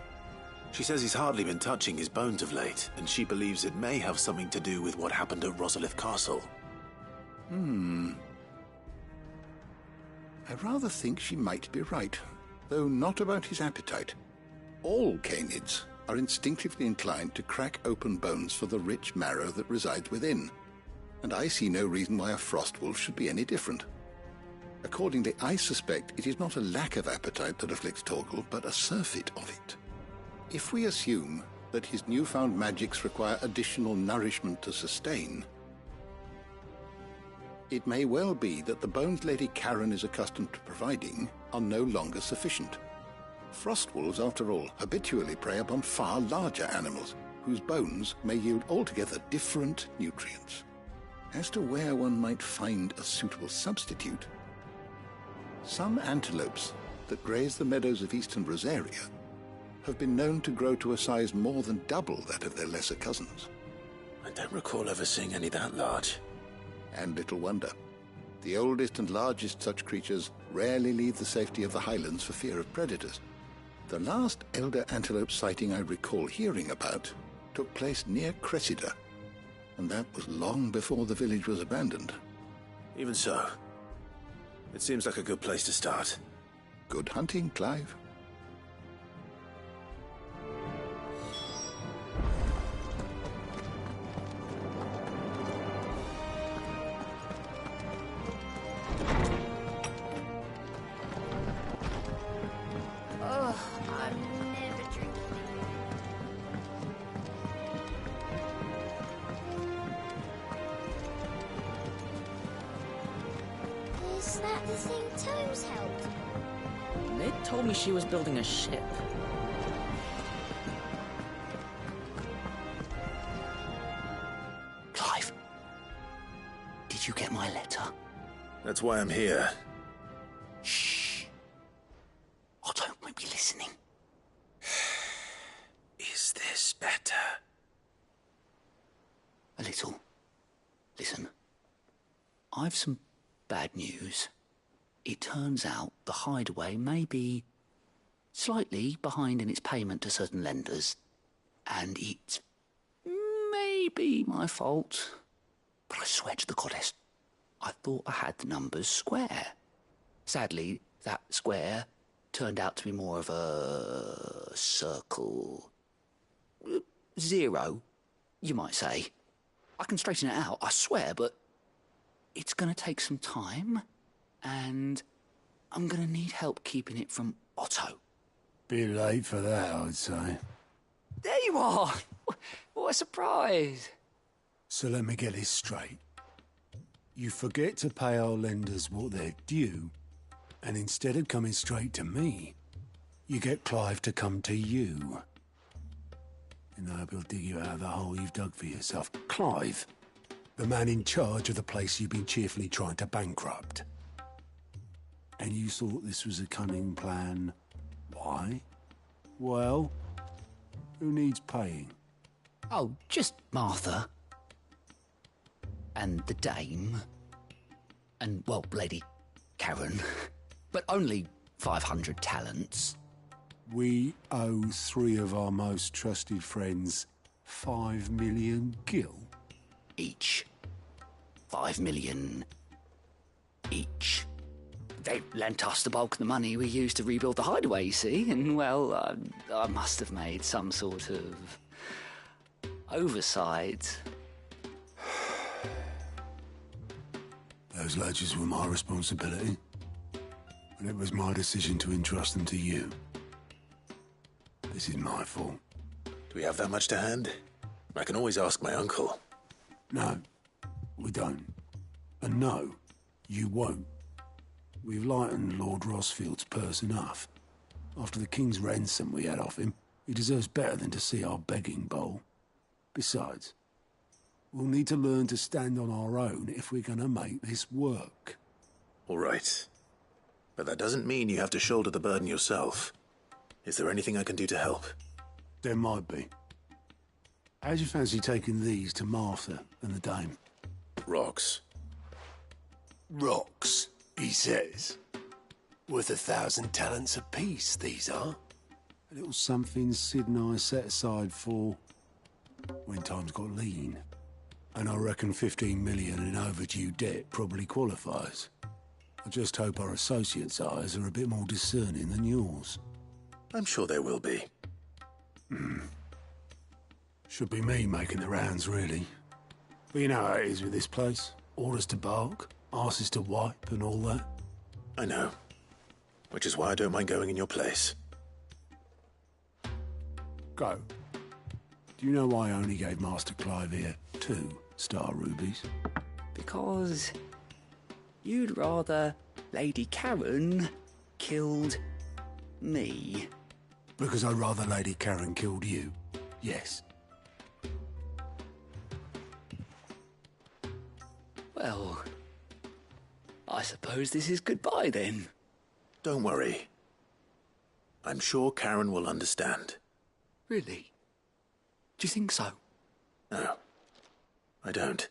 She says he's hardly been touching his bones of late, and she believes it may have something to do with what happened at Rosalith Castle. I rather think she might be right, though not about his appetite. All canids are instinctively inclined to crack open bones for the rich marrow that resides within, and I see no reason why a frostwolf should be any different. Accordingly, I suspect it is not a lack of appetite that afflicts Torgal, but a surfeit of it. If we assume that his newfound magics require additional nourishment to sustain, it may well be that the bones Lady Karen is accustomed to providing are no longer sufficient. Frostwolves, after all, habitually prey upon far larger animals, whose bones may yield altogether different nutrients. As to where one might find a suitable substitute, some antelopes that graze the meadows of eastern Rosaria have been known to grow to a size more than double that of their lesser cousins. I don't recall ever seeing any that large. And little wonder. The oldest and largest such creatures rarely leave the safety of the highlands for fear of predators. The last elder antelope sighting I recall hearing about took place near Cressida, and that was long before the village was abandoned. Even so, it seems like a good place to start. Good hunting, Clive. Is that the thing Tomes held? Ned told me she was building a ship. Clive, did you get my letter? That's why I'm here. Shh. Otto might be listening. Is this better? A little. Listen. I've some bad news. It turns out the hideaway may be slightly behind in its payment to certain lenders, and it may be my fault. But I swear to the goddess, I thought I had the numbers square. Sadly, that square turned out to be more of a circle. 0, you might say. I can straighten it out, I swear, but it's going to take some time, and I'm going to need help keeping it from Otto. Bit late for that, I'd say. There you are! What a surprise! So let me get this straight. You forget to pay our lenders what they're due, and instead of coming straight to me, you get Clive to come to you. And I hope he'll dig you out of the hole you've dug for yourself. Clive, the man in charge of the place you've been cheerfully trying to bankrupt. And you thought this was a cunning plan. Why? Well, who needs paying? Oh, just Martha. And the dame. And, well, Lady Karen. But only 500 talents. We owe 3 of our most trusted friends 5 million gil. Each. 5 million each. They lent us the bulk of the money we used to rebuild the hideaway, you see, and, well, I must have made some sort of oversight. Those ledgers were my responsibility, and it was my decision to entrust them to you. This is my fault. Do we have that much to hand? I can always ask my uncle. No, we don't. And no, you won't. We've lightened Lord Rosfield's purse enough. After the king's ransom we had off him, he deserves better than to see our begging bowl. Besides, we'll need to learn to stand on our own if we're going to make this work. All right. But that doesn't mean you have to shoulder the burden yourself. Is there anything I can do to help? There might be. How'd you fancy taking these to Martha and the Dame? Rocks. Rocks, he says. Worth 1,000 talents apiece, these are. A little something Sid and I set aside for when times got lean. And I reckon 15 million in overdue debt probably qualifies. I just hope our associates' eyes are a bit more discerning than yours. I'm sure there will be. Should be me making the rounds, really. But you know how it is with this place. Orders to bark, arses to wipe, and all that. I know. Which is why I don't mind going in your place. Go. Do you know why I only gave Master Clive here 2 star rubies? Because you'd rather Lady Karen killed me. Because I'd rather Lady Karen killed you. Yes. Well, I suppose this is goodbye then. Don't worry. I'm sure Karen will understand. Really? Do you think so? No, I don't.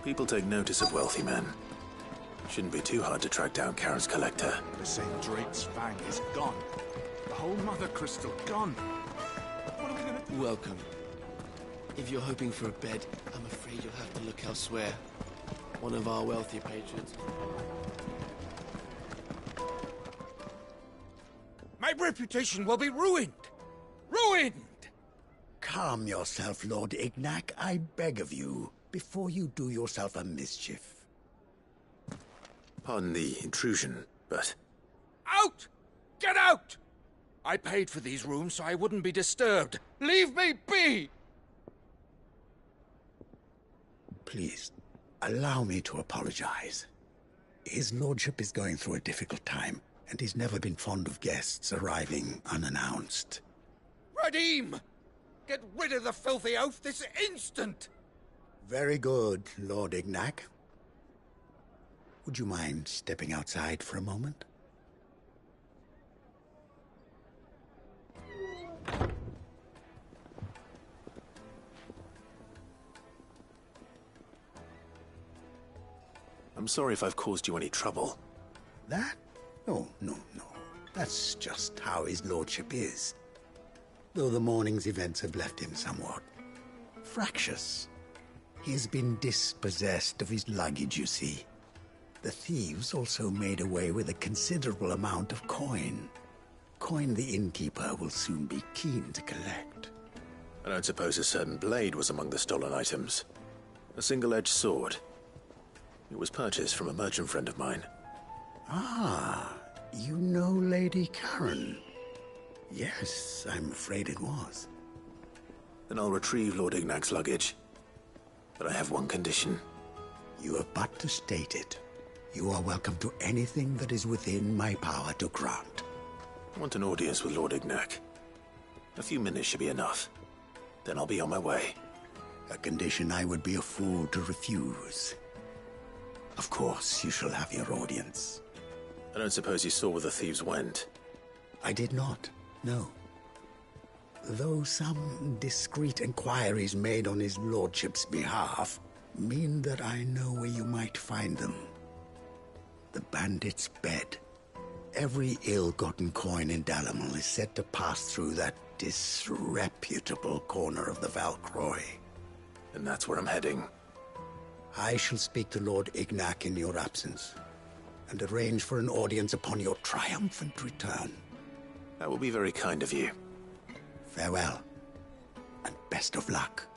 People take notice of wealthy men. Shouldn't be too hard to track down Karen's collector. The St. Drake's fang is gone. The whole mother crystal gone. What are we gonna do? Welcome. If you're hoping for a bed, I'm afraid you'll have to look elsewhere. One of our wealthier patrons. My reputation will be ruined! Ruined! Calm yourself, Lord Ignac, I beg of you, before you do yourself a mischief. Pardon the intrusion, but... Out! Get out! I paid for these rooms so I wouldn't be disturbed. Leave me be! Please, allow me to apologize. His lordship is going through a difficult time, and he's never been fond of guests arriving unannounced. Radim! Get rid of the filthy oaf this instant! Very good, Lord Ignac. Would you mind stepping outside for a moment? I'm sorry if I've caused you any trouble. That? Oh, no. That's just how his lordship is. Though the morning's events have left him somewhat fractious. He has been dispossessed of his luggage, you see. The thieves also made away with a considerable amount of coin. Coin the innkeeper will soon be keen to collect. I don't suppose a certain blade was among the stolen items. A single-edged sword. It was purchased from a merchant friend of mine. Ah, you know Lady Karen. Yes, I'm afraid it was. Then I'll retrieve Lord Ignac's luggage. But I have one condition. You have but to state it. You are welcome to anything that is within my power to grant. I want an audience with Lord Ignac. A few minutes should be enough. Then I'll be on my way. A condition I would be a fool to refuse. Of course, you shall have your audience. I don't suppose you saw where the thieves went? I did not, no. Though some discreet inquiries made on his lordship's behalf mean that I know where you might find them. The bandit's bed. Every ill-gotten coin in Dalamil is said to pass through that disreputable corner of the Valcroy. And that's where I'm heading. I shall speak to Lord Ignac in your absence, and arrange for an audience upon your triumphant return. That will be very kind of you. Farewell, and best of luck.